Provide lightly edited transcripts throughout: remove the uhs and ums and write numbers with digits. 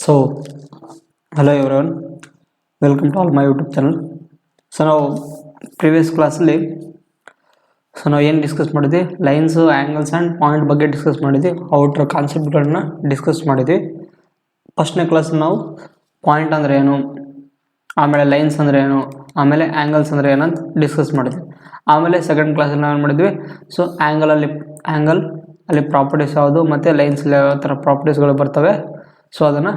So, hello everyone, welcome to all my YouTube channel. So ನಾವು previous ಕ್ಲಾಸಲ್ಲಿ ನಾವು ಏನು ಡಿಸ್ಕಸ್ ಮಾಡಿದ್ವಿ, ಲೈನ್ಸ್, ಆ್ಯಂಗಲ್ಸ್ ಆ್ಯಂಡ್ ಪಾಯಿಂಟ್ ಬಗ್ಗೆ ಡಿಸ್ಕಸ್ ಮಾಡಿದ್ವಿ. ಔಟ್ರ್ ಕಾನ್ಸೆಪ್ಟ್ಗಳನ್ನ ಡಿಸ್ಕಸ್ ಮಾಡಿದ್ವಿ. ಫಸ್ಟ್ನೇ ಕ್ಲಾಸಲ್ಲಿ ನಾವು ಪಾಯಿಂಟ್ ಅಂದರೆ ಏನು, ಆಮೇಲೆ ಲೈನ್ಸ್ ಅಂದರೆ ಏನು, ಆಮೇಲೆ ಆ್ಯಂಗಲ್ಸ್ ಅಂದರೆ ಏನಂತ ಡಿಸ್ಕಸ್ ಮಾಡಿದ್ವಿ. ಆಮೇಲೆ ಸೆಕೆಂಡ್ ಕ್ಲಾಸಲ್ಲಿ ನಾವು ಏನು ಮಾಡಿದ್ವಿ, ಸೊ ಆ್ಯಂಗಲ್ ಅಲ್ಲಿ ಪ್ರಾಪರ್ಟೀಸ್ ಯಾವುದು ಮತ್ತು ಲೈನ್ಸಲ್ಲಿ ಯಾವ ಥರ ಪ್ರಾಪರ್ಟೀಸ್ಗಳು ಬರ್ತವೆ, ಸೊ ಅದನ್ನು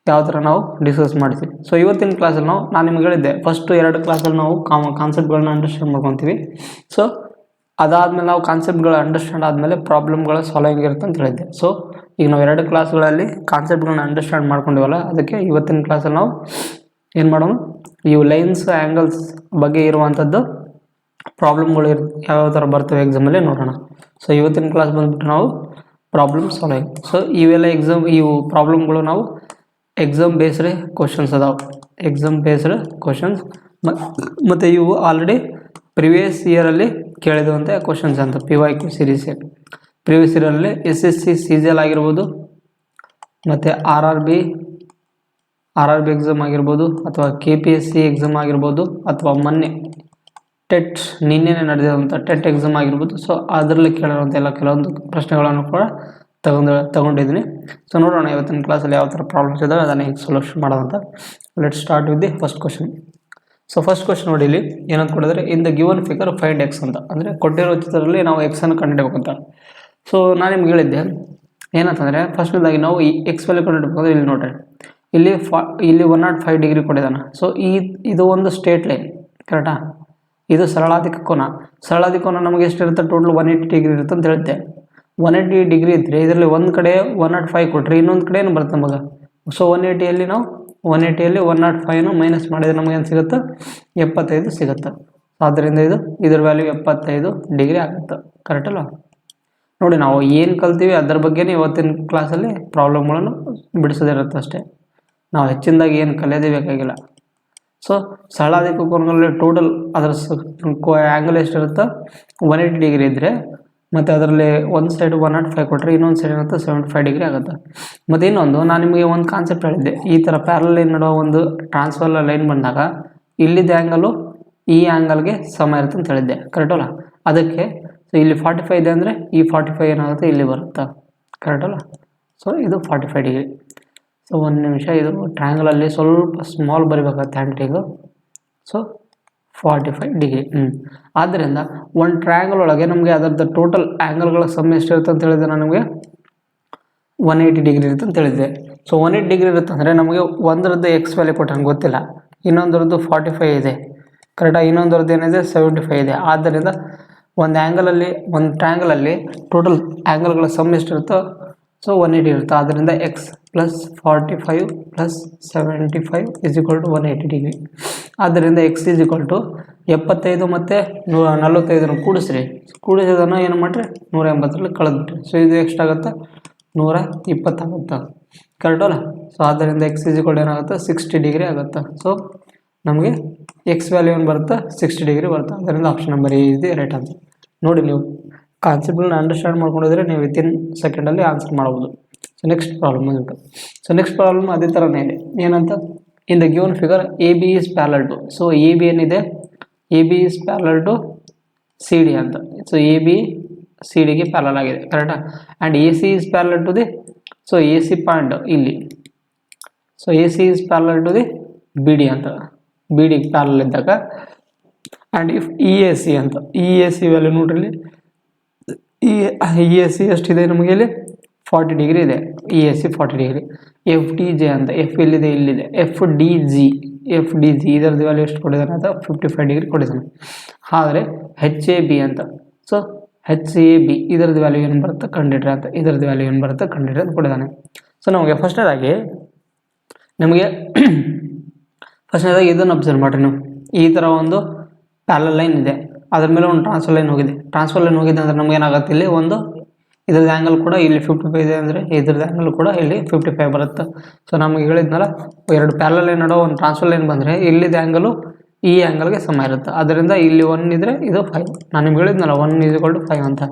ಯಾವ ಥರ ನಾವು ಡಿಸ್ಕಸ್ ಮಾಡ್ತೀವಿ. ಸೊ ಇವತ್ತಿನ ಕ್ಲಾಸಲ್ಲಿ ನಾನು ನಿಮ್ಗೆ ಹೇಳಿದ್ದೆ, ಫಸ್ಟು 2 ಕ್ಲಾಸಲ್ಲಿ ನಾವು ಕಾನ್ಸೆಪ್ಟ್ಗಳನ್ನ ಅಂಡರ್ಸ್ಟ್ಯಾಂಡ್ ಮಾಡ್ಕೊತೀವಿ. ಸೊ ಅದಾದಮೇಲೆ ನಾವು ಕಾನ್ಸೆಪ್ಟ್ಗಳು ಅಂಡರ್ಸ್ಟ್ಯಾಂಡ್ ಆದಮೇಲೆ ಪ್ರಾಬ್ಲಮ್ಗಳ ಸಾಲ್ವಿಂಗ್ ಇರುತ್ತೆ ಅಂತ ಹೇಳಿದ್ದೆ. ಸೊ ಈಗ ನಾವು 2 ಕ್ಲಾಸ್ಗಳಲ್ಲಿ ಕಾನ್ಸೆಪ್ಟ್ಗಳನ್ನ ಅಂಡರ್ಸ್ಟ್ಯಾಂಡ್ ಮಾಡ್ಕೊಂಡಿವಲ್ಲ, ಅದಕ್ಕೆ ಇವತ್ತಿನ ಕ್ಲಾಸಲ್ಲಿ ನಾವು ಏನು ಮಾಡೋಣ, ಇವು ಲೈನ್ಸ್ ಆ್ಯಂಗಲ್ಸ್ ಬಗ್ಗೆ ಇರುವಂಥದ್ದು ಪ್ರಾಬ್ಲಮ್ಗಳು ಯಾವ ಥರ ಬರ್ತವೆ ಎಕ್ಸಾಮಲ್ಲಿ ನೋಡೋಣ. ಸೊ ಇವತ್ತಿನ ಕ್ಲಾಸ್ ಬಂದುಬಿಟ್ಟು ನಾವು ಪ್ರಾಬ್ಲಮ್ ಸಾಲ್ವಿಂಗ್. ಸೊ ಇವೆಲ್ಲ ಇವು ಪ್ರಾಬ್ಲಮ್ಗಳು ನಾವು ಎಕ್ಸಾಮ್ ಬೇಸ್ಡ್ ಕ್ವಶನ್ಸ್ ಅದಾವೆ, ಎಕ್ಸಾಮ್ ಬೇಸ್ಡ್ ಕ್ವಶನ್ಸ್ ಮತ್ತು ಇವು ಆಲ್ರೆಡಿ ಪ್ರಿವಿಯಸ್ ಇಯರಲ್ಲಿ ಕೇಳಿದಂಥ ಕ್ವಶನ್ಸ್ ಅಂತ PYQ ಸೀರೀಸ್. ಪ್ರಿವಿಯಸ್ ಇಯರಲ್ಲಿ SSC CGL ಆಗಿರ್ಬೋದು, ಮತ್ತು RRB ಎಕ್ಸಾಮ್ ಆಗಿರ್ಬೋದು, ಅಥವಾ KPSC ಎಕ್ಸಾಮ್ ಆಗಿರ್ಬೋದು, ಅಥವಾ ಮೊನ್ನೆ ನಿನ್ನೆ ನಡೆದಿರುವಂಥ ಟೆಟ್ ಎಕ್ಸಾಮ್ ಆಗಿರ್ಬೋದು. ಸೊ ಅದರಲ್ಲಿ ಕೇಳಿರುವಂಥ ಕೆಲವೊಂದು ಪ್ರಶ್ನೆಗಳನ್ನು ಕೂಡ ತಗೊಂಡಿದ್ದೀನಿ. ಸೊ ನೋಡೋಣ ಇವತ್ತಿನ ಕ್ಲಾಸಲ್ಲಿ ಯಾವ ಥರ ಪ್ರಾಬ್ಲಮ್ಸ್ ಇದ್ದಾವೆ ಅದನ್ನು ಹೇಗೆ ಸೊಲ್ಯೂಷನ್ ಮಾಡೋದಂತ. Let start with the first question. So first question ನೋಡಿ, ಇಲ್ಲಿ ಏನಂತ ಕೊಡಿದ್ರೆ, in the given figure find X ಅಂತ, ಅಂದರೆ ಕೊಟ್ಟಿರೋ ಚಿತ್ರದಲ್ಲಿ ನಾವು ಎಕ್ಸನ್ನು ಕಂಡುಹಿಡಬೇಕಂತ. ಸೊ ನಾನು ನಿಮ್ಗೆ ಹೇಳಿದ್ದೆ ಏನಂತಂದರೆ, ಫಸ್ಟ್ನೇದಾಗಿ ನಾವು ಈ ಎಕ್ಸ್ ವ್ಯಾಲ್ಯೂ ಕಂಡುಹಿಡಬೇಕಂದ್ರೆ ಇಲ್ಲಿ ನೋಡ್ರಿ, ಇಲ್ಲಿ 105 ಡಿಗ್ರಿ ಕೊಟ್ಟಿದ್ದಾನೆ. ಸೊ ಇದು ಒಂದು ಸ್ಟ್ರೇಟ್ ಲೈನ್, ಕರೆಕ್ಟಾ? ಇದು ಸರಳಾಧಿಕ ಕೋನ ನಮಗೆ ಎಷ್ಟಿರುತ್ತೆ, ಟೋಟಲ್ 180 ಡಿಗ್ರಿ ಇರುತ್ತೆ ಅಂತ ಹೇಳಿದ್ದೆ. 180 ಡಿಗ್ರಿ ಇದ್ದರೆ ಇದರಲ್ಲಿ ಒಂದು ಕಡೆ 105 ಕೊಟ್ಟರೆ ಇನ್ನೊಂದು ಕಡೆ ಏನು ಬರುತ್ತೆ ನಮಗೆ. ಸೊ 180ಯಲ್ಲಿ 105 ಮೈನಸ್ ಮಾಡಿದರೆ ನಮಗೆ ಏನು ಸಿಗುತ್ತೆ, 75 ಸಿಗುತ್ತೆ. ಆದ್ದರಿಂದ ಇದ್ರ ವ್ಯಾಲ್ಯೂ 75 ಡಿಗ್ರಿ ಆಗುತ್ತೆ, ಕರೆಕ್ಟ್ ಅಲ್ಲ? ನೋಡಿ, ನಾವು ಏನು ಕಲ್ತೀವಿ ಅದ್ರ ಬಗ್ಗೆನೇ ಇವತ್ತಿನ ಕ್ಲಾಸಲ್ಲಿ ಪ್ರಾಬ್ಲಮ್ಗಳನ್ನು ಬಿಡಿಸೋದಿರುತ್ತೆ ಅಷ್ಟೇ. ನಾವು ಹೆಚ್ಚಿನದಾಗಿ ಏನು ಕಲಿಯೋದೇ ಬೇಕಾಗಿಲ್ಲ. ಸೊ ಸರಳಾಧಿಕ ಕೋನಗಳಲ್ಲಿ ಟೋಟಲ್ ಅದರ ಆ್ಯಂಗಲ್ ಎಷ್ಟಿರುತ್ತೆ, 180 ಡಿಗ್ರಿ ಇದ್ದರೆ, ಮತ್ತು ಅದರಲ್ಲಿ ಒಂದು ಸೈಡ್ 105 ಕೊಟ್ಟರೆ ಇನ್ನೊಂದು ಸೈಡ್ ಏನಾಗುತ್ತೆ 75 ಡಿಗ್ರಿ ಆಗುತ್ತೆ. ಮತ್ತು ಇನ್ನೊಂದು, ನಾನು ನಿಮಗೆ ಒಂದು ಕಾನ್ಸೆಪ್ಟ್ ಹೇಳಿದ್ದೆ, ಈ ಥರ ಪ್ಯಾರಲ್ ಲೈನ್ ನಡುವ ಒಂದು ಟ್ರಾನ್ಸ್ಫರ್ ಲೈನ್ ಬಂದಾಗ ಇಲ್ಲಿದ್ದ ಆ್ಯಂಗಲು ಈ ಆ್ಯಂಗಲ್ಗೆ ಸಮ ಇರುತ್ತೆ ಅಂತ ಹೇಳಿದ್ದೆ, ಕರೆಕ್ಟ್ ಅಲ್ಲ? ಅದಕ್ಕೆ ಸೊ ಇಲ್ಲಿ 45 ಇದೆ ಅಂದರೆ ಈ 45 ಏನಾಗುತ್ತೆ ಇಲ್ಲಿ ಬರುತ್ತೆ, ಕರೆಕ್ಟ್ ಅಲ್ಲ? ಸೊ ಇದು 45 ಡಿಗ್ರಿ. ಸೊ ಒಂದು ನಿಮಿಷ, ಇದು ಟ್ರಯಾಂಗಲಲ್ಲಿ ಸ್ವಲ್ಪ ಸ್ಮಾಲ್ ಬರಿಬೇಕಾಗುತ್ತೆ ಹ್ಯಾಂಡ್ರೈಟಿಂಗು. So 45 degree. ಆದ್ದರಿಂದ ಒಂದು ಟ್ರಯಾಂಗಲ್ ಒಳಗೆ ನಮಗೆ ಅದರದ್ದು ಟೋಟಲ್ ಆ್ಯಂಗಲ್ಗಳ ಸಮ್ ಎಷ್ಟಿರುತ್ತೆ ಅಂತ ಹೇಳಿದೆ ನಾನು ನಿಮಗೆ, 180 ಡಿಗ್ರಿ ಇರುತ್ತೆ ಅಂತ ಹೇಳಿದ್ದೆ. ಸೊ 180 ಡಿಗ್ರಿ ಇರುತ್ತೆ ಅಂದರೆ ನಮಗೆ ಒಂದರದ್ದು ಎಕ್ಸ್ ವ್ಯಾಲ್ಯೂ ಕೊಟ್ಟು ನಂಗೆ ಗೊತ್ತಿಲ್ಲ, ಇನ್ನೊಂದರದ್ದು 45 ಇದೆ, ಕರೆಕ್ಟಾಗಿ? ಇನ್ನೊಂದರದ್ದು ಏನಿದೆ 75 ಇದೆ. ಆದ್ದರಿಂದ ಒಂದು ಟ್ರಯಾಂಗಲಲ್ಲಿ ಟೋಟಲ್ ಆ್ಯಂಗಲ್ಗಳ ಸಮ್ ಎಷ್ಟಿರುತ್ತೋ ಸೊ 180 ಇರುತ್ತೆ. ಆದ್ದರಿಂದ ಎಕ್ಸ್ ಪ್ಲಸ್ 45 ಪ್ಲಸ್ 75 = 180 ಡಿಗ್ರಿ. ಆದ್ದರಿಂದ ಎಕ್ಸ್ = 75 ಮತ್ತು 145 ಕೂಡಿಸಿದನ್ನು ಏನು ಮಾಡಿರಿ, 180ರಲ್ಲಿ ಕಳೆದ್ಬಿಟ್ರಿ. ಸೊ ಇದು ಎಷ್ಟಾಗುತ್ತೆ, 120 ಆಗುತ್ತೆ, ಕರೆಕ್ಟ್ ಅಲ್ಲ? ಸೊ ಆದ್ದರಿಂದ ಎಕ್ಸ್ = ಏನಾಗುತ್ತೆ, 60 ಡಿಗ್ರಿ ಆಗುತ್ತೆ. ಸೊ ನಮಗೆ ಎಕ್ಸ್ ವ್ಯಾಲ್ಯೂ ಏನು ಬರುತ್ತೆ, 60 ಡಿಗ್ರಿ ಬರುತ್ತೆ. ಆದ್ದರಿಂದ ಆಪ್ಷನ್ ನಂಬರ್ ಇದೆ ರೈಟ್ ಆನ್ಸರ್. ನೋಡಿ, ನೀವು ಕಾನ್ಸೆಪ್ಟ್ಗಳನ್ನ ಅಂಡರ್ಸ್ಟ್ಯಾಂಡ್ ಮಾಡ್ಕೊಂಡಿದ್ರೆ ನೀವು ವಿತಿನ್ ಸೆಕೆಂಡಲ್ಲಿ ಆನ್ಸರ್ ಮಾಡ್ಬೋದು. ಸೊ ನೆಕ್ಸ್ಟ್ ಪ್ರಾಬ್ಲಮ್ ಬಂದ್ಬಿಟ್ಟು, ಸೊ ನೆಕ್ಸ್ಟ್ ಪ್ರಾಬ್ಲಮ್ ಅದೇ ಥರನೇ ಇದೆ. ಏನಂತ, in the given figure AB is parallel to, so AB ಏನಿದೆ, AB is parallel to CD ಅಂತ. ಸೊ AB CDಗೆ ಪ್ಯಾರಲಲ್ ಆಗಿದೆ, ಕರೆಕ್ಟಾ? And AC is parallel to the, so AC point ಇಲ್ಲಿ, so AC is parallel to the BD ಅಂತ, BD parallel ಇದ್ದಾಗ. And if EAC ಅಂತ, EAC value ನೋಡ್ರಿ, EAC ಎಷ್ಟಿದೆ ನಮಗೆ ಇಲ್ಲಿ 40 ಡಿಗ್ರಿ ಇದೆ, EAC 40 ಡಿಗ್ರಿ. FDJ ಅಂತ, F ಇಲ್ಲಿದೆ, FDG ಇದರದ್ದು ವ್ಯಾಲ್ಯೂ ಎಷ್ಟು ಕೊಟ್ಟಿದ್ದಾನೆ ಅಂತ 55 ಡಿಗ್ರಿ ಕೊಟ್ಟಿದ್ದಾನೆ. ಆದರೆ HAB ಅಂತ, ಸೊ HAB ಇದರದ್ದು ವ್ಯಾಲ್ಯೂ ಏನು ಬರುತ್ತೆ ಕಂಡಿಡ್ರಿ ಅಂತ, ಇದರದ್ದು ವ್ಯಾಲ್ಯೂ ಏನು ಬರುತ್ತೆ ಕಂಡಿಡ್ರಿ ಅಂತ ಕೊಟ್ಟಿದ್ದಾನೆ. ಸೊ ನಮಗೆ ಫಸ್ಟ್ನೇದಾಗಿ ಇದನ್ನು ಅಬ್ಸರ್ವ್ ಮಾಡಿರಿ ನೀವು. ಈ ಥರ ಒಂದು ಪ್ಯಾರಲಲ್ ಲೈನ್ ಇದೆ, ಅದ್ರ ಮೇಲೆ ಒಂದು ಟ್ರಾನ್ಸ್ಫರ್ ಲೈನ್ ಹೋಗಿದೆ ಅಂದರೆ ನಮ್ಗೆ ಏನಾಗುತ್ತೆ, ಇಲ್ಲಿ ಒಂದು ಇದ್ರದ್ದು ಆ್ಯಂಗಲ್ ಕೂಡ ಇಲ್ಲಿ 55 ಇದೆ ಅಂದರೆ ಇದ್ರದ್ದು ಆ್ಯಂಗಲ್ ಕೂಡ ಇಲ್ಲಿ 55 ಬರುತ್ತೆ. ಸೊ ನಮಗೆ ಹೇಳಿದ್ನಲ್ಲ, 2 ಪ್ಯಾರಲಲ್ ಲೈನ್ ನಡುವ ಒಂದು ಟ್ರಾನ್ಸ್ಫರ್ ಲೈನ್ ಬಂದರೆ ಇಲ್ಲಿದ್ದ ಆ್ಯಂಗಲು ಈ ಆ್ಯಂಗಲ್ಗೆ ಸಮ ಇರುತ್ತೆ. ಅದರಿಂದ ಇಲ್ಲಿ 1 ಇದ್ದರೆ ಇದು 5. ನಾನು ನಿಮ್ಗೆ ಹೇಳಿದ್ನಲ್ಲ 1 = 5 ಅಂತ.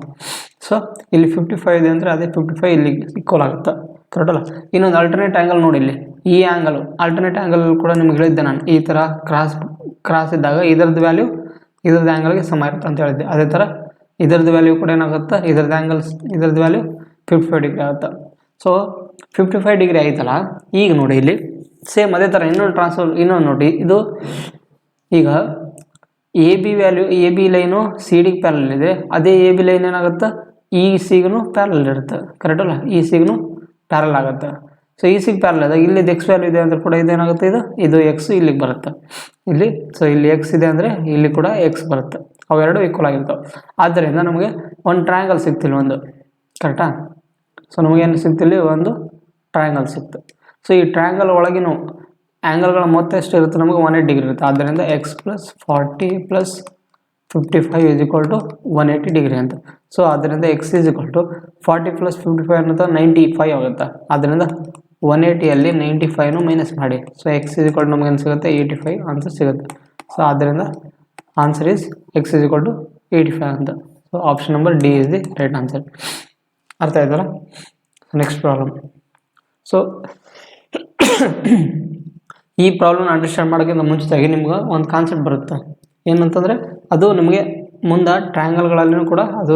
ಸೊ ಇಲ್ಲಿ 55 ಇದೆ ಅಂದರೆ ಅದೇ 55 ಇಲ್ಲಿಗೆ ಈಕ್ವಲ್ ಆಗುತ್ತೆ, ಕರೆಕ್ಟಲ್ಲ. ಇನ್ನೊಂದು ಆಲ್ಟರ್ನೇಟ್ ಆ್ಯಂಗಲ್ ನೋಡಿ ಇಲ್ಲಿ, ಈ ಆ್ಯಂಗಲ್ ಆಲ್ಟರ್ನೇಟ್ ಆ್ಯಂಗಲ್ ಕೂಡ ನಿಮ್ಗೆ ಹೇಳಿದ್ದೆ ನಾನು, ಈ ಥರ ಕ್ರಾಸ್ ಇದ್ದಾಗ ಇದರದ್ದು ವ್ಯಾಲ್ಯೂ ಇದ್ರದ್ದು ಆ್ಯಂಗಲ್ಗೆ ಸಮ ಇರುತ್ತೆ ಅಂತ ಹೇಳಿದ್ದೆ. ಅದೇ ಥರ ಇದರದ್ದು ವ್ಯಾಲ್ಯೂ ಕೂಡ ಏನಾಗುತ್ತೆ, ಇದರದ್ದು ವ್ಯಾಲ್ಯೂ 55 ಡಿಗ್ರಿ ಆಗುತ್ತೆ. ಸೊ 55 ಡಿಗ್ರಿ ಆಯ್ತಲ್ಲ. ಈಗ ನೋಡಿ ಇಲ್ಲಿ ಸೇಮ್ ಅದೇ ಥರ ಇನ್ನೊಂದು ನೋಡಿ, ಇದು ಈಗ A B value, A B line C ಡಿಗೆ ಪ್ಯಾರಲ್ ಇದೆ, ಅದೇ ಎ ಬಿ ಲೈನ್ ಏನಾಗುತ್ತೆ ಇ ಸಿಗೂ ಪ್ಯಾರಲ್ ಇರುತ್ತೆ, ಕರೆಕ್ಟಲ್ಲ, ಇ ಸಿಗೂ ಪ್ಯಾರಲ್ ಆಗುತ್ತೆ. ಸೊ ಇ ಸಿಗೆ ಪ್ಯಾರಲ್ ಆದಾಗ ಇಲ್ಲಿ ಎಕ್ಸ್ ವ್ಯಾಲ್ಯೂ ಇದೆ ಅಂದ್ರೆ ಕೂಡ ಇದೇನಾಗುತ್ತೆ, ಇದು ಎಕ್ಸ್ ಇಲ್ಲಿಗೆ ಬರುತ್ತೆ ಇಲ್ಲಿ. ಸೊ ಇಲ್ಲಿ ಎಕ್ಸ್ ಇದೆ ಅಂದರೆ ಇಲ್ಲಿ ಕೂಡ ಎಕ್ಸ್ ಬರುತ್ತೆ, ಅವೆರಡು ಈಕ್ವಲ್ ಆಗಿರ್ತವೆ. ಆದ್ದರಿಂದ ನಮಗೆ ಒಂದು ಟ್ರಯಾಂಗಲ್ ಸಿಗ್ತಿಲ್ಲ ಒಂದು, ಕರೆಕ್ಟಾ. ಸೊ ನಮಗೇನು ಸಿಗ್ತಿಲ್ಲ, ಒಂದು ಟ್ರಯಾಂಗಲ್ ಸಿಕ್ತು. ಸೊ ಈ ಟ್ರಯಾಂಗಲ್ ಒಳಗಿನ ಆ್ಯಂಗಲ್ಗಳ ಮೊತ್ತ ಎಷ್ಟು ಇರುತ್ತೆ, ನಮಗೆ 180 ಡಿಗ್ರಿ ಇರುತ್ತೆ. ಆದ್ದರಿಂದ ಎಕ್ಸ್ ಪ್ಲಸ್ 40 ಪ್ಲಸ್ 55 = 180 ಡಿಗ್ರಿ ಅಂತ. ಸೊ ಆದ್ದರಿಂದ ಎಕ್ಸ್ = 40 ಪ್ಲಸ್ 55 ಅನ್ನೋದು 95 ಆಗುತ್ತೆ. ಆದ್ದರಿಂದ 180ಯಲ್ಲಿ 95 ಮೈನಸ್ ಮಾಡಿ. ಸೊ ಎಕ್ಸ್ = ನಮಗೇನು ಸಿಗುತ್ತೆ, 85 ಆನ್ಸರ್ ಸಿಗುತ್ತೆ. ಸೊ ಆದ್ದರಿಂದ ಆನ್ಸರ್ ಈಸ್ ಎಕ್ಸ್ = 85 ಅಂತ. So option number D is the right answer. ಅರ್ಥ ಆಯ್ತಲ್ಲ. Next problem. ಸೊ ಈ ಪ್ರಾಬ್ಲಮ್ನ ಅಂಡರ್ಸ್ಟ್ಯಾಂಡ್ ಮಾಡೋಕ್ಕಿಂತ ಮುಂಚಿತವಾಗಿ ನಿಮ್ಗೆ ಒಂದು ಕಾನ್ಸೆಪ್ಟ್ ಬರುತ್ತೆ, ಏನಂತಂದರೆ ಅದು ನಿಮಗೆ ಮುಂದೆ ಟ್ರಯಾಂಗಲ್ಗಳಲ್ಲೂ ಕೂಡ ಅದು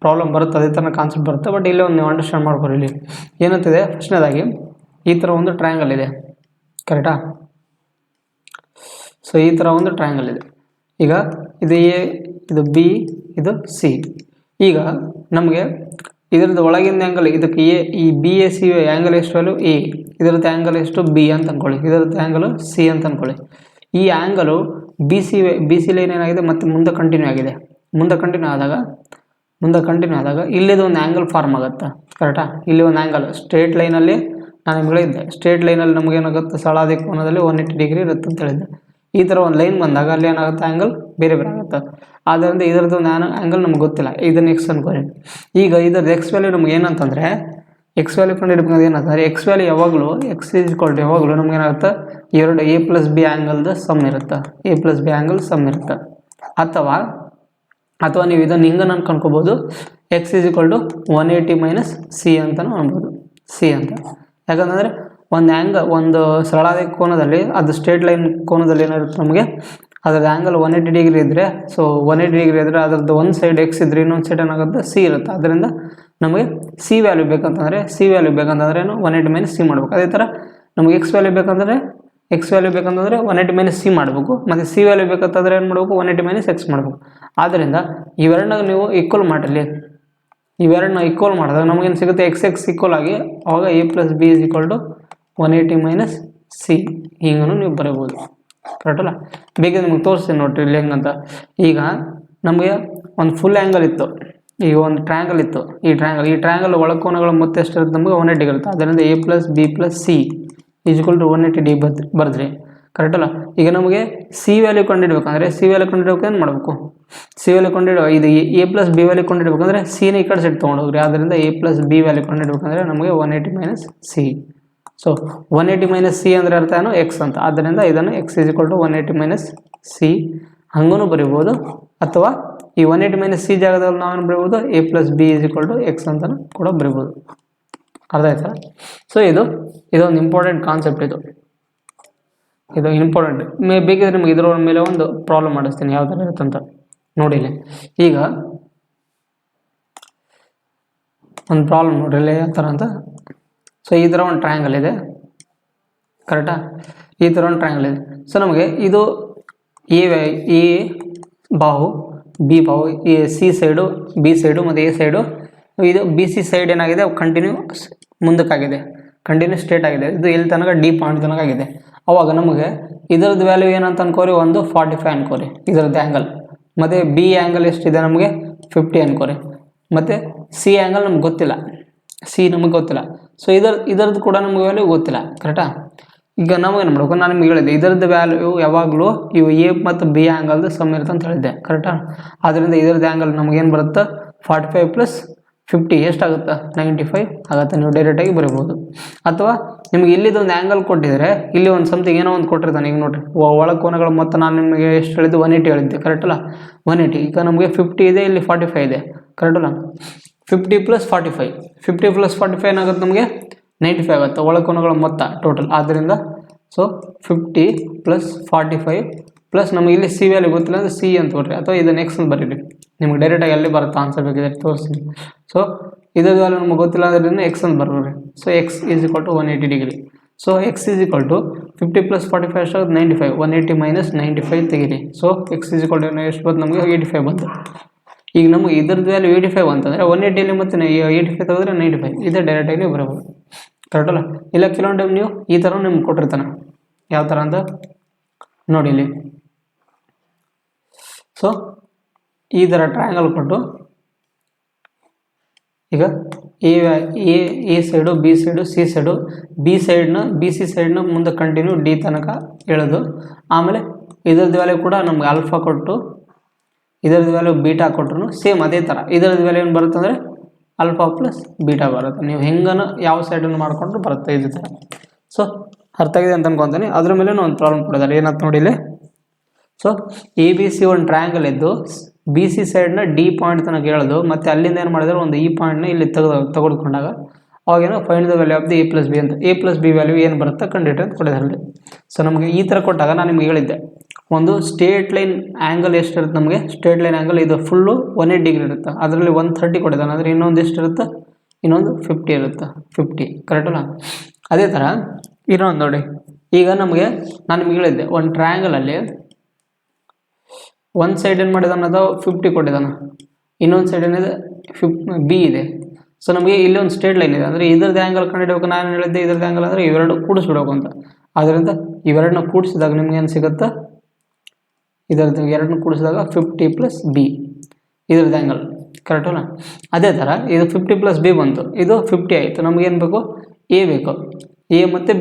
ಪ್ರಾಬ್ಲಮ್ ಬರುತ್ತೆ, ಅದೇ ಥರ ಕಾನ್ಸೆಪ್ಟ್ ಬರುತ್ತೆ. ಬಟ್ ಇಲ್ಲೇ ಒಂದು ನೀವು ಅಂಡರ್ಸ್ಟ್ಯಾಂಡ್ ಮಾಡ್ಕೊರಿ. ಇಲ್ಲಿ ಏನಂತಿದೆ, ಫಸ್ಟ್ನೇದಾಗಿ ಈ ಥರ ಒಂದು ಟ್ರಯಾಂಗಲ್ ಇದೆ, ಕರೆಕ್ಟಾ. ಸೊ ಈ ಥರ ಒಂದು ಟ್ರಯಾಂಗಲ್ ಇದೆ. ಈಗ ಇದು ಎ, ಇದು ಬಿ, ಇದು ಸಿ. ಈಗ ನಮಗೆ ಇದರದ್ದು ಒಳಗಿಂದ ಆ್ಯಂಗಲ್, ಇದಕ್ಕೆ ಎ, ಈ ಬಿ ಎ ಸಿ ಆ್ಯಂಗಲ್ ಎಷ್ಟು ವ್ಯಾಲ್ಯೂ ಎ, ಇದರದ್ದು ಆ್ಯಂಗಲ್ ಎಷ್ಟು ಬಿ ಅಂತ ಅಂದ್ಕೊಳ್ಳಿ, ಇದರದ್ದು ಆ್ಯಂಗಲು ಸಿ ಅಂತ ಅಂದ್ಕೊಳ್ಳಿ. ಈ ಆ್ಯಂಗಲು ಬಿ ಸಿ ಲೈನ್ ಏನಾಗಿದೆ ಮತ್ತೆ ಮುಂದೆ ಕಂಟಿನ್ಯೂ ಆಗಿದೆ. ಮುಂದೆ ಕಂಟಿನ್ಯೂ ಆದಾಗ ಇಲ್ಲಿದು ಒಂದು ಆ್ಯಂಗಲ್ ಫಾರ್ಮ್ ಆಗುತ್ತೆ, ಕರೆಕ್ಟಾ. ಇಲ್ಲಿ ಒಂದು ಆ್ಯಂಗಲ್ ಸ್ಟ್ರೇಟ್ ಲೈನಲ್ಲಿ ನಾನು ನಿಮ್ಗೆ ಹೇಳಿದ್ದೆ, ಸ್ಟ್ರೇಟ್ ಲೈನಲ್ಲಿ ನಮಗೇನಾಗುತ್ತೆ, ಸರಳಾದಿ ಕೋನದಲ್ಲಿ 180 ಡಿಗ್ರಿ ಇರುತ್ತೆ ಅಂತ ಹೇಳಿದ್ದೆ. ಈ ಥರ ಒಂದು ಲೈನ್ ಬಂದಾಗ ಅಲ್ಲಿ ಏನಾಗುತ್ತೆ, ಆ್ಯಂಗಲ್ ಬೇರೆ ಆಗುತ್ತೆ. ಆದ್ದರಿಂದ ಇದರದ್ದು ಆ್ಯಂಗಲ್ ನಮ್ಗೆ ಗೊತ್ತಿಲ್ಲ, ಇದನ್ನು ಎಕ್ಸ್ ಅನ್ಕೊಳ್ಳಿ. ಈಗ ಇದರದ್ದು ಎಕ್ಸ್ ವ್ಯಾಲ್ಯೂ ನಮ್ಗೆ ಏನಂತಂದರೆ, ಎಕ್ಸ್ ವ್ಯಾಲ್ಯೂ ಕಂಡುಹಿಡ್ಬೇಕು ಏನಂತಂದರೆ, ಎಕ್ಸ್ ವ್ಯಾಲ್ಯೂ ಯಾವಾಗಲೂ ಎಕ್ಸ್ = ಯಾವಾಗಲೂ ನಮಗೇನಾಗುತ್ತೆ, ಎರಡು ಎ ಪ್ಲಸ್ ಬಿ ಆ್ಯಂಗಲ್ದು ಸಮ್ ಇರುತ್ತೆ, A plus B angle sum ಇರುತ್ತೆ. ಅಥವಾ ನೀವು ಇದನ್ನು ಹಿಂಗೆ ಅನ್ಕೊಳ್ಬೋದು, ಎಕ್ಸ್ = 180 ಮೈನಸ್ ಸಿ ಅಂತಲೂ ಅನ್ಬೋದು, ಸಿ ಅಂತ. ಯಾಕಂತಂದರೆ ಒಂದು ಸರಳಾದಿ ಕೋನದಲ್ಲಿ, ಅದು ಸ್ಟ್ರೇಟ್ ಲೈನ್ ಕೋನದಲ್ಲಿ ಏನಿರುತ್ತೆ ನಮಗೆ, ಅದ್ರದ್ದು ಆ್ಯಂಗಲ್ 180 ಡಿಗ್ರಿ ಇದ್ದರೆ, ಸೊ 180 ಡಿಗ್ರಿ ಇದ್ದರೆ ಅದರದ್ದು ಒಂದು ಸೈಡ್ ಎಕ್ಸ್ ಇದ್ದರೆ ಇನ್ನೊಂದು ಸೈಡ್ ಏನಾಗುತ್ತೆ ಸಿ ಇರುತ್ತೆ. ಅದರಿಂದ ನಮಗೆ ಸಿ ವ್ಯಾಲ್ಯೂ ಬೇಕಂತಂದರೆ 180 ಮೈನಸ್ ಸಿ ಮಾಡಬೇಕು. ಅದೇ ಥರ ನಮಗೆ ಎಕ್ಸ್ ವ್ಯಾಲ್ಯೂ ಬೇಕಂತಂದರೆ 180 ಮೈನಸ್ ಸಿ ಮಾಡಬೇಕು. ಮತ್ತು ಸಿ ವ್ಯಾಲ್ಯೂ ಬೇಕಂತಂದರೆ ಏನು ಮಾಡಬೇಕು, 180 ಮೈನಸ್ ಎಕ್ಸ್ ಮಾಡಬೇಕು. ಆದ್ದರಿಂದ ಇವೆರಡನ್ನ ನೀವು ಈಕ್ವಲ್ ಮಾಡಿರಲಿ, ಇವೆರಡನ್ನ ಈಕ್ವಲ್ ಮಾಡಿದಾಗ ನಮಗೇನು ಸಿಗುತ್ತೆ, ಎಕ್ಸ್ ಈಕ್ವಲ್ ಆಗಿ ಅವಾಗ A plus B = 180 minus C ಹಿಂಗೂ ನೀವು ಬರೀಬೋದು, ಕರೆಕ್ಟಲ್ಲ. ಬೇಗ ನಿಮ್ಗೆ ತೋರಿಸ್ತೀನಿ ನೋಡಿರಿ ಇಲ್ಲಿ ಹೆಂಗಂತ. ಈಗ ನಮಗೆ ಒಂದು ಫುಲ್ ಆ್ಯಂಗಲ್ ಇತ್ತು, ಈಗ ಒಂದು ಟ್ರಯಾಂಗಲ್ ಇತ್ತು. ಈ ಟ್ರಯಾಂಗಲ್ ಒಳಕೋನಗಳು ಮತ್ತೆ ಎಷ್ಟಿರುತ್ತೆ, ನಮಗೆ 180 ಡಿಗ್ರಿ ಇರುತ್ತೆ. ಆದ್ದರಿಂದ A plus B plus C = 180 degree ಬರೆದ್ರಿ, ಕರೆಕ್ಟಲ್ಲ. ಈಗ ನಮಗೆ ಸಿ ವ್ಯಾಲ್ಯೂ ಕಂಡುಹಿಡ್ಬೇಕಂದ್ರೆ ಏನು ಮಾಡಬೇಕು, ಸಿ ವ್ಯಾಲ್ಯೂ ಇದು ಎ ಪ್ಲಸ್ ಬಿ ವ್ಯಾಲ್ಯೂ ಕಂಡುಹಿಡ್ಬೇಕಂದ್ರೆ ಸಿನ ಈ ಕಡೆ ಸೈಡ್ ತೊಗೊಂಡೋಗ್ರಿ. ಆದ್ದರಿಂದ ಎ ಪ್ಲಸ್ ಬಿ ವ್ಯಾಲ್ಯೂ ಕಂಡುಹಿಡ್ಬೇಕಂದ್ರೆ ನಮಗೆ 180 minus C. So 180 minus C ಅಂದರೆ ಅರ್ಥ ಏನು, ಎಕ್ಸ್ ಅಂತ. ಆದ್ದರಿಂದ ಇದನ್ನು ಎಕ್ಸ್ = 180 ಮೈನಸ್ ಸಿ ಹಂಗೂ ಬರಿಬೋದು. ಅಥವಾ ಈ 180 ಮೈನಸ್ ಸಿ ಜಾಗದಲ್ಲಿ ನಾವೇನು ಬರಿಬೋದು, ಎ ಪ್ಲಸ್ ಬಿ = ಎಕ್ಸ್ ಅಂತಲೂ ಕೂಡ ಬರಿಬೋದು. ಅರ್ಥ ಆಯ್ತಾ. ಸೊ ಇದೊಂದು ಇಂಪಾರ್ಟೆಂಟ್ ಕಾನ್ಸೆಪ್ಟ್, ಇದು ಇಂಪಾರ್ಟೆಂಟ್. ಬೇಕಿದ್ರೆ ನಿಮ್ಗೆ ಇದರ ಮೇಲೆ ಒಂದು ಪ್ರಾಬ್ಲಮ್ ಮಾಡಿಸ್ತೀನಿ, ಯಾವ ಥರ ಇರುತ್ತಂತ ನೋಡಿಲ್ಲ. ಈಗ ಒಂದು ಪ್ರಾಬ್ಲಮ್ ನೋಡಿಲ್ಲ ಯಾವ ಥರ ಅಂತ. ಸೊ ಈ ಥರ ಒಂದು ಟ್ರಯಾಂಗಲ್ ಇದೆ, ಕರೆಕ್ಟಾ. ಈ ಥರ ಒಂದು ಟ್ರಯಾಂಗಲ್ ಇದೆ. ಸೊ ನಮಗೆ ಇದು ಎ ಬಾಹು, ಬಿ ಬಾಹು, A C side, B side ಮತ್ತು ಎ ಸೈಡು. ಇದು ಬಿ ಸಿ ಸೈಡ್ ಏನಾಗಿದೆ, ಕಂಟಿನ್ಯೂ ಮುಂದಕ್ಕಾಗಿದೆ, ಕಂಟಿನ್ಯೂ ಸ್ಟ್ರೇಟ್ ಆಗಿದೆ. ಇದು ಎಲ್ಲಿ ತನಕ ಡಿ ಪಾಯಿಂಟ್ ತನಕ ಆಗಿದೆ. ಅವಾಗ ನಮಗೆ ಇದರದ್ದು ವ್ಯಾಲ್ಯೂ ಏನಂತ ಅನ್ಕೋರಿ, ಒಂದು 45 ಅನ್ಕೋರಿ ಇದರದ್ದು ಆ್ಯಂಗಲ್. ಮತ್ತು ಬಿ ಆ್ಯಂಗಲ್ ಎಷ್ಟಿದೆ ನಮಗೆ 50 ಅನ್ಕೋರಿ. ಮತ್ತು ಸಿ ಆ್ಯಂಗಲ್ ನಮ್ಗೆ ಗೊತ್ತಿಲ್ಲ, ಸೊ ಇದರದ್ದು ಕೂಡ ನಮಗೆ ವ್ಯಾಲ್ಯೂ ಗೊತ್ತಿಲ್ಲ, ಕರೆಕ್ಟಾ. ಈಗ ನಾವೇನು ಮಾಡಬೇಕು, ನಾನು ನಿಮ್ಗೆ ಹೇಳಿದ್ದೆ ಇದರದ್ದು ವ್ಯಾಲ್ಯೂ ಯಾವಾಗಲೂ ಇವು ಎ ಮತ್ತು ಬಿ ಆ್ಯಂಗಲ್ದು ಸಮ್ ಇರುತ್ತೆ ಅಂತ ಹೇಳಿದ್ದೆ, ಕರೆಕ್ಟಾ. ಆದ್ದರಿಂದ ಇದರದ್ದು ಆ್ಯಂಗಲ್ ನಮಗೇನು ಬರುತ್ತೆ, 45 ಪ್ಲಸ್ 50 ಎಷ್ಟಾಗುತ್ತೆ, 95 ಆಗುತ್ತೆ. ನೀವು ಡೈರೆಕ್ಟಾಗಿ ಬರೀಬೋದು. ಅಥವಾ ನಿಮಗೆ ಇಲ್ಲಿದೊಂದು ಆ್ಯಂಗಲ್ ಕೊಟ್ಟಿದ್ರೆ, ಇಲ್ಲಿ ಒಂದು ಸಮಥಿಂಗ್ ಏನೋ ಒಂದು ಕೊಟ್ಟಿರ್ತಾನೆ. ಈಗ ನೋಡಿರಿ, ಒಳ ಕೋನಗಳು ಮತ್ತು ನಾನು ನಿಮಗೆ ಎಷ್ಟು ಹೇಳಿದ್ದು, 180 ಹೇಳಿದ್ದೆ, ಕರೆಕ್ಟಲ್ಲ. 180 ಈಗ ನಮಗೆ 50 ಇದೆ, ಇಲ್ಲಿ 45 ಇದೆ, ಕರೆಕ್ಟಲ್ಲ. 50 ಪ್ಲಸ್ 45 ಏನಾಗುತ್ತೆ ನಮಗೆ 95 ಆಗುತ್ತೆ ಒಳಕೋನಗಳ ಮೊತ್ತ ಟೋಟಲ್. ಆದ್ದರಿಂದ ಸೊ 50 ಪ್ಲಸ್ 45 ಪ್ಲಸ್ ನಮಗೆ ಇಲ್ಲಿ ಸಿ ವ್ಯಾಲ್ಯೂ ಗೊತ್ತಿಲ್ಲ ಅಂದರೆ ಸಿ ಅಂತ ಕೊಡ್ರಿ, ಅಥವಾ ಇದನ್ನು ಎಕ್ಸ್ ಅಂತ ಬರೀರಿ. ನಿಮ್ಗೆ ಡೈರೆಕ್ಟಾಗಿ ಅಲ್ಲಿ ಬರುತ್ತೆ ಆನ್ಸರ್ ಬೇಕಿದ್ರೆ ತೋರಿಸ್ತೀನಿ. ಸೊ ಇದರ ವ್ಯಾಲ್ಯೂ ನಮಗೆ ಗೊತ್ತಿಲ್ಲ ಅದರಿಂದ ಎಕ್ಸ್ ಅಂತ ಬರ್ರಿ. So X is equal to 180 degree. So X is equal to 50 plus 45 ಎಷ್ಟಾಗುತ್ತೆ 95, 180 ಮೈನಸ್ 95 ತೆಗೀರಿ. So X is equal to ಎಷ್ಟು ಬಂತು ನಮಗೆ 85 ಬಂತು. ಈಗ ನಮಗೆ ಇದ್ರದ್ದು ವ್ಯಾಲ್ಯೂ 85 ಅಂತಂದರೆ 180 ಮತ್ತು 85 ತೆಗೆದ್ರೆ 95, ಇದೇ ಡೈರೆಕ್ಟಾಗಿ ಬರಬಹುದು. ಕರೆಕ್ಟಲ್ಲ? ಇಲ್ಲ ಕೆಲವೊಂದು ಟೈಮ್ ನೀವು ಈ ಥರ ನಿಮ್ಗೆ ಕೊಟ್ಟಿರ್ತಾನೆ. ಯಾವ ಥರ ಅಂತ ನೋಡಿ ಇಲ್ಲಿ. ಸೊ ಈ ಥರ ಟ್ರಯಾಂಗಲ್ ಕೊಟ್ಟು ಈಗ A side, B side, C side, B C ಸೈಡ್ನ ಮುಂದೆ ಕಂಟಿನ್ಯೂ ಡಿ ತನಕ ಹೇಳೋದು. ಆಮೇಲೆ ಇದರದ್ದು ವ್ಯಾಲ್ಯೂ ಕೂಡ ನಮ್ಗೆ ಆಲ್ಫಾ ಕೊಟ್ಟು ಇದರದ್ದು ವ್ಯಾಲ್ಯೂ ಬೀಟಾ ಕೊಟ್ಟರು ಸೇಮ್ ಅದೇ ಥರ ಇದರದ್ದು ವ್ಯಾಲ್ಯೂ ಏನು ಬರುತ್ತೆ ಅಂದರೆ ಆಲ್ಫಾ ಪ್ಲಸ್ ಬೀಟಾ ಬರುತ್ತೆ. ನೀವು ಹೆಂಗನ ಯಾವ ಸೈಡನ್ನು ಮಾಡಿಕೊಂಡ್ರು ಬರುತ್ತೆ ಇದೇ ಥರ. ಸೊ ಅರ್ಥ ಆಗಿದೆ ಅಂತ ಅನ್ಕೊತೀನಿ. ಅದ್ರ ಮೇಲೆ ಒಂದು ಪ್ರಾಬ್ಲಮ್ ಕೊಡಿದ್ದಾರೆ ಏನಂತ ನೋಡಿ ಇಲ್ಲಿ. ಸೊ ಎ ಬಿ ಸಿ ಒಂದು ಟ್ರಯಾಂಗಲ್ ಇದ್ದು ಬಿ ಸಿ ಸೈಡ್ನ ಡಿ ಪಾಯಿಂಟ್ ತನಕ ಹೇಳೋದು, ಮತ್ತು ಅಲ್ಲಿಂದ ಏನು ಮಾಡಿದ್ರೆ ಒಂದು ಈ ಪಾಯಿಂಟ್ನ ಇಲ್ಲಿ ತೆಗೆದುಕೊಂಡಾಗ ಅವಾಗೇನೋ find the value of the A plus B ಅಂತ, ಎ ಪ್ಲಸ್ ಬಿ ವ್ಯಾಲ್ಯೂ ಏನು ಬರುತ್ತೆ ಕಂಡಿಟ್ಟು ಅಂತ ಕೊಟ್ಟಿದ್ದಾರೆ. ಸೊ ನಮಗೆ ಈ ಥರ ಕೊಟ್ಟಾಗ ನಾನು ನಿಮ್ಗೆ ಹೇಳಿದ್ದೆ ಒಂದು ಸ್ಟೇಟ್ ಲೈನ್ ಆ್ಯಂಗಲ್ ಎಷ್ಟಿರುತ್ತೆ ನಮಗೆ, ಸ್ಟೇಟ್ ಲೈನ್ ಆ್ಯಂಗಲ್ ಇದು ಫುಲ್ಲು 180 ಡಿಗ್ರಿ ಇರುತ್ತೆ, ಅದರಲ್ಲಿ 130 ಕೊಟ್ಟಿದ್ದಾನೆ, ಅಂದರೆ ಇನ್ನೊಂದು ಎಷ್ಟು ಇರುತ್ತೆ, ಇನ್ನೊಂದು 50 ಇರುತ್ತೆ, 50 ಕರೆಕ್ಟಲ್ಲ. ಅದೇ ಥರ ಇನ್ನೊಂದು ನೋಡಿ, ಈಗ ನಮಗೆ ನಾನು ನಿಮ್ಗೆ ಹೇಳಿದ್ದೆ ಒಂದು ಟ್ರಯಾಂಗಲಲ್ಲಿ ಒಂದು ಸೈಡ್ ಏನು ಮಾಡಿದಾನೆ ಅದು 50 ಕೊಟ್ಟಿದ್ದಾನೆ, ಇನ್ನೊಂದು ಸೈಡ್ ಏನಿದೆ ಬಿ ಇದೆ. ಸೊ ನಮಗೆ ಇಲ್ಲಿ ಒಂದು ಸ್ಟ್ರೇಟ್ ಲೈನ್ ಇದೆ, ಅಂದರೆ ಇದರದ್ದು ಆ್ಯಂಗಲ್ ಕಂಡುಹಿಡಬೇಕು. ನಾನು ಹೇಳಿದ್ದೆ ಇದರದ್ದು ಆ್ಯಂಗಲ್ ಅಂದರೆ ಇವೆರಡು ಕೂಡಿಸ್ಬಿಡ್ಬೇಕು ಅಂತ. ಆದ್ದರಿಂದ ಇವೆರಡನ್ನ ಕೂಡಿಸಿದಾಗ ನಿಮ್ಗೆ ಏನು ಸಿಗುತ್ತೆ, ಇದರದ್ದು ಎರಡನ್ನ ಕೂಡಿಸಿದಾಗ 50 ಪ್ಲಸ್ ಬಿ ಇದರದ್ದು ಆ್ಯಂಗಲ್ ಕರೆಕ್ಟಲ್ಲ. ಅದೇ ಥರ ಇದು 50 ಪ್ಲಸ್ ಬಿ ಬಂತು, ಇದು 50 ಆಯಿತು. ನಮಗೇನು ಬೇಕು, ಎ ಬೇಕು. ಎ ಮತ್ತು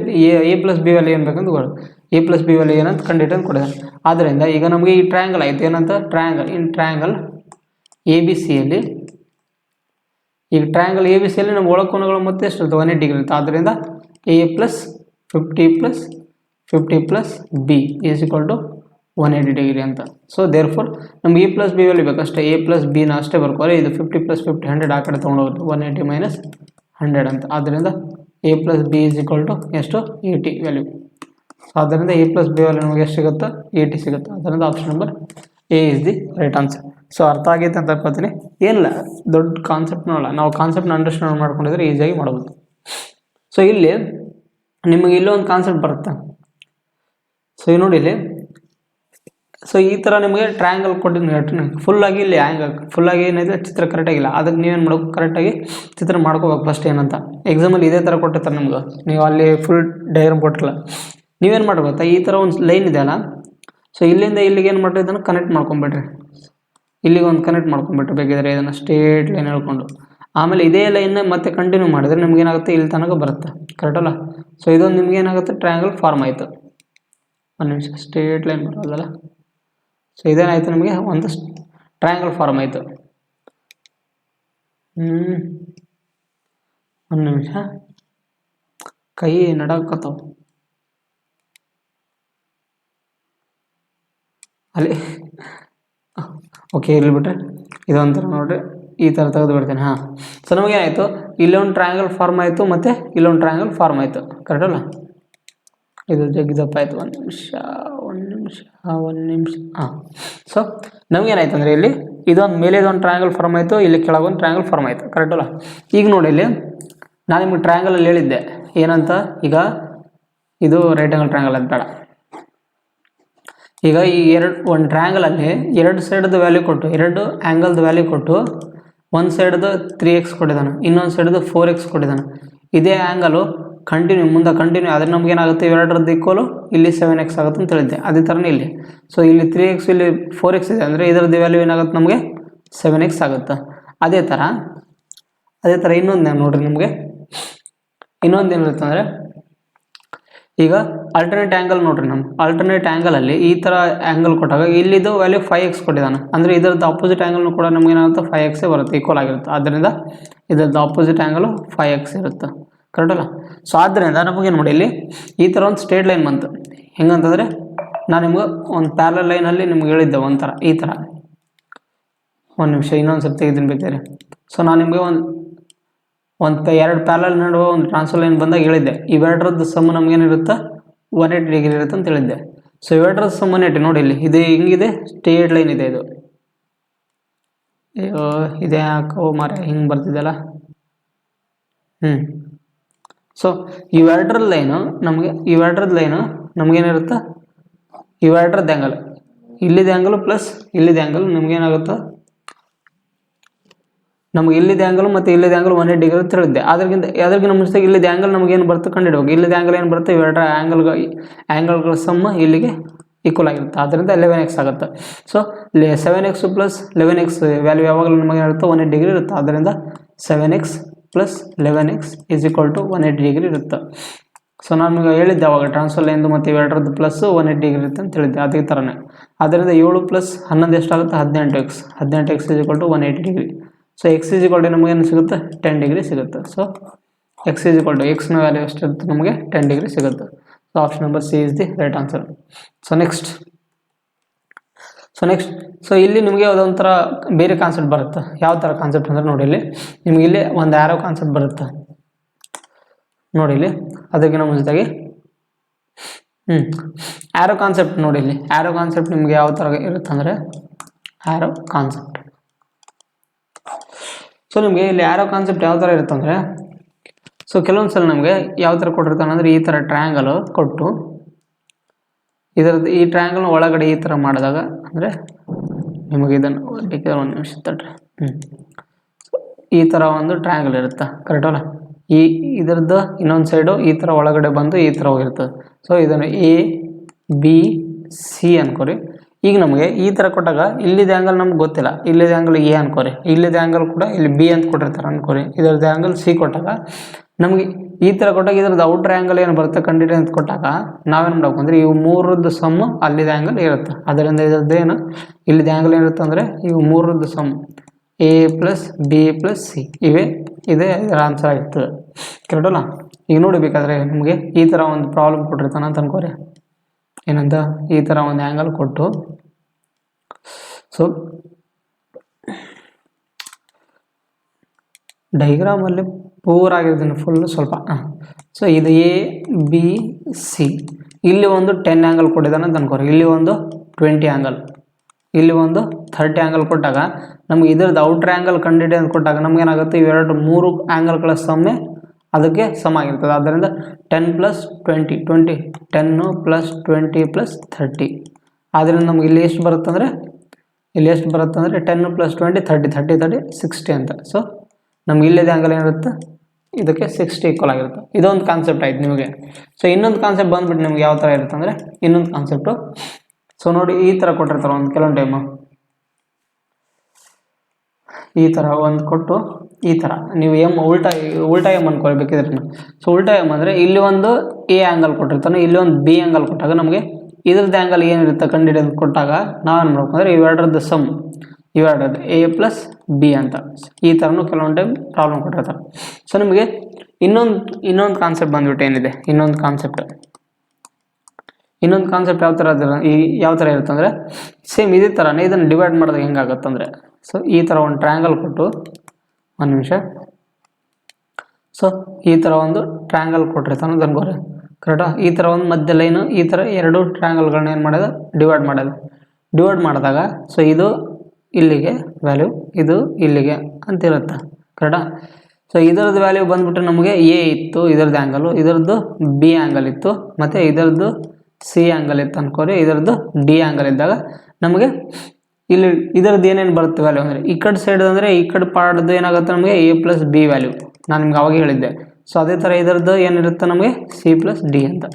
ಎ ಪ್ಲಸ್ ಬಿ ವ್ಯಾಲ್ಯೂ ಏನು ಬೇಕಂತ ಕೊಡು, ಎ ಪ್ಲಸ್ ಬಿ ವ್ಯಾಲ್ಯೂ ಏನಂತ ಕಂಡಿಟ್ಟು ಅಂತ ಕೊಡಿದ್ದಾರೆ. ಆದ್ದರಿಂದ ಈಗ ನಮಗೆ ಈ ಟ್ರಯಾಂಗಲ್ ಆಯಿತು ಏನಂತ, ಟ್ರಯಾಂಗಲ್ ಎ ಬಿ ಸಿಯಲ್ಲಿ, ಈಗ ಟ್ರಯಾಂಗಲ್ ಎ ಬಿ ಸಿಯಲ್ಲಿ ನಮ್ಮ ಒಳಕೋನಗಳು ಮತ್ತೆ ಎಷ್ಟು ಇರುತ್ತೆ 180 ಡಿಗ್ರಿ ಇರುತ್ತೆ. ಆದ್ದರಿಂದ A plus 50 plus B is equal to 180 degree ಅಂತ. ಸೊ ದೇರ್ ಫೋರ್ ನಮ್ಗೆ ಎ ಪ್ಲಸ್ ಬಿ ವ್ಯಾಲ್ಯೂ ಬೇಕಷ್ಟೇ, ಎ ಪ್ಲಸ್ ಬಿನ ಅಷ್ಟೇ ಬರ್ಕೋರೆ. ಇದು 50 ಪ್ಲಸ್ 50 100 ಆ ಕಡೆ ತೊಗೊಂಡೋಗುತ್ತೆ, 180 ಮೈನಸ್ 100 ಅಂತ. ಆದ್ದರಿಂದ A plus B is equal to ಎಷ್ಟು 80 ವ್ಯಾಲ್ಯೂ. ಆದ್ದರಿಂದ ಎ ಪ್ಲಸ್ ಬಿ ವ್ಯಾಲ್ಯೂ ನಮಗೆ ಎಷ್ಟು ಸಿಗುತ್ತೆ 80 ಸಿಗುತ್ತೆ. ಆದ್ದರಿಂದ option number A is the right answer. So ಅರ್ಥ ಆಗೈತೆ ಅಂತ ಅನ್ಕೋತೀನಿ. ಏನಿಲ್ಲ ದೊಡ್ಡ ಕಾನ್ಸೆಪ್ಟ್ನಲ್ಲ, ನಾವು ಕಾನ್ಸೆಪ್ಟ್ನ ಅಂಡರ್ಸ್ಟ್ಯಾಂಡ್ ಮಾಡ್ಕೊಂಡಿದ್ರೆ ಈಸಿಯಾಗಿ ಮಾಡ್ಬೋದು. ಸೊ ಇಲ್ಲಿ ನಿಮಗೆ ಇಲ್ಲೊಂದು ಕಾನ್ಸೆಪ್ಟ್ ಬರುತ್ತೆ. ಸೊ ಈಗ ನೋಡಿ ಇಲ್ಲಿ, ಸೊ ಈ ಥರ ನಿಮಗೆ ಟ್ರಯಾಂಗಲ್ ಕೊಟ್ಟಿದ್ದು ಫುಲ್ಲಾಗಿ ಇಲ್ಲಿ ಫುಲ್ಲಾಗಿ ಏನಿದೆ ಚಿತ್ರ ಕರೆಕ್ಟಾಗಿಲ್ಲ, ಅದಕ್ಕೆ ನೀವೇನು ಮಾಡಬೇಕು, ಕರೆಕ್ಟಾಗಿ ಚಿತ್ರ ಮಾಡ್ಕೋಬೇಕು ಫಸ್ಟ್ ಏನಂತ. ಎಕ್ಸಾಮಲ್ಲಿ ಇದೇ ಥರ ಕೊಟ್ಟಿರ್ತಾರೆ ನಿಮ್ಗೆ, ನೀವು ಅಲ್ಲಿ ಫುಲ್ ಡಯಾಗ್ರಾಮ್ ಕೊಟ್ಟಿರಲ್ಲ. ನೀವೇನು ಮಾಡ್ಬೇಕು, ಈ ಥರ ಒಂದು ಲೈನ್ ಇದೆ ಅಲ್ಲ, ಸೊ ಇಲ್ಲಿಂದ ಇಲ್ಲಿಗೆ ಏನು ಮಾಡಿರಿ, ಇದನ್ನು ಕನೆಕ್ಟ್ ಮಾಡ್ಕೊಂಬಿಡ್ರಿ, ಇಲ್ಲಿಗೆ ಒಂದು ಕನೆಕ್ಟ್ ಮಾಡ್ಕೊಂಬಿಟ್ರೆ ಬೇಕಿದ್ರೆ ಇದನ್ನು ಸ್ಟ್ರೇಟ್ ಲೈನ್ ಹೇಳ್ಕೊಂಡು. ಆಮೇಲೆ ಇದೇ ಲೈನ್ನ ಮತ್ತೆ ಕಂಟಿನ್ಯೂ ಮಾಡಿದ್ರೆ ನಿಮ್ಗೇನಾಗುತ್ತೆ ಇಲ್ಲಿ ತನಕ ಬರುತ್ತೆ ಕರೆಕ್ಟಲ್ಲ. ಸೊ ಇದೊಂದು ನಿಮ್ಗೇನಾಗುತ್ತೆ ಟ್ರಯಾಂಗಲ್ ಫಾರ್ಮ್ ಆಯಿತು. ಒಂದು ನಿಮಿಷ, ಸ್ಟ್ರೇಟ್ ಲೈನ್ ಬರೋದಲ್ಲ. ಸೊ ಇದೇನಾಯಿತು ನಿಮಗೆ ಒಂದು ಟ್ರಯಾಂಗಲ್ ಫಾರ್ಮ್ ಆಯಿತು. ಒಂದು ನಿಮಿಷ, ಕೈ ನಡಕತ್ತವು ಅಲ್ಲಿ. ಓಕೆ ಇರಲಿ ಬಿಟ್ರೆ, ಇದೊಂಥರ ನೋಡಿರಿ ಈ ಥರ ತೆಗೆದು ಬಿಡ್ತೇನೆ. ಹಾಂ, ಸೊ ನಮಗೇನಾಯಿತು, ಇಲ್ಲೊಂದು ಟ್ರಯಾಂಗಲ್ ಫಾರ್ಮ್ ಆಯಿತು ಮತ್ತು ಇಲ್ಲೊಂದು ಟ್ರಯಾಂಗಲ್ ಫಾರ್ಮ್ ಆಯಿತು ಕರೆಕ್ಟಲ್ಲ. ಇದು ಜಗ್ಗಿದಪ್ಪ ಆಯಿತು. ಒಂದು ನಿಮಿಷ. ಹಾಂ, ಸೊ ನಮಗೇನಾಯ್ತು ಅಂದರೆ ಇಲ್ಲಿ ಇದೊಂದು ಮೇಲೆ ಇದೊಂದು ಟ್ರಯಾಂಗಲ್ ಫಾರ್ಮ್ ಆಯಿತು, ಇಲ್ಲಿ ಕೆಳಗೊಂದು ಟ್ರಯಾಂಗಲ್ ಫಾರ್ಮ್ ಆಯಿತು ಕರೆಕ್ಟಲ್ಲ. ಈಗ ನೋಡಿ ಇಲ್ಲಿ ನಾನು ನಿಮಗೆ ಟ್ರಯಾಂಗಲಲ್ಲಿ ಹೇಳಿದ್ದೆ ಏನಂತ, ಈಗ ಇದು ರೈಟ್ ಆ್ಯಂಗಲ್ ಟ್ರಯಾಂಗಲ್ ಅಂತ ಬೇಡ. ಈಗ ಈ ಒಂದು ಟ್ರಯಾಂಗಲಲ್ಲಿ ಎರಡು ಸೈಡ್ದು ವ್ಯಾಲ್ಯೂ ಕೊಟ್ಟು, ಎರಡು ಆ್ಯಂಗಲ್ದು ವ್ಯಾಲ್ಯೂ ಕೊಟ್ಟು, ಒಂದು ಸೈಡ್ದು 3x ಕೊಟ್ಟಿದ್ದಾನೆ, ಇನ್ನೊಂದು ಸೈಡ್ದು 4x ಕೊಟ್ಟಿದ್ದಾನೆ. ಇದೇ ಆ್ಯಂಗಲು ಕಂಟಿನ್ಯೂ ಆದರೆ ನಮಗೇನಾಗುತ್ತೆ, ಇವೆರಡರದ್ದು ಈಕ್ವಲು ಇಲ್ಲಿ 7x ಆಗುತ್ತೆ ಅಂತ ಹೇಳಿದ್ದೆ. ಅದೇ ಥರನೇ ಇಲ್ಲಿ, ಸೊ ಇಲ್ಲಿ 3x ಇಲ್ಲಿ 4x ಇದೆ ಅಂದರೆ ಇದರದ್ದು ವ್ಯಾಲ್ಯೂ ಏನಾಗುತ್ತೆ ನಮಗೆ 7x ಆಗುತ್ತೆ. ಅದೇ ಥರ ಇನ್ನೊಂದು ನೋಡಿರಿ, ನಿಮಗೆ ಇನ್ನೊಂದು ಏನಿರುತ್ತೆ ಅಂದರೆ, ಈಗ ಆಲ್ಟರ್ನೇಟ್ ಆ್ಯಂಗಲ್ ನೋಡಿರಿ, ನಮ್ಮ ಆಲ್ಟರ್ನೇಟ್ ಆ್ಯಂಗಲಲ್ಲಿ ಈ ಥರ ಆ್ಯಂಗಲ್ ಕೊಟ್ಟಾಗ ಇಲ್ಲಿದ್ದು ವ್ಯಾಲ್ಯೂ 5x ಕೊಟ್ಟಿದ್ದಾನೆ, ಅಂದರೆ ಇದರದ್ದು ಆಪೋಸಿಟ್ ಆ್ಯಂಗಲ್ನು ಕೂಡ ನಮಗೇನಾಗುತ್ತೆ 5x ಬರುತ್ತೆ, ಈಕ್ವಲ್ ಆಗಿರುತ್ತೆ. ಆದ್ದರಿಂದ ಇದರದ್ದು ಆಪೋಸಿಟ್ ಆ್ಯಂಗಲು 5x ಇರುತ್ತೆ ಕರೆಕ್ಟಲ್ಲ. ಸೊ ಆದ್ದರಿಂದ ನಮಗೇನು ಮಾಡಿ, ಇಲ್ಲಿ ಈ ಥರ ಒಂದು ಸ್ಟ್ರೇಟ್ ಲೈನ್ ಬಂತು. ಹೆಂಗಂತಂದರೆ ನಾನು ನಿಮ್ಗೆ ಒಂದು ಪ್ಯಾರಲಲ್ ಲೈನಲ್ಲಿ ನಿಮ್ಗೆ ಹೇಳಿದ್ದೆ ಒಂಥರ ಈ ಥರ. ಒಂದು ನಿಮಿಷ ಇನ್ನೊಂದು ಸರ್ತಿ ತೆಗೆದಿನ ಬೇಕಾದ್ರೆ. ಸೊ ನಾನು ನಿಮಗೆ ಎರಡು ಪ್ಯಾರಲಲ್ ನಡುವೆ ಒಂದು ಟ್ರಾನ್ಸ್ಫರ್ ಲೈನ್ ಬಂದಾಗ ಹೇಳಿದ್ದೆ ಇವೆರಡರದ್ದು ಸಮ್ ನಮಗೇನಿರುತ್ತೆ 180 ಡಿಗ್ರಿ ಇರುತ್ತೆ ಅಂತ ಹೇಳಿದ್ದೆ. ಸೊ ಇವೆರಡರ ಸಮ್ 180 ನೋಡಿ ಇಲ್ಲಿ ಇದು ಹಿಂಗಿದೆ, ಸ್ಟ್ರೇಟ್ ಲೈನ್ ಇದೆ ಇದು. ಇದೇ ಯಾಕೋ ಮಾರೆ ಹಿಂಗೆ ಬರ್ತಿದೆಯಲ್ಲ. ಸೊ ಇವೆರಡರ ಲೈನು ನಮಗೇನಿರುತ್ತೆ ಇವೆರಡರದ್ದು ಆ್ಯಂಗಲ್, ಇಲ್ಲಿದೆ ಆ್ಯಂಗಲ್ ಪ್ಲಸ್ ಇಲ್ಲಿದೆ ಆ್ಯಂಗಲ್ ನಮಗೇನಾಗುತ್ತೆ, ನಮಗೆ ಇಲ್ಲಿದೆ ಆ್ಯಂಗಲ್ ಮತ್ತು ಇಲ್ಲಿದೆ ಆ್ಯಂಗಲ್ 180 ಡಿಗ್ರಿ ಅಂತ ಹೇಳಿದ್ದೆ. ಅದಕ್ಕಿಂತ ಮುಂಚೆಗೆ ಇಲ್ಲಿದೆ ಆ್ಯಂಗಲ್ ನಮಗೇನು ಬರುತ್ತೆ ಕಂಡುಹಿಡಬೇಕು. ಇಲ್ಲಿದೆ ಆ್ಯಂಗಲ್ ಏನು ಬರುತ್ತೆ, ಇವೆರಡರ ಆ್ಯಂಗಲ್ಗಳ ಸಮ್ ಇಲ್ಲಿಗೆ ಈಕ್ವಲ್ ಆಗಿರುತ್ತೆ, ಆದ್ದರಿಂದ 11x ಆಗುತ್ತೆ. So 7x plus 11x value ಯಾವಾಗಲೂ ನಮಗೆ ಇರುತ್ತೆ 180 ಡಿಗ್ರಿ ಇರುತ್ತೆ, ಆದ್ದರಿಂದ 7x plus 11x is equal to 180 degree ಇರುತ್ತೆ. ಸೊ ನಾನು ಹೇಳಿದ್ದೆ ಅವಾಗ ಟ್ರಾನ್ಸ್ಫರ್ ಲೈನ್ದು ಮತ್ತು ಇವೆರಡರದ್ದು ಪ್ಲಸ್ 180 ಡಿಗ್ರಿ ಇರುತ್ತೆ ಅಂತ ಹೇಳಿದ್ದೆ, ಅದೇ ಥರನೇ. ಆದ್ದರಿಂದ 7 ಪ್ಲಸ್ 11 ಎಷ್ಟಾಗುತ್ತೆ 18x is equal to 180 degree. So X is equal to ನಮಗೇನು ಸಿಗುತ್ತೆ 10 ಡಿಗ್ರಿ ಸಿಗುತ್ತೆ. So X is equal to ಎಕ್ಸ್ನ ವ್ಯಾಲ್ಯೂ ಎಷ್ಟಿರುತ್ತೆ ನಮಗೆ 10 ಡಿಗ್ರಿ ಸಿಗುತ್ತೆ. So option number C is the right answer. So next ಇಲ್ಲಿ ನಿಮಗೆ ಅದೊಂಥರ ಬೇರೆ ಕಾನ್ಸೆಪ್ಟ್ ಬರುತ್ತೆ. ಯಾವ ಥರ ಕಾನ್ಸೆಪ್ಟ್ ಅಂದರೆ ನೋಡಿ ಇಲ್ಲಿ ನಿಮಗೆ ಇಲ್ಲಿ ಒಂದು ಆ್ಯರೋ ಕಾನ್ಸೆಪ್ಟ್ ಬರುತ್ತೆ ನೋಡಿ ಇಲ್ಲಿ. ಅದಕ್ಕಿಂತ ಮುಂಚಿತಾಗಿ ಆ್ಯರೋ ಕಾನ್ಸೆಪ್ಟ್ ನೋಡಿ ಇಲ್ಲಿ. ಆ್ಯರೋ ಕಾನ್ಸೆಪ್ಟ್ ನಿಮಗೆ ಯಾವ ಥರ ಇರುತ್ತೆ ಅಂದರೆ ಆ್ಯರೋ ಕಾನ್ಸೆಪ್ಟ್. ಸೊ ನಿಮಗೆ ಇಲ್ಲಿ ಆ್ಯರೋ ಕಾನ್ಸೆಪ್ಟ್ ಯಾವ ಥರ ಇರುತ್ತೆ ಅಂದರೆ, ಸೊ ಕೆಲವೊಂದು ಸಲ ನಮಗೆ ಯಾವ ಥರ ಕೊಟ್ಟಿರ್ತಾನೆ ಅಂದರೆ ಈ ಥರ ಟ್ರಯಾಂಗಲ್ ಕೊಟ್ಟು ಇದರದ್ದು ಈ ಟ್ರಯಾಂಗಲ್ನ ಒಳಗಡೆ ಈ ಥರ ಮಾಡಿದಾಗ ಅಂದರೆ ನಿಮಗೆ ಇದನ್ನು ಬೇಕಿದ್ರೆ ಒಂದು ನಿಮಿಷ ತಡ್ರಿ. ಈ ಥರ ಒಂದು ಟ್ರಯಾಂಗಲ್ ಇರುತ್ತೆ ಕರೆಕ್ಟಲ್ಲ. ಇದರದ್ದು ಇನ್ನೊಂದು ಸೈಡು ಈ ಥರ ಒಳಗಡೆ ಬಂದು ಈ ಥರ ಹೋಗಿರ್ತದೆ. ಸೊ ಇದನ್ನು ABC ಅನ್ಕೋರಿ. ಈಗ ನಮಗೆ ಈ ಥರ ಕೊಟ್ಟಾಗ ಇಲ್ಲಿದೆ ಆ್ಯಂಗಲ್ ನಮ್ಗೆ ಗೊತ್ತಿಲ್ಲ, ಇಲ್ಲಿದೆ ಆ್ಯಂಗಲ್ A ಅನ್ಕೋರಿ, ಇಲ್ಲಿದೆ ಆ್ಯಂಗಲ್ ಕೂಡ ಇಲ್ಲಿ B ಅಂತ ಕೊಟ್ಟಿರ್ತಾರೆ ಅನ್ಕೋರಿ, ಇದರದ್ದು ಆ್ಯಂಗಲ್ C ಕೊಟ್ಟಾಗ ನಮಗೆ ಈ ಥರ ಕೊಟ್ಟಾಗ ಇದರದ್ದು ಔಟ್ರ್ ಆ್ಯಂಗಲ್ ಏನು ಬರುತ್ತೆ ಕಂಡಿಡಿ ಅಂತ ಕೊಟ್ಟಾಗ ನಾವೇನು ಮಾಡಬೇಕು ಅಂದರೆ ಇವು ಮೂರದ್ದು ಸಮ್ ಅಲ್ಲಿದೆ ಆ್ಯಂಗಲ್ ಇರುತ್ತೆ. ಅದರಿಂದ ಇದರದ್ದು ಏನು ಇಲ್ಲಿದೆ ಆ್ಯಂಗಲ್ ಏನಿರುತ್ತೆ ಅಂದರೆ ಇವು ಮೂರದ್ದು sum A plus B plus C ಇದೇ ಇದರ ಆನ್ಸರ್ ಆಗಿರ್ತದೆ ಕರೆಕ್ಟಲ್ಲ. ಈಗ ನೋಡಿ ಬೇಕಾದರೆ ನಿಮಗೆ ಈ ಥರ ಒಂದು ಪ್ರಾಬ್ಲಮ್ ಕೊಟ್ಟಿರ್ತಾನೆ ಅಂತ ಅನ್ಕೋರಿ. ಏನಂತ ಈ ಥರ ಒಂದು ಆ್ಯಂಗಲ್ ಕೊಟ್ಟು ಸೊ ಡೈಗ್ರಾಮಲ್ಲಿ ಪೂರಾಗಿರ್ತೀನಿ ಫುಲ್ಲು ಸ್ವಲ್ಪ. ಸೊ ಇದು ABC, ಇಲ್ಲಿ ಒಂದು 10 ಆ್ಯಂಗಲ್ ಕೊಟ್ಟಿದ್ದಾನೆ ಅಂತ ಅನ್ಕೋರಿ, ಇಲ್ಲಿ ಒಂದು 20 ಆ್ಯಂಗಲ್, ಇಲ್ಲಿ ಒಂದು 30 ಆ್ಯಂಗಲ್ ಕೊಟ್ಟಾಗ ನಮ್ಗೆ ಇದರದ್ದು ಔಟ್ರ್ ಆ್ಯಂಗಲ್ ಕಂಡಿಡಿ ಅಂತ ಕೊಟ್ಟಾಗ ನಮಗೇನಾಗುತ್ತೆ ಇವೆರಡು ಮೂರು ಆ್ಯಂಗಲ್ಗಳ ಸಮ್ಮೆ ಅದಕ್ಕೆ ಸಮ ಆಗಿರ್ತದೆ. ಆದ್ದರಿಂದ 10 ಪ್ಲಸ್ 20 10 ಪ್ಲಸ್ 20 ಪ್ಲಸ್ 30. ಆದ್ದರಿಂದ ನಮ್ಗೆ ಇಲ್ಲಿ ಎಷ್ಟು ಬರುತ್ತೆ ಅಂದರೆ 10 ಪ್ಲಸ್ 20 30 60 ಅಂತ. ಸೊ ನಮ್ಗೆ ಇಲ್ಲಿದೆ ಆ್ಯಂಗಲ್ ಏನಿರುತ್ತೆ ಇದಕ್ಕೆ 60 ಈಕ್ವಲ್ ಆಗಿರುತ್ತೆ. ಇದೊಂದು ಕಾನ್ಸೆಪ್ಟ್ ಆಯ್ತು ನಿಮಗೆ. ಸೊ ಇನ್ನೊಂದು ಕಾನ್ಸೆಪ್ಟ್ ಬಂದುಬಿಟ್ಟು ನಿಮ್ಗೆ ಯಾವ ಥರ ಇರುತ್ತೆ ಅಂದರೆ ಇನ್ನೊಂದು ಕಾನ್ಸೆಪ್ಟು. ಸೊ ನೋಡಿ ಈ ಥರ ಕೊಟ್ಟಿರ್ತಾರೆ ಒಂದು ಕೆಲವೊಂದು ಟೈಮು ಈ ಥರ ಒಂದು ಕೊಟ್ಟು ಈ ಥರ ನೀವು ಉಲ್ಟಾ ಎಮ್ ಅನ್ಕೊಳ್ಬೇಕಿದ್ರೆ. ಸೊ ಉಲ್ಟಾ ಎಮ್ ಅಂದರೆ ಇಲ್ಲಿ ಒಂದು A ಆ್ಯಂಗಲ್ ಕೊಟ್ಟಿರ್ತಾನೆ, ಇಲ್ಲಿ ಒಂದು B ಆ್ಯಂಗಲ್ ಕೊಟ್ಟಾಗ ನಮಗೆ ಇದ್ರದ್ದು ಆ್ಯಂಗಲ್ ಏನಿರುತ್ತೆ ಕಂಡುಹಿಡಿದು ಕೊಟ್ಟಾಗ ನಾವೇನು ಮಾಡ್ಬೇಕು ಅಂದರೆ ಇವೆರಡರದ್ದು ಸಮ್ ಇವೆರಡರದ್ದು A ಪ್ಲಸ್ B ಅಂತ ಈ ಥರನೂ ಕೆಲವೊಂದು ಟೈಮ್ ಪ್ರಾಬ್ಲಮ್ ಕೊಟ್ಟಿರ್ತಾರೆ. ಸೊ ನಿಮಗೆ ಇನ್ನೊಂದು ಕಾನ್ಸೆಪ್ಟ್ ಬಂದ್ಬಿಟ್ಟು ಏನಿದೆ ಇನ್ನೊಂದು ಕಾನ್ಸೆಪ್ಟ್ ಯಾವ ಥರ ಇರುತ್ತೆ ಅಂದರೆ ಸೇಮ್ ಇದೇ ಥರನೇ ಇದನ್ನು ಡಿವೈಡ್ ಮಾಡಿದಾಗ ಹೆಂಗಾಗುತ್ತೆ ಅಂದರೆ ಸೊ ಈ ಥರ ಒಂದು ಟ್ರಯಾಂಗಲ್ ಕೊಟ್ಟು ಒಂದು ನಿಮಿಷ. ಸೊ ಈ ಥರ ಒಂದು ಟ್ರಯಾಂಗಲ್ ಕೊಟ್ಟಿರ್ತಾನೆ ಅನ್ಕೋರಿ ಕರೆಕ್ಟಾ. ಈ ಥರ ಒಂದು ಮಧ್ಯ ಲೈನು ಈ ಥರ ಎರಡು ಟ್ರಯಾಂಗಲ್ಗಳನ್ನ ಏನು ಮಾಡೋದು ಡಿವೈಡ್ ಮಾಡಿದಾಗ ಸೊ ಇದು ಇಲ್ಲಿಗೆ ವ್ಯಾಲ್ಯೂ ಇದು ಇಲ್ಲಿಗೆ ಅಂತಿರುತ್ತೆ ಕರೆಕ್ಟಾ. ಸೊ ಇದರದ್ದು ವ್ಯಾಲ್ಯೂ ಬಂದುಬಿಟ್ಟು ನಮಗೆ A ಇತ್ತು ಇದರದ್ದು ಆ್ಯಂಗಲು, ಇದರದ್ದು B ಆ್ಯಂಗಲ್ ಇತ್ತು ಮತ್ತು ಇದರದ್ದು C ಆ್ಯಂಗಲ್ ಇತ್ತು ಅನ್ಕೋರಿ, ಇದರದ್ದು D ಆ್ಯಂಗಲ್ ಇದ್ದಾಗ ನಮಗೆ ಇಲ್ಲಿ ಇದರದ್ದು ಏನೇನು ಬರುತ್ತೆ ವ್ಯಾಲ್ಯೂ ಅಂದರೆ ಈ ಕಡೆ ಸೈಡ್ ಅಂದರೆ ಈ ಕಡೆ ಪಾರ್ಟ್ದು ಏನಾಗುತ್ತೆ ನಮಗೆ A ಪ್ಲಸ್ B ವ್ಯಾಲ್ಯೂ ನಾನು ನಿಮ್ಗೆ ಅವಾಗ ಹೇಳಿದ್ದೆ. ಸೊ ಅದೇ ಥರ ಇದರದ್ದು ಏನಿರುತ್ತೆ ನಮಗೆ C ಪ್ಲಸ್ D ಅಂತ.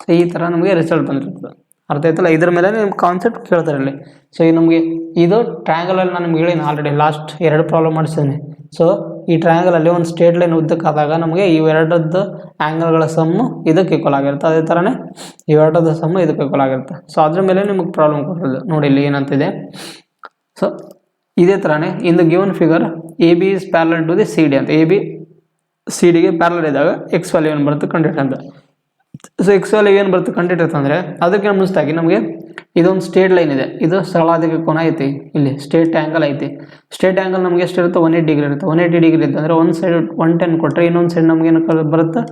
ಸೊ ಈ ಥರ ನಮಗೆ ರಿಸಲ್ಟ್ ಬಂದಿರ್ತದೆ. ಅರ್ಥ ಆಯ್ತಲ್ಲ. ಇದ್ರ ಮೇಲೆ ನಿಮ್ಗೆ ಕಾನ್ಸೆಪ್ಟ್ ಕೇಳ್ತಾರೆ ಇಲ್ಲಿ. ಸೊ ಈ ನಮಗೆ ಇದು ಟ್ರಯಾಂಗಲಲ್ಲಿ ನಾನು ನಿಮ್ಗೆ ಹೇಳಿದ್ದೀನಿ ಆಲ್ರೆಡಿ ಲಾಸ್ಟ್ 2 ಪ್ರಾಬ್ಲಮ್ ಮಾಡಿಸಿದ್ದೀನಿ. ಸೊ ಈ ಟ್ರಯಾಂಗಲಲ್ಲಿ ಒಂದು ಸ್ಟ್ರೇಟ್ ಲೈನ್ ಉದ್ದಕ್ಕಾದಾಗ ನಮಗೆ ಇವೆರಡದ್ದು ಆ್ಯಂಗಲ್ಗಳ ಸಮ್ಮು ಇದಕ್ಕೆ ಈಕ್ವಲ್ ಆಗಿರುತ್ತೆ, ಅದೇ ಥರನೇ ಇವೆರಡದ್ದು ಸಮ್ಮು ಇದಕ್ಕೆ ಈಕ್ವಲ್ ಆಗಿರುತ್ತೆ. ಸೊ ಅದ್ರ ಮೇಲೆ ನಿಮಗೆ ಪ್ರಾಬ್ಲಮ್ ಕೊಟ್ಟಿರೋದು ನೋಡಿ ಇಲ್ಲಿ ಏನಂತಿದೆ. ಸೊ ಇದೇ ಥರನೇ in the given figure AB is parallel to the CD ಅಂತ. AB CDಗೆ ಪ್ಯಾರಲಲ್ ಇದ್ದಾಗ X ವ್ಯಾಲ್ಯೂ ಏನು ಬರುತ್ತೆ ಕಂಡುಹಿಡಿ ಅಂತ. ಸೊ ಎಕ್ಸ್ ವ್ಯಾಲ್ಯೂ ಏನು ಬರುತ್ತೆ ಕಂಡಿಟ್ಟಿರುತ್ತೆ ಅಂದರೆ ಅದಕ್ಕೆ ಮುಂಚಿತಾಗಿ ನಮಗೆ ಇದೊಂದು ಸ್ಟ್ರೇಟ್ ಲೈನ್ ಇದೆ, ಇದು ಸರಳಾದಿಗೆ ಕೋನ ಐತಿ, ಇಲ್ಲಿ ಸ್ಟ್ರೇಟ್ ಆ್ಯಂಗಲ್ ಐತಿ. ಸ್ಟ್ರೇಟ್ ಆ್ಯಂಗಲ್ ನಮಗೆ ಎಷ್ಟಿರುತ್ತೆ 180 ಡಿಗ್ರಿ ಇರುತ್ತೆ. 180 ಡಿಗ್ರಿ ಇತ್ತು ಅಂದರೆ ಒಂದು ಸೈಡ್ 110 ಕೊಟ್ಟರೆ ಇನ್ನೊಂದು ಸೈಡ್ ನಮಗೇನು ಬರುತ್ತೆ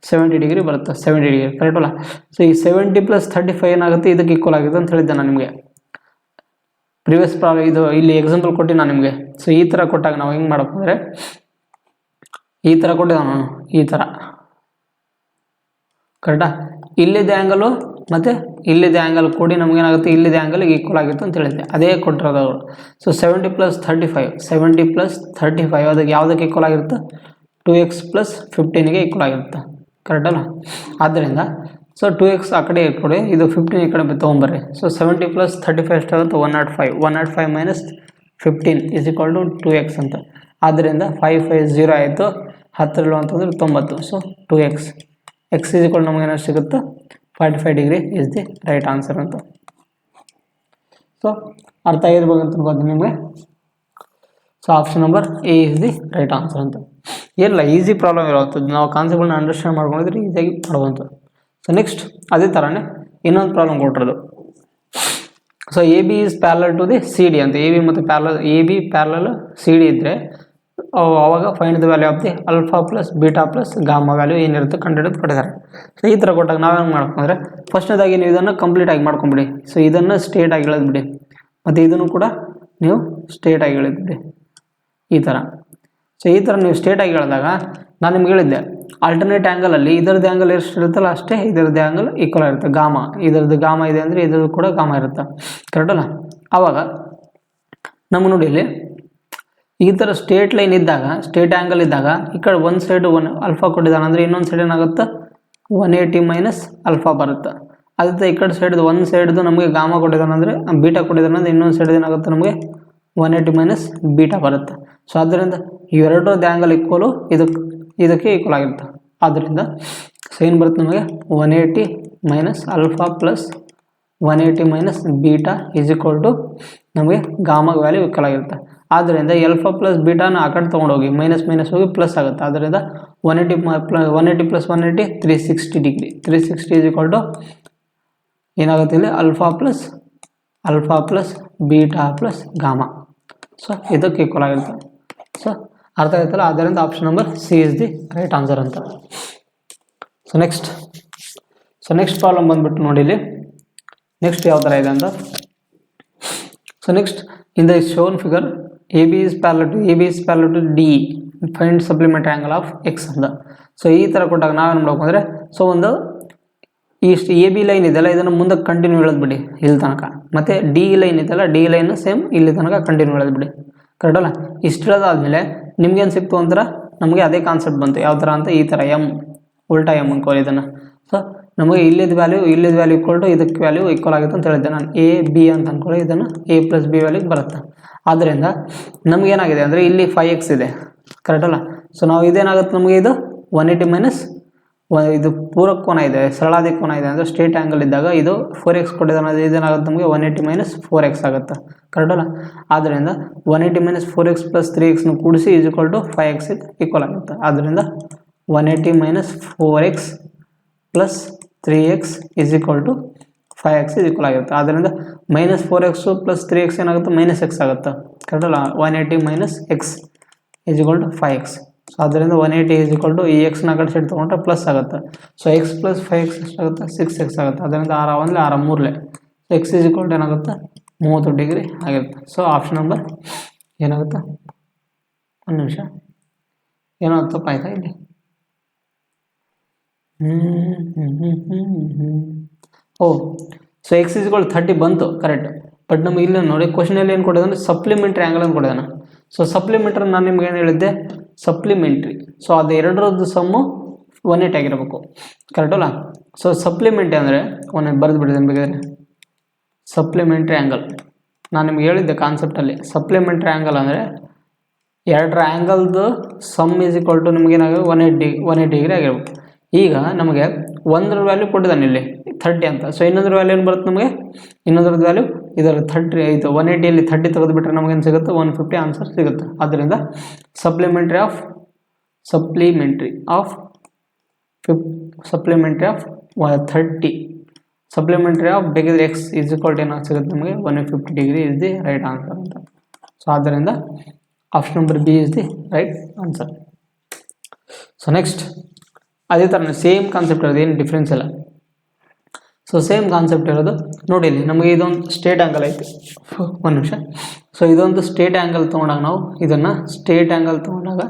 70 ಡಿಗ್ರಿ ಬರುತ್ತೆ. 70 ಡಿಗ್ರಿ ಕರೆಕ್ಟ್ ಅಲ್ಲ. ಸೊ ಈ 70 + 35 ಏನಾಗುತ್ತೆ ಇದಕ್ಕೆ ಈಕ್ವಲ್ ಆಗುತ್ತೆ ಅಂತ ಹೇಳಿದ್ದೆ ನಾನು ನಿಮಗೆ ಪ್ರಿವಿಯಸ್ ಪ್ರಾಬ್ಲಮ್. ಇದು ಇಲ್ಲಿ ಎಕ್ಸಾಂಪಲ್ ಕೊಟ್ಟು ನಾನು ನಿಮಗೆ. ಸೊ ಈ ಥರ ಕೊಟ್ಟಾಗ ನಾವು ಹೆಂಗೆ ಮಾಡಬೇಕು ಅಂದರೆ ಈ ಥರ ಕೊಟ್ಟಿದ್ದೆ ನಾನು, ಈ ಥರ ಕರೆಕ್ಟಾ. ಇಲ್ಲಿದೆ ಆ್ಯಂಗಲು ಮತ್ತು ಇಲ್ಲಿದೆ ಆ್ಯಂಗಲ್ ಕೂಡಿ ನಮಗೇನಾಗುತ್ತೆ ಇಲ್ಲಿದೆ ಆ್ಯಂಗಲ್ಗೆ ಈಕ್ವಲ್ ಆಗಿತ್ತು ಅಂತ ಹೇಳಿದ್ದೆ, ಅದೇ ಕೊಟ್ಟಿರೋದು ಅವರು. ಸೊ 70 + 35 70 + 35 ಅದಕ್ಕೆ ಯಾವುದಕ್ಕೆ ಈಕ್ವಲ್ ಆಗಿರುತ್ತೆ 2x + 15ಗೆ ಈಕ್ವಲ್ ಆಗಿರುತ್ತೆ ಕರೆಕ್ಟಲ್ಲ. ಆದ್ದರಿಂದ ಸೊ 2x ಆ ಕಡೆ ಇಟ್ಕೊಡಿ, ಇದು 15 ಈ ಕಡೆ ತೊಗೊಂಬರ್ರಿ. ಸೊ 70 + 35 ಎಷ್ಟಾಗುತ್ತೆ 105. 105 - 15 = 2x ಅಂತ. ಆದ್ದರಿಂದ 5 5 0 ಆಯಿತು. 10 ಅಂತಂದ್ರೆ 90. ಸೊ 2x x = ನಮಗೇನು ಸಿಗುತ್ತೆ 45 degree is the right answer ಅಂತ. ಸೊ ಅರ್ಥ ಆಗಿರ್ಬೋದು ಅಂತ ಅನ್ಕೋತೀನಿ ನಿಮಗೆ. So option number A is the right answer ಅಂತ. ಏನಿಲ್ಲ, ಈಸಿ ಪ್ರಾಬ್ಲಮ್ ಇರುವಂಥದ್ದು, ನಾವು ಕಾನ್ಸೆಪ್ಟ್ಗಳನ್ನ ಅಂಡರ್ಸ್ಟ್ಯಾಂಡ್ ಮಾಡ್ಕೊಂಡಿದ್ರೆ ಈಸಿಯಾಗಿ ಮಾಡುವಂಥದ್ದು. ಸೊ ನೆಕ್ಸ್ಟ್ ಅದೇ ಥರನೇ ಇನ್ನೊಂದು ಪ್ರಾಬ್ಲಮ್ ಕೊಟ್ಟಿರೋದು. So A B is parallel to the C D ಅಂತ. ಎ ಬಿ ಮತ್ತು ಪ್ಯಾರಲಲ್ ಸಿ ಡಿ ಇದ್ದರೆ ಅವಾಗ find the value of the alpha plus beta plus gamma value ಏನಿರುತ್ತೆ ಕಂಡುಹಿಡಿದು ಕೊಟ್ಟಿದ್ದಾರೆ. ಸೊ ಈ ಥರ ಕೊಟ್ಟಾಗ ನಾವೇನು ಮಾಡ್ಕೊಂಡ್ರೆ ಫಸ್ಟ್ನೇದಾಗಿ ನೀವು ಇದನ್ನು ಕಂಪ್ಲೀಟಾಗಿ ಮಾಡ್ಕೊಂಬಿಡಿ. ಸೊ ಇದನ್ನು ಸ್ಟ್ರೇಟಾಗಿ ಎಳೆದ್ಬಿಡಿ ಮತ್ತು ಇದನ್ನು ಕೂಡ ನೀವು ಸ್ಟ್ರೇಟಾಗಿ ಎಳೆದ್ಬಿಡಿ ಈ ಥರ. ಸೊ ಈ ಥರ ನೀವು ಸ್ಟ್ರೇಟಾಗಿ ಎಳೆದಾಗ ನಾನು ನಿಮ್ಗೆ ಹೇಳಿದ್ದೆ ಆಲ್ಟರ್ನೇಟ್ ಆ್ಯಂಗಲಲ್ಲಿ ಇದರದ್ದು ಆ್ಯಂಗಲ್ ಎಷ್ಟು ಇರುತ್ತಲ್ಲ ಅಷ್ಟೇ ಇದರದ್ದು ಆ್ಯಂಗಲ್ ಈಕ್ವಲ್ ಇರುತ್ತೆ. ಗಾಮಾ ಇದರದ್ದು ಗಾಮಾ ಇದೆ ಅಂದರೆ ಇದರದ್ದು ಕೂಡ ಗಾಮಾ ಇರುತ್ತೆ ಕರೆಕ್ಟಲ್ಲ. ಆವಾಗ ನಮ್ಗೆ ನೋಡಿ ಇಲ್ಲಿ ಈ ಥರ ಸ್ಟ್ರೇಟ್ ಲೈನ್ ಇದ್ದಾಗ ಸ್ಟ್ರೇಟ್ ಆ್ಯಂಗಲ್ ಇದ್ದಾಗ ಈ ಕಡೆ ಒಂದು ಸೈಡ್ ಆಲ್ಫಾ ಕೊಟ್ಟಿದ್ದಾನೆ ಅಂದರೆ ಇನ್ನೊಂದು ಸೈಡ್ ಏನಾಗುತ್ತೆ 180 - ಆಲ್ಫಾ ಬರುತ್ತೆ. ಅದೇ ಈ ಕಡೆ ಸೈಡ್ದು ಒಂದು ಸೈಡ್ದು ನಮಗೆ ಗಾಮಾ ಕೊಟ್ಟಿದ್ದಾನೆ ಅಂದರೆ ಬೀಟಾ ಕೊಟ್ಟಿದ್ದಾನೆ ಅಂದರೆ ಇನ್ನೊಂದು ಸೈಡ್ ಏನಾಗುತ್ತೆ ನಮಗೆ 180 - ಬೀಟಾ ಬರುತ್ತೆ. ಸೊ ಆದ್ದರಿಂದ ಇವೆರಡರದ್ದು ಆ್ಯಂಗಲ್ ಈಕ್ವಲು ಇದಕ್ಕೆ ಈಕ್ವಲ್ ಆಗಿರುತ್ತೆ. ಆದ್ದರಿಂದ ಸೊ ಏನು ಬರುತ್ತೆ ನಮಗೆ 180 - ಆಲ್ಫಾ ಪ್ಲಸ್ 180 - ಬೀಟಾ = ನಮಗೆ ಗಾಮಾ ವ್ಯಾಲ್ಯೂ ಈಕ್ವಲ್ ಆಗಿರುತ್ತೆ. ಆದ್ದರಿಂದ ಆಲ್ಫಾ ಪ್ಲಸ್ ಬೀಟಾನ ಆ ಕಡೆ ತೊಗೊಂಡೋಗಿ ಮೈನಸ್ ಹೋಗಿ ಪ್ಲಸ್ ಆಗುತ್ತೆ. ಆದ್ದರಿಂದ 180 + 180 360 ಡಿಗ್ರಿ. 360 ಏನಾಗುತ್ತೆ ಇಲ್ಲಿ alpha plus beta plus gamma. So ಇದಕ್ಕೆ ಈಕ್ವಲ್ ಆಗಿರುತ್ತೆ. ಸೊ ಅರ್ಥ ಆಗುತ್ತಲ್ಲ. ಆದ್ದರಿಂದ option number C is the right answer ಅಂತ. ಸೊ ನೆಕ್ಸ್ಟ್ ಪ್ರಾಬ್ಲಮ್ ಬಂದ್ಬಿಟ್ಟು ನೋಡಿ ಇಲ್ಲಿ ನೆಕ್ಸ್ಟ್ ಯಾವ ಥರ ಇದೆ ಅಂತ. So next in the shown figure AB is parallel to D. Find supplementary angle of X ಅಂತ. ಸೊ ಈ ಥರ ಕೊಟ್ಟಾಗ ನಾವೇನು ಮಾಡಬೇಕು ಅಂದರೆ ಸೊ ಒಂದು ಇಷ್ಟು ಎ ಬಿ ಲೈನ್ ಇದೆಯಲ್ಲ ಇದನ್ನು ಮುಂದೆ ಕಂಟಿನ್ಯೂ ಎಳೆದ್ಬಿಡಿ ಇಲ್ಲಿ ತನಕ. ಮತ್ತು ಡಿ ಲೈನ್ ಇದೆಯಲ್ಲ ಡಿ ಲೈನ್ ಸೇಮ್ ಇಲ್ಲಿ ತನಕ ಕಂಟಿನ್ಯೂ ಎಳೆದ್ಬಿಡಿ ಕರೆಕ್ಟಲ್ಲ. ಇಷ್ಟು ಇಳೋದಾದ್ಮೇಲೆ ನಿಮ್ಗೇನು ಸಿಕ್ತು ಅಂತಾರೆ ನಮಗೆ ಅದೇ ಕಾನ್ಸೆಪ್ಟ್ ಬಂತು. ಯಾವ ಥರ ಅಂತ ಈ ಥರ ಉಲ್ಟಾ ಎಮ್ ಅನ್ಕೊಳ್ಳಿ ಇದನ್ನು. ಸೊ ನಮಗೆ ಇಲ್ಲಿದ್ದ ವ್ಯಾಲ್ಯೂ ಈಕ್ವಲ್ ಟು ಇದಕ್ಕೆ ವ್ಯಾಲ್ಯೂ ಈಕ್ವಲ್ ಆಗುತ್ತೆ ಅಂತ ಹೇಳಿದ್ದೆ ನಾನು. ಎ ಬಿ ಅಂತ ಅಂದ್ಕೊಳ್ಳಿ, ಇದನ್ನು A + B ವ್ಯಾಲ್ಯೂಗೆ ಬರುತ್ತೆ. ಆದ್ದರಿಂದ ನಮಗೇನಾಗಿದೆ ಅಂದರೆ ಇಲ್ಲಿ 5x ಇದೆ ಕರೆಕ್ಟಲ್ಲ. ಸೊ ನಾವು ಇದೇನಾಗುತ್ತೆ ನಮಗೆ ಇದು 180 ಇದು ಪೂರಕ ಕೋನ ಇದೆ, ಸರಳಾದಿ ಕೋನ ಇದೆ ಅಂದರೆ ಸ್ಟ್ರೇಟ್ ಆ್ಯಂಗಲ್ ಇದ್ದಾಗ ಇದು 4x ಕೊಟ್ಟಿದ್ದಾನೆ. ಇದೇನಾಗುತ್ತೆ ನಮಗೆ 180 - 4x ಆಗುತ್ತೆ ಕರೆಕ್ಟಲ್ಲ. ಆದ್ದರಿಂದ 180 - 4x + 3x ಕೂಡಿಸಿ = 5x ಈಕ್ವಲ್ ಆಗುತ್ತೆ. ಆದ್ದರಿಂದ 180 - 4x + 3x = 5x ಈಕ್ವಲ್ ಆಗಿರುತ್ತೆ. ಆದ್ದರಿಂದ -4x + 3x ಏನಾಗುತ್ತೆ -x ಆಗುತ್ತೆ ಕರೆಕ್ಟಲ್ಲ. 180 - x = 5x. ಸೊ ಆದ್ದರಿಂದ 180 ಈ ಎಕ್ಸ್ನ ಕಡೆ ಸೈಡ್ ತೊಗೊಂಡ್ರೆ ಪ್ಲಸ್ ಆಗುತ್ತೆ. ಸೊ x + 5x ಎಷ್ಟಾಗುತ್ತೆ 6x ಆಗುತ್ತೆ. ಅದರಿಂದ 6 1 6 3 x ಏನಾಗುತ್ತೆ 30 ಡಿಗ್ರಿ ಆಗಿರುತ್ತೆ. ಸೊ ಆಪ್ಷನ್ ನಂಬರ್ ಏನಾಗುತ್ತೆ, ಒಂದು ನಿಮಿಷ ಏನೋ ತಪ್ಪಾಯ್ತಾ ಇಲ್ಲಿ. ಸೊ x = 30 ಬಂತು ಕರೆಕ್ಟ್. ಬಟ್ ನಮಗೆ ಇಲ್ಲಿ ನೋಡಿ ಕ್ವಶನಲ್ಲಿ ಏನು ಕೊಟ್ಟಿದ್ದಾನೆ ಸಪ್ಲಿಮೆಂಟ್ರಿ ಆ್ಯಂಗಲ್ ಅಂತ ಕೊಟ್ಟಿದ್ದಾನೆ. ಸೊ ಸಪ್ಲಿಮೆಂಟ್ರಿ ನಾನು ನಿಮ್ಗೆ ಏನು ಹೇಳಿದ್ದೆ ಸಪ್ಲಿಮೆಂಟ್ರಿ. ಸೊ ಅದು ಎರಡರದ್ದು ಸಮ್ಮು 180 ಆಗಿರಬೇಕು ಕರೆಕ್ಟಲ್ಲ. ಸೊ ಸಪ್ಲಿಮೆಂಟ್ರಿ ಅಂದರೆ ಬರೆದು ಬಿಟ್ಟಿದ್ದೇನೆ ಬೇಕಾದರೆ. ಸಪ್ಲಿಮೆಂಟ್ರಿ ಆ್ಯಂಗಲ್ ನಾನು ನಿಮ್ಗೆ ಹೇಳಿದ್ದೆ ಕಾನ್ಸೆಪ್ಟಲ್ಲಿ. ಸಪ್ಲಿಮೆಂಟ್ರಿ ಆ್ಯಂಗಲ್ ಅಂದರೆ ಎರಡರ ಆ್ಯಂಗಲ್ದು ಸಮ್ = ನಿಮಗೇನಾಗ 180 ಡಿಗ್ರಿ ಆಗಿರ್ಬೇಕು. ಈಗ ನಮಗೆ ಒಂದರ ವ್ಯಾಲ್ಯೂ ಕೊಟ್ಟಿದ್ದಾನೆ ಇಲ್ಲಿ 30 ಅಂತ. ಸೊ ಇನ್ನೊಂದ್ರ ವ್ಯಾಲ್ಯೂ ಏನು ಬರುತ್ತೆ ನಮಗೆ, ಇನ್ನೊಂದ್ರದ್ದು ವ್ಯಾಲ್ಯೂ ಇದರ 30 ಆಯಿತು. 180ಯಲ್ಲಿ 30 ತೆಗೆದುಬಿಟ್ರೆ ನಮಗೇನು ಸಿಗುತ್ತೆ 150 ಆನ್ಸರ್ ಸಿಗುತ್ತೆ. ಆದ್ದರಿಂದ ಸಪ್ಲಿಮೆಂಟ್ರಿ ಆಫ್ 30 ಸಪ್ಲಿಮೆಂಟ್ರಿ ಆಫ್ ಬೇಕಿದ್ರೆ ಎಕ್ಸ್ ಈಸ್ ಈಕ್ವಲ್ ಟು ಏನಾಗಿ ಸಿಗುತ್ತೆ ನಮಗೆ 150 degree is the right answer ಅಂತ. ಸೊ ಆದ್ದರಿಂದ option number B is the right answer. So next ಅದೇ ಥರ ಸೇಮ್ ಕಾನ್ಸೆಪ್ಟ್ ಇರೋದು, ಏನು ಡಿಫ್ರೆನ್ಸ್ ಇಲ್ಲ. ಸೊ ಸೇಮ್ ಕಾನ್ಸೆಪ್ಟ್ ಇರೋದು ನೋಡಿ, ಇಲ್ಲಿ ನಮಗೆ ಇದೊಂದು ಸ್ಟೇಟ್ ಆ್ಯಂಗಲ್ ಐತೆ, ಒಂದು ನಿಮಿಷ. ಸೊ ಇದೊಂದು ಸ್ಟೇಟ್ ಆ್ಯಂಗಲ್ ತೊಗೊಂಡಾಗ ನಾವು ಇದನ್ನು ಸ್ಟೇಟ್ ಆ್ಯಂಗಲ್ ತೊಗೊಂಡಾಗ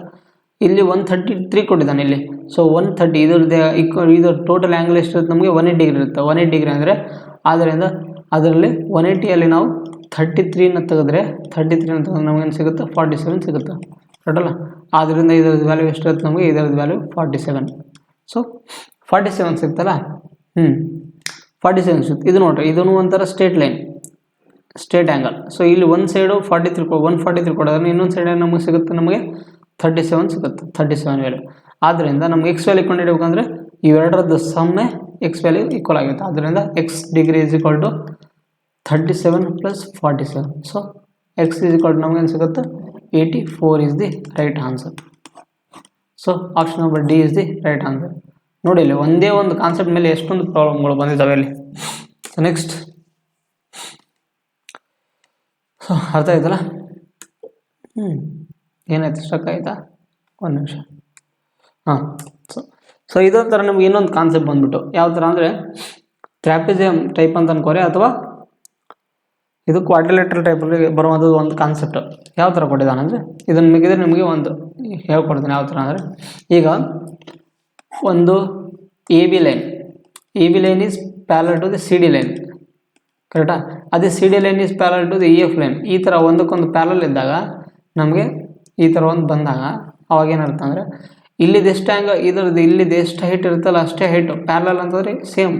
ಇಲ್ಲಿ 133 ಕೊಟ್ಟಿದ್ದಾನೆ ಇಲ್ಲಿ. ಸೊ 130 ಇದು ಟೋಟಲ್ ಆ್ಯಂಗಲ್ ಎಷ್ಟಿರುತ್ತೆ ನಮಗೆ 180 ಡಿಗ್ರಿ ಇರುತ್ತೆ. 180 ಡಿಗ್ರಿ ಅಂದರೆ ಆದ್ದರಿಂದ ಅದರಲ್ಲಿ 180ಯಲ್ಲಿ ನಾವು 33ನ ತೆಗೆದ್ರೆ 33ನ ತೆಗೆದ್ರೆ ನಮಗೇನು ಸಿಗುತ್ತೆ 47 ಸಿಗುತ್ತೆ, ಕರೆಕ್ಟಲ್ಲ. ಆದ್ದರಿಂದ ಇದರದ್ದು ವ್ಯಾಲ್ಯೂ ಎಷ್ಟಿರುತ್ತೆ ನಮಗೆ, ಇದರದ್ದು ವ್ಯಾಲ್ಯೂ 47. ಸೊ 47 ಸಿಗ್ತಲ್ಲ, 47 ಸಿಗುತ್ತೆ. ಇದು ನೋಡಿರಿ, ಇದನ್ನು ಒಂಥರ state line, state angle. So ಇಲ್ಲಿ ಒಂದು ಸೈಡು 143 ಕೊಡೋದ್ರೆ ಇನ್ನೊಂದು ಸೈಡ್ ನಮಗೆ ಸಿಗುತ್ತೆ ನಮಗೆ 37 ಸಿಗುತ್ತೆ, 37 ವ್ಯಾಲ್ಯೂ. ಆದ್ದರಿಂದ ನಮ್ಗೆ ಎಕ್ಸ್ ವ್ಯಾಲ್ಯೂ ಕಂಡುಹಿಡಬೇಕಂದ್ರೆ ಇವೆರಡರದ್ದು ಸಮ್ಮೆ ಎಕ್ಸ್ ವ್ಯಾಲ್ಯೂ ಈಕ್ವಲ್ ಆಗುತ್ತೆ. ಆದ್ದರಿಂದ X degree is equal to 37 + 47. So X is equal to ನಮಗೇನು ಸಿಗುತ್ತೆ 84 is the right answer. So option number D is the right answer. ನೋಡಿ ಇಲ್ಲಿ ಒಂದೇ ಒಂದು ಕಾನ್ಸೆಪ್ಟ್ ಮೇಲೆ ಎಷ್ಟೊಂದು ಪ್ರಾಬ್ಲಮ್ಗಳು ಬಂದಿದ್ದಾವೆ ಅಲ್ಲಿ. ಸೊ ನೆಕ್ಸ್ಟ್, ಸೊ ಅರ್ಥ ಆಯ್ತಲ್ಲ, ಏನಾಯ್ತು ಸ್ಟಕ್ ಆಯಿತಾ, ಒಂದು ನಿಮಿಷ. ಹಾಂ, ಸೊ ಇದೊಂಥರ ನಮ್ಗೆ ಇನ್ನೊಂದು ಕಾನ್ಸೆಪ್ಟ್ ಬಂದ್ಬಿಟ್ಟು ಯಾವ ಥರ ಅಂದರೆ ಟ್ರ್ಯಾಪಿಸಿಯಮ್ ಟೈಪ್ ಅಂತ ಅನ್ಕೋರಿ, ಅಥವಾ ಇದು ಕ್ವಾಡ್ರಿಲೇಟರಲ್ ಟೈಪಲ್ಲಿ ಬರುವಂಥದ್ದು ಒಂದು ಕಾನ್ಸೆಪ್ಟು. ಯಾವ ಥರ ಕೊಟ್ಟಿದ್ದಾನೆ ಅಂದರೆ ಇದನ್ನು ಮಿಗಿದ್ರೆ ನಿಮಗೆ ಒಂದು ಹೇಳ್ಕೊಡ್ತೀನಿ ಯಾವ ಥರ ಅಂದರೆ, ಈಗ ಒಂದು A B line is parallel to the C D line, ಕರೆಕ್ಟಾ. ಅದೇ C D line is parallel to the E F line. ಈ ಥರ ಒಂದಕ್ಕೊಂದು ಪ್ಯಾರಲಲ್ ಇದ್ದಾಗ ನಮಗೆ ಈ ಥರ ಒಂದು ಬಂದಾಗ ಅವಾಗೇನರ್ಥ ಅಂದರೆ ಇಲ್ಲಿದ್ದು ಎಷ್ಟು ಆ್ಯಂಗಲ್ ಇದ್ರದ್ದು ಇಲ್ಲಿದ್ದು ಎಷ್ಟು ಹೈಟ್ ಇರುತ್ತಲ್ಲ ಅಷ್ಟೇ ಹೈಟು, ಪ್ಯಾರಲಲ್ ಅಂತಂದರೆ ಸೇಮ್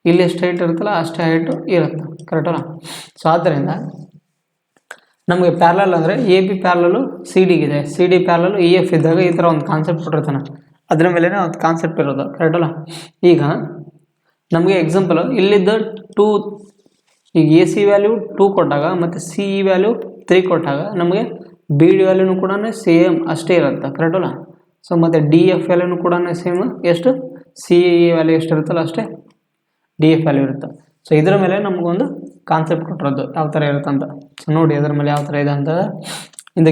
ಇಲ್ಲಿ ಎಷ್ಟು ಹೈಟ್ ಇರುತ್ತಲ್ಲ ಅಷ್ಟೇ ಹೈಟು ಇರುತ್ತೆ, ಕರೆಕ್ಟಲ್ಲ. ಸೊ ಆದ್ದರಿಂದ ನಮಗೆ ಪ್ಯಾರಲಲ್ ಅಂದರೆ ಎ ಬಿ ಪ್ಯಾರಲಲು ಸಿ ಡಿಗಿದೆ, C D parallel E F ಇದ್ದಾಗ ಈ ಥರ ಒಂದು ಕಾನ್ಸೆಪ್ಟ್ ಕೊಟ್ಟಿರ್ತಾನೆ, ಅದ್ರ ಮೇಲೆ ಒಂದು ಕಾನ್ಸೆಪ್ಟ್ ಇರೋದು, ಕರೆಕ್ಟಲ್ಲ. ಈಗ ನಮಗೆ ಎಕ್ಸಾಂಪಲ್ ಇಲ್ಲಿದ್ದ 2, ಈಗ ಎ ಸಿ ವ್ಯಾಲ್ಯೂ 2 ಕೊಟ್ಟಾಗ ಮತ್ತು ಸಿ ಇ ವ್ಯಾಲ್ಯೂ 3 ಕೊಟ್ಟಾಗ ನಮಗೆ ಬಿ ಡಿ ವ್ಯಾಲ್ಯೂನು ಕೂಡ ಸೇಮ್ ಅಷ್ಟೇ ಇರುತ್ತೆ, ಕರೆಕ್ಟಲ್ಲ. ಸೊ ಮತ್ತು ಡಿ ಎಫ್ ವ್ಯಾಲ್ಯೂನು ಕೂಡ ಸೇಮ್ ಎಷ್ಟು ಸಿ ಇ ವ್ಯಾಲ್ಯೂ ಎಷ್ಟು ಇರುತ್ತಲ್ಲ ಅಷ್ಟೇ ಡಿ ಎಫ್ ವ್ಯಾಲ್ಯೂ ಇರುತ್ತೆ. ಸೊ ಇದರ ಮೇಲೆ ನಮಗೊಂದು ಕಾನ್ಸೆಪ್ಟ್ ಕೊಟ್ಟಿರೋದು ಯಾವ ಥರ ಇರುತ್ತೆ ಅಂತ. ಸೊ ನೋಡಿ ಅದರ ಮೇಲೆ ಯಾವ ಥರ ಇದೆ ಅಂತ, in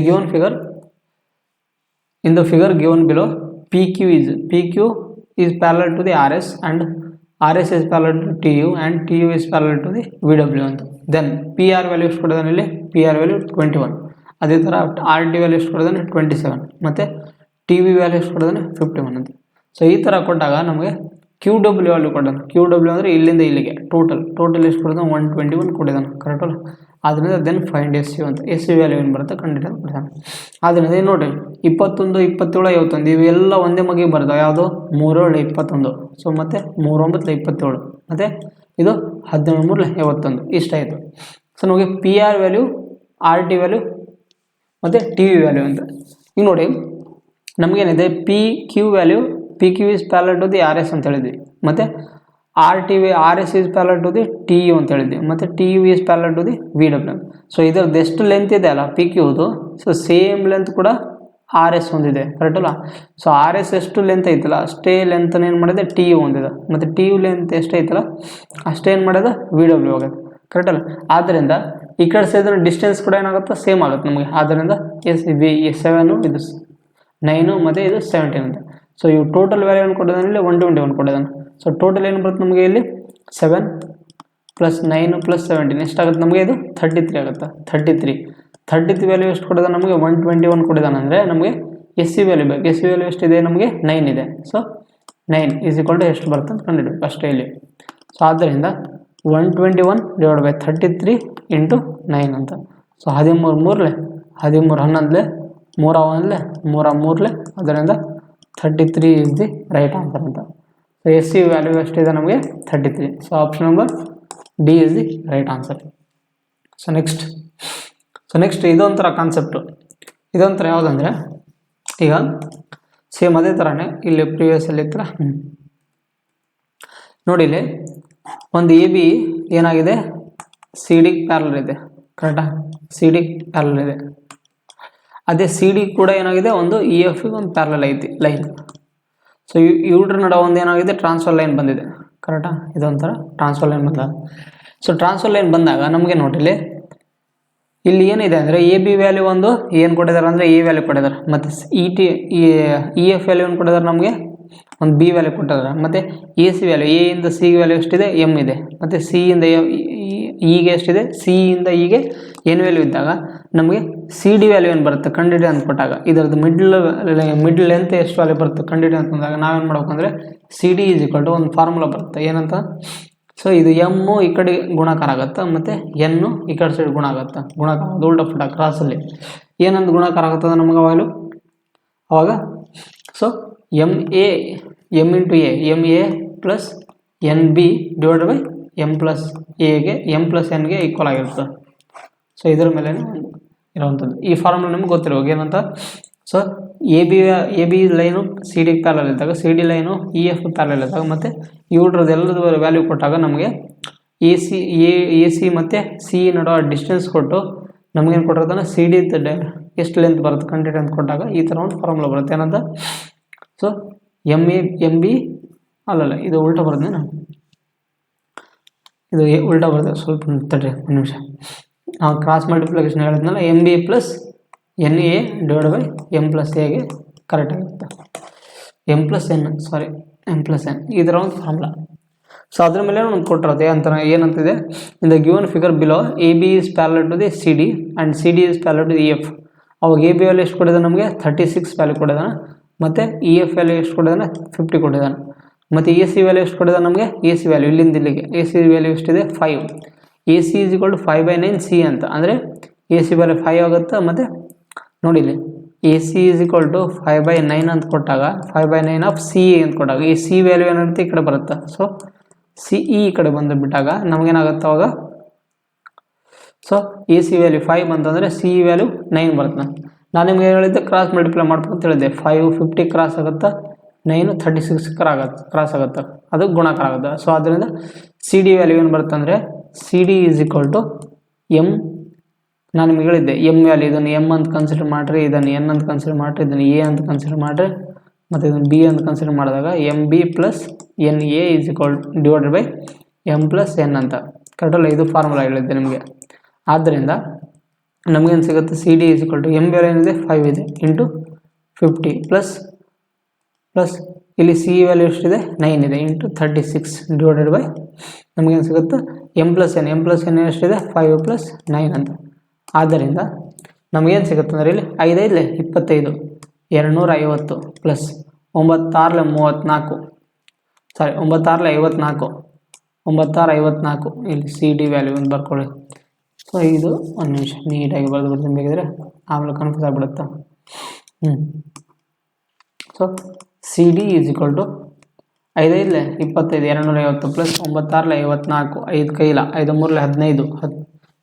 the figure given below P Q is parallel to the R S and R S is parallel to T U and T U is parallel to the V W ಅಂತ. Then P R value ಎಷ್ಟು ಕೊಡೋದಾನೆ ಇಲ್ಲಿ, P R value 21. ಅದೇ ಥರ R T value ಎಷ್ಟು ಕೊಡೋದಾನೆ 27 ಮತ್ತು T V value ಎಷ್ಟು ಕೊಡೋದಾನೆ 51 ಅಂತ. ಸೊ ಈ ಥರ ಕೊಟ್ಟಾಗ ನಮಗೆ ಕ್ಯೂ ಡಬ್ಲ್ಯೂ ವ್ಯಾಲ್ಯೂ ಕೊಡೋಣ. ಕ್ಯೂ ಡಬ್ಲ್ಯೂ ಅಂದರೆ ಇಲ್ಲಿಂದ ಇಲ್ಲಿಗೆ ಟೋಟಲ್ ಎಷ್ಟು ಕೊಡೋದಾನೆ 121 ಕೊಡಿದಾನೆ, ಕರೆಕ್ಟಲ್ಲ. ಆದ್ದರಿಂದ ದೆನ್ ಫೈಂಡ್ ಎಸ್ ಯು ಅಂತ, ಎಸ್ ಯು ವ್ಯಾಲ್ಯೂ ಏನು ಬರುತ್ತೆ ಕಂಡುಹಿಡಿದು ಕೊಡ್ತಾನೆ. ಆದ್ದರಿಂದ ನೋಡಿ 21, 27, 51 ಇವೆಲ್ಲ ಒಂದೇ ಮಗಿಗೆ ಬರ್ತವೆ. ಯಾವುದು 3 7 21, ಸೊ ಮತ್ತು 3 9 27 ಮತ್ತು ಇದು 17 3 51 ಇಷ್ಟ ಆಯಿತು. ಸೊ ನಮಗೆ P R value, R T value ಮತ್ತು ಟಿ ವಿ ವ್ಯಾಲ್ಯೂ ಅಂತ. ಈಗ ನೋಡಿ ನಮಗೇನಿದೆ P Q is parallel to the R S ಅಂತ ಹೇಳಿದ್ವಿ, ಮತ್ತು R S is parallel to the T U ಅಂತ ಹೇಳಿದ್ವಿ, ಮತ್ತು T U is parallel to the V W. So ಇದರದ್ದು ಎಷ್ಟು ಲೆಂತ್ ಇದೆ ಅಲ್ಲ ಪಿ ಕ್ಯೂದು, ಸೊ ಸೇಮ್ ಲೆಂತ್ ಕೂಡ ಆರ್ ಎಸ್ ಹೊಂದಿದೆ, ಕರೆಕ್ಟಲ್ಲ. ಸೊ ಆರ್ ಎಸ್ ಎಷ್ಟು ಲೆಂತ್ ಐತಲ್ಲ ಅಷ್ಟೇ ಲೆಂತನ್ನು ಏನು ಮಾಡಿದೆ ಟಿ ಯು ಹೊಂದಿದೆ, ಮತ್ತು ಟಿ ಯು ಲೆಂತ್ ಎಷ್ಟು ಐತಲ್ಲ ಅಷ್ಟೇ ಏನು ಮಾಡೋದು ವಿ ಡಬ್ಲ್ಯೂ ಆಗುತ್ತೆ, ಕರೆಕ್ಟಲ್ಲ. ಆದ್ದರಿಂದ ಈ ಕಡೆ ಸೈಡ್ ಡಿಸ್ಟೆನ್ಸ್ ಕೂಡ ಏನಾಗುತ್ತೆ ಸೇಮ್ ಆಗುತ್ತೆ ನಮಗೆ. ಆದ್ದರಿಂದ ಎಸ್ 7 ಇದು 9 ಮತ್ತು ಇದು 17 ಅಂತ. ಸೊ ಇವು ಟೋಟಲ್ ವ್ಯಾಲ್ಯೂ ಏನು ಕೊಟ್ಟಿದ್ದಾನೆ ಇಲ್ಲಿ 121 ಕೊಟ್ಟಿದ್ದಾನೆ. ಸೊ ಟೋಟಲ್ ಏನು ಬರುತ್ತೆ ನಮಗೆ ಇಲ್ಲಿ 7 + 9 + 17 ಎಷ್ಟಾಗುತ್ತೆ ನಮಗೆ, ಇದು 33 ಆಗುತ್ತೆ. 33 ವ್ಯಾಲ್ಯೂ ಎಷ್ಟು ಕೊಟ್ಟಿದ್ದಾನೆ ನಮಗೆ 121 ಕೊಟ್ಟಿದ್ದಾನೆ. ಅಂದರೆ ನಮಗೆ ಎಸ್ ಸಿ ವ್ಯಾಲ್ಯೂ ಬೇಕು. ಎಸ್ ಸಿ ವ್ಯಾಲ್ಯೂ ಎಷ್ಟಿದೆ ನಮಗೆ 9 ಇದೆ. ಸೊ 9 = ಎಷ್ಟು ಬರುತ್ತೆ ಅಂತ ಕಂಡುಹಿಡಬೇಕು ಅಷ್ಟೇ ಇಲ್ಲಿ. ಸೊ ಆದ್ದರಿಂದ 121 / 33 × 9 ಅಂತ. ಸೊ 13 3 13 11 3 1 3 3 ಅದರಿಂದ 33 ಈಸ್ ದಿ ರೈಟ್ ಆನ್ಸರ್ ಅಂತ. ಸೊ ಎಸ್ ಸಿ ವ್ಯಾಲ್ಯೂ ಎಷ್ಟಿದೆ ನಮಗೆ 33. So option number D is the right answer. So next ಇದೊಂಥರ ಕಾನ್ಸೆಪ್ಟು. ಇದೊಂಥರ ಯಾವುದಂದರೆ ಈಗ ಸೇಮ್ ಅದೇ ಥರನೇ ಇಲ್ಲಿ ಪ್ರಿವಿಯಸ್ಸಲ್ಲಿ ಥರ ನೋಡಿ, ಇಲ್ಲಿ ಒಂದು ಎ ಬಿ ಏನಾಗಿದೆ ಸಿ ಡಿ ಪ್ಯಾರಲಲ್ ಇದೆ, ಕರೆಕ್ಟಾ. ಸಿ ಡಿ ಪ್ಯಾರಲಲ್ ಇದೆ. ಅದೇ ಸಿ ಡಿ ಕೂಡ ಏನಾಗಿದೆ ಒಂದು ಇ ಎಫ್ ಒಂದು ಪ್ಯಾರಲಲ್ ಐತಿ ಲೈನ್. ಸೊ ಇವ್ರ ನಡುವೆ ಒಂದು ಏನಾಗಿದೆ ಟ್ರಾನ್ಸ್ಫರ್ ಲೈನ್ ಬಂದಿದೆ, ಕರೆಕ್ಟಾ? ಇದೊಂಥರ ಟ್ರಾನ್ಸ್ಫರ್ ಲೈನ್ ಬಂದಾಗ. ಸೊ ಟ್ರಾನ್ಸ್ಫರ್ ಲೈನ್ ಬಂದಾಗ ನಮಗೆ ನೋಡಿಲಿ ಇಲ್ಲಿ ಏನಿದೆ ಅಂದರೆ ಎ ಬಿ ವ್ಯಾಲ್ಯೂ ಒಂದು ಏನು ಕೊಟ್ಟಿದ್ದಾರೆ ಅಂದರೆ ಎ ವ್ಯಾಲ್ಯೂ ಕೊಟ್ಟಿದ್ದಾರೆ, ಮತ್ತು ಇ ಎಫ್ ವ್ಯಾಲ್ಯೂ ಏನು ಕೊಟ್ಟಿದ್ದಾರೆ ನಮಗೆ ಒಂದು ಬಿ ವ್ಯಾಲ್ಯೂ ಕೊಟ್ಟಿದ್ದಾರೆ, ಮತ್ತು ಎ ಸಿ ವ್ಯಾಲ್ಯೂ ಎ ಇಂದ ಸಿ ವ್ಯಾಲ್ಯೂ ಎಷ್ಟಿದೆ ಎಮ್ ಇದೆ, ಮತ್ತು ಸಿ ಇಂದ ಇಗೆ ಎಷ್ಟಿದೆ, ಸಿ ಇಂದ ಇಗೆ ಏನು ವ್ಯಾಲ್ಯೂ ಇದ್ದಾಗ ನಮಗೆ ಸಿ ಡಿ ವ್ಯಾಲ್ಯೂ ಏನು ಬರುತ್ತೆ ಕಂಡಿಡಿ ಅಂತ ಕೊಟ್ಟಾಗ ಇದರದ್ದು ಮಿಡ್ಲ್ ಲೆಂತ್ ಎಷ್ಟು ವ್ಯಾಲ್ಯೂ ಬರುತ್ತೆ ಕಂಡಿಡಿ ಅಂತಂದಾಗ ನಾವೇನು ಮಾಡ್ಬೇಕು ಅಂದರೆ C D is equal to ಒಂದು ಫಾರ್ಮುಲಾ ಬರುತ್ತೆ ಏನಂತ. ಸೊ ಇದು ಎಮ್ಮು ಈ ಕಡೆ ಗುಣಾಕಾರ ಆಗುತ್ತೆ, ಮತ್ತು ಎನ್ನು ಈ ಕಡೆ ಸೈಡ್ ಗುಣಾಕಾರ ಉಲ್ಟಾ ಪುಟ ಕ್ರಾಸಲ್ಲಿ ಏನಂತ ಗುಣಾಕಾರ ಆಗುತ್ತದೆ ನಮಗೆ ಅವಾಗ. So M into M A plus N B divide by M plus ಎಗೆ ಎಮ್ ಪ್ಲಸ್ ಎನ್ಗೆ ಈಕ್ವಲ್ ಆಗಿರ್ತದೆ. ಸೊ ಇದರ ಮೇಲೆ ಇರುವಂಥದ್ದು ಈ ಫಾರ್ಮುಲಾ ನಿಮ್ಗೆ ಗೊತ್ತಿರುವಾಗ ಏನಂತ. So A B line C D parallel ಇದ್ದಾಗ, C D line E F parallel ಇದ್ದಾಗ, ಮತ್ತು ಇವುದ್ರದ್ದು ಎಲ್ಲದ ವ್ಯಾಲ್ಯೂ ಕೊಟ್ಟಾಗ ನಮಗೆ ಎ ಸಿ ಮತ್ತು ಸಿ ನಡುವ ಡಿಸ್ಟೆನ್ಸ್ ಕೊಟ್ಟು ನಮಗೇನು ಕೊಟ್ಟಿರ್ತಾನೆ ಸಿ ಡಿ ಎಷ್ಟು ಲೆಂತ್ ಬರುತ್ತೆ ಕಂಡಿಡಿ ಅಂತ ಕೊಟ್ಟಾಗ ಈ ಥರ ಒಂದು ಫಾರ್ಮುಲಾ ಬರುತ್ತೆ ಏನಂತ. ಸೊ ಎಮ್ ಬಿ ಅಲ್ಲಲ್ಲ ಇದು ಉಲ್ಟಾ ಬರುತ್ತೆ, ಇದು ಉಲ್ಟಾ ಬರುತ್ತೆ, ಸ್ವಲ್ಪ ತಡ್ರಿ ಒಂದು ನಿಮಿಷ. ನಾವು ಕ್ರಾಸ್ ಮಲ್ಟಿಪ್ಲಿಕೇಶನ್ ಹೇಳಿದ್ನಲ್ಲ M B plus N A divide by M plus ಎಗೆ ಕರೆಕ್ಟ್ ಆಗುತ್ತೆ. ಎಮ್ ಪ್ಲಸ್ ಎನ್ ಇದರ ಒಂದು ಫಾರ್ಮುಲಾ. ಸೊ ಅದ್ರ ಮೇಲೆ ಒಂದು ಕೊಟ್ಟಿರುತ್ತೆ ಅಂತ ಏನಂತಿದೆ, in the given figure below A B is parallel to the C D and C D is parallel to the E F. ಅವಾಗ ಎ ಬಿ ವ್ಯಾಲ್ಯೂ ಎಷ್ಟು ಕೊಟ್ಟಿದ್ದಾನೆ ನಮಗೆ 36 ವ್ಯಾಲ್ಯೂ ಕೊಟ್ಟಿದ್ದಾನೆ, ಮತ್ತು ಇ ಎಫ್ ವ್ಯಾಲ್ಯೂ ಎಷ್ಟು ಕೊಟ್ಟಿದ್ದಾನೆ 50 ಕೊಟ್ಟಿದ್ದಾನೆ, ಮತ್ತು ಎ ಸಿ ವ್ಯಾಲ್ಯೂ ಎಷ್ಟು ಕೊಟ್ಟಿದ್ದಾನೆ ನಮಗೆ ಎ ಸಿ ವ್ಯಾಲ್ಯೂ ಇಲ್ಲಿಂದ ಇಲ್ಲಿಗೆ ಎ ಸಿ ವ್ಯಾಲ್ಯೂ ಎಷ್ಟಿದೆ 5. A C is equal to 5/9 C ಅಂತ ಅಂದರೆ ಎ ಸಿ ವ್ಯಾಲ್ಯೂ 5 ಆಗುತ್ತೆ. ಮತ್ತು ನೋಡಿಲಿ A C is equal to 5/9 ಅಂತ ಕೊಟ್ಟಾಗ 5/9 ಆಫ್ ಸಿ ಎ ಅಂತ ಕೊಟ್ಟಾಗ ಈ ಸಿ ವ್ಯಾಲ್ಯೂ ಏನಾಗುತ್ತೆ ಈ ಕಡೆ ಬರುತ್ತೆ. ಸೊ ಸಿ ಈ ಕಡೆ ಬಂದು ಬಿಟ್ಟಾಗ ನಮಗೇನಾಗುತ್ತೆ ಅವಾಗ. ಸೊ ಎ ಸಿ ವ್ಯಾಲ್ಯೂ 5 ಬಂತಂದರೆ ಸಿ ವ್ಯಾಲ್ಯೂ 9 ಬರುತ್ತೆ. ನಾನು ನಿಮ್ಗೆ ಹೇಳಿದ್ದೆ ಕ್ರಾಸ್ ಮಲ್ಟಿಪ್ಲೈ ಮಾಡ್ಬೇಕು ಅಂತ ಹೇಳಿದ್ದೆ. 5 50 ಕ್ರಾಸ್ ಆಗುತ್ತೆ, 9 36 ಕ್ರಾಸ್ ಆಗುತ್ತೆ, ಅದು ಗುಣಾಕಾರ ಆಗುತ್ತೆ. ಸೊ ಅದರಿಂದ ಸಿ ಡಿ ವ್ಯಾಲ್ಯೂ ಏನು ಬರುತ್ತೆ ಅಂದರೆ C D is equal to M, ನಾನು ನಿಮ್ಗೆ ಹೇಳಿದ್ದೆ ಎಮ್ ವ್ಯಾಲ್ಯೂ ಇದನ್ನು ಎಮ್ ಅಂತ ಕನ್ಸಿಡರ್ ಮಾಡಿರಿ, ಇದನ್ನು ಎನ್ ಅಂತ ಕನ್ಸಿಡರ್ ಮಾಡಿರಿ, ಇದನ್ನು ಎ ಅಂತ ಕನ್ಸಿಡರ್ ಮಾಡಿರಿ, ಮತ್ತು ಇದನ್ನು ಬಿ ಅಂತ ಕನ್ಸಿಡರ್ ಮಾಡಿದಾಗ M B plus N A is equal divided by M plus N ಅಂತ ಕರೆಕ್ಟಲ್ಲ. ಇದು ಫಾರ್ಮುಲಾ ಹೇಳಿದ್ದೆ ನಿಮಗೆ. ಆದ್ದರಿಂದ ನಮಗೇನು ಸಿಗುತ್ತೆ C D is equal to M value ಏನಿದೆ 5 ಇದೆ ಇಂಟು 50 ಪ್ಲಸ್ ಇಲ್ಲಿ ಸಿ ವ್ಯಾಲ್ಯೂ ಎಷ್ಟಿದೆ 9 ಇದೆ ಇಂಟು 36 ಡಿವೈಡೆಡ್ ಬೈ ನಮಗೇನು ಸಿಗುತ್ತೆ ಎಮ್ ಪ್ಲಸ್ ಎನ್ ಎಷ್ಟಿದೆ 5 ಪ್ಲಸ್ 9 ಅಂತ. ಆದ್ದರಿಂದ ನಮಗೇನು ಸಿಗುತ್ತೆ ಅಂದರೆ ಇಲ್ಲಿ 5 25 250 ಪ್ಲಸ್ 9 6 34 ಸಾರಿ 9 6 54 9 6 54 ಇಲ್ಲಿ ಸಿ ಡಿ ವ್ಯಾಲ್ಯೂ ಒಂದು ಬರ್ಕೊಳ್ಳಿ. ಸೊ ಇದು ಒಂದು ನಿಮಿಷ ನೀಟಾಗಿ ಬರೆದು ಬಿಡ್ತೀನಿ ಬೇಕಿದ್ರೆ, ಆಮೇಲೆ ಕನ್ಫ್ಯೂಸ್ ಆಗಿಬಿಡುತ್ತೆ. So C D is equal to 5 25 250 plus 9 6 54 5 ಕೈಲ 5 3 15